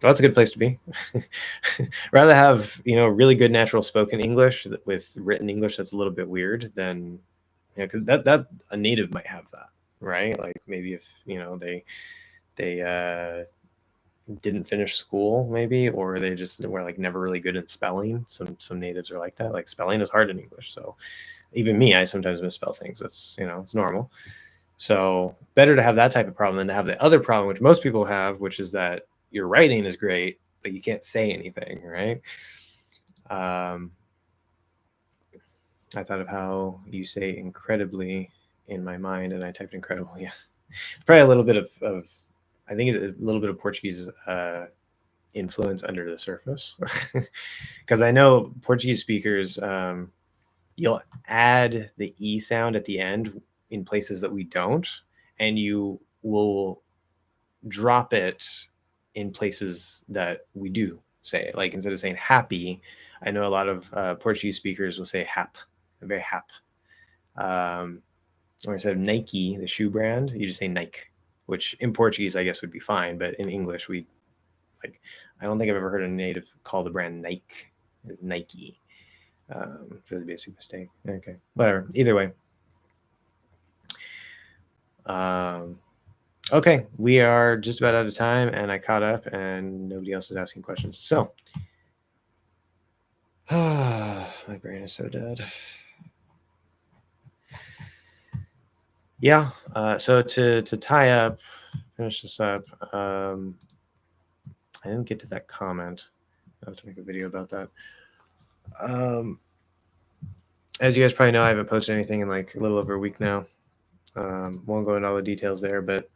that's a good place to be. Rather have really good natural spoken English with written English that's a little bit weird than because that a native might have that, right? Like maybe if they didn't finish school, maybe, or they just were like never really good at spelling. Some natives are like that. Like spelling is hard in English, so even me, I sometimes misspell things. That's it's normal. So better to have that type of problem than to have the other problem, which most people have, which is that your writing is great, but you can't say anything, right? Um, I thought of how you say incredibly in my mind, and I typed incredible. Yeah, probably a little bit of I think a little bit of Portuguese influence under the surface, because I know Portuguese speakers, you'll add the E sound at the end in places that we don't, and you will drop it in places that we do say it. Like instead of saying happy, I know a lot of Portuguese speakers will say hap, very hap. Or instead of Nike, the shoe brand, you just say Nike, which in Portuguese I guess would be fine, but in English we like. I don't think I've ever heard a native call the brand Nike. It's Nike. Really basic mistake. Okay, whatever. Either way. Okay, we are just about out of time, and I caught up, and nobody else is asking questions. So, my brain is so dead. Yeah. So to tie up, finish this up. I didn't get to that comment. I have to make a video about that. As you guys probably know, I haven't posted anything in like a little over a week now. Won't go into all the details there, but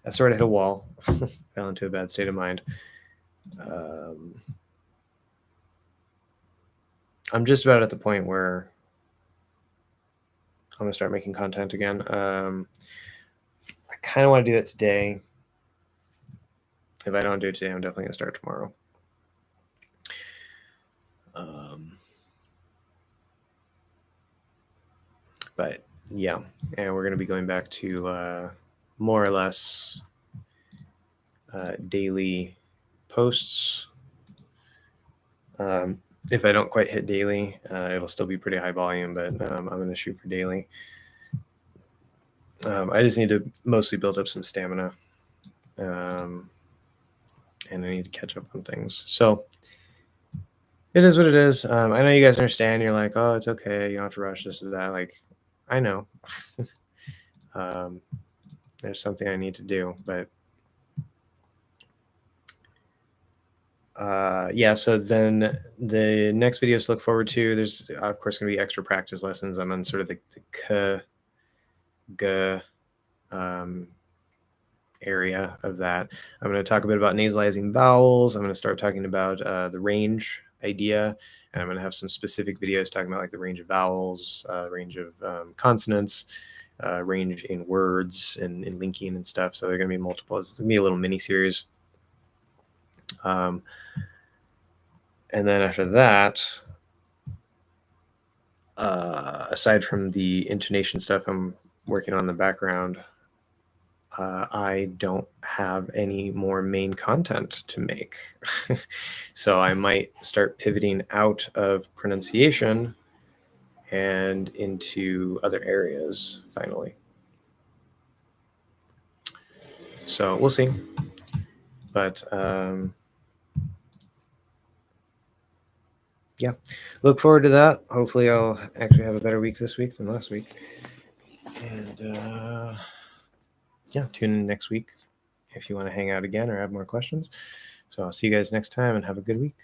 I sort of hit a wall, fell into a bad state of mind. I'm just about at the point where I'm gonna start making content again. I kind of want to do that today. If I don't do it today, I'm definitely gonna start tomorrow. But yeah, and we're gonna be going back to more or less daily posts. If I don't quite hit daily, it'll still be pretty high volume, but I'm going to shoot for daily. I just need to mostly build up some stamina, and I need to catch up on things. So it is what it is. I know you guys understand. You're like, oh, it's okay. You don't have to rush this or that. Like, I know. There's something I need to do, but yeah, so then the next videos to look forward to, there's of course going to be extra practice lessons. I'm on sort of the k, g area of that. I'm going to talk a bit about nasalizing vowels. I'm going to start talking about the range idea, and I'm going to have some specific videos talking about like the range of vowels, range of consonants, range in words and in linking and stuff. So they're going to be multiple. It's going to be a little mini series. And then after that, aside from the intonation stuff I'm working on in the background, I don't have any more main content to make. So I might start pivoting out of pronunciation and into other areas finally. So we'll see. But yeah, look forward to that. Hopefully I'll actually have a better week this week than last week. And yeah, tune in next week if you want to hang out again or have more questions. So I'll see you guys next time and have a good week.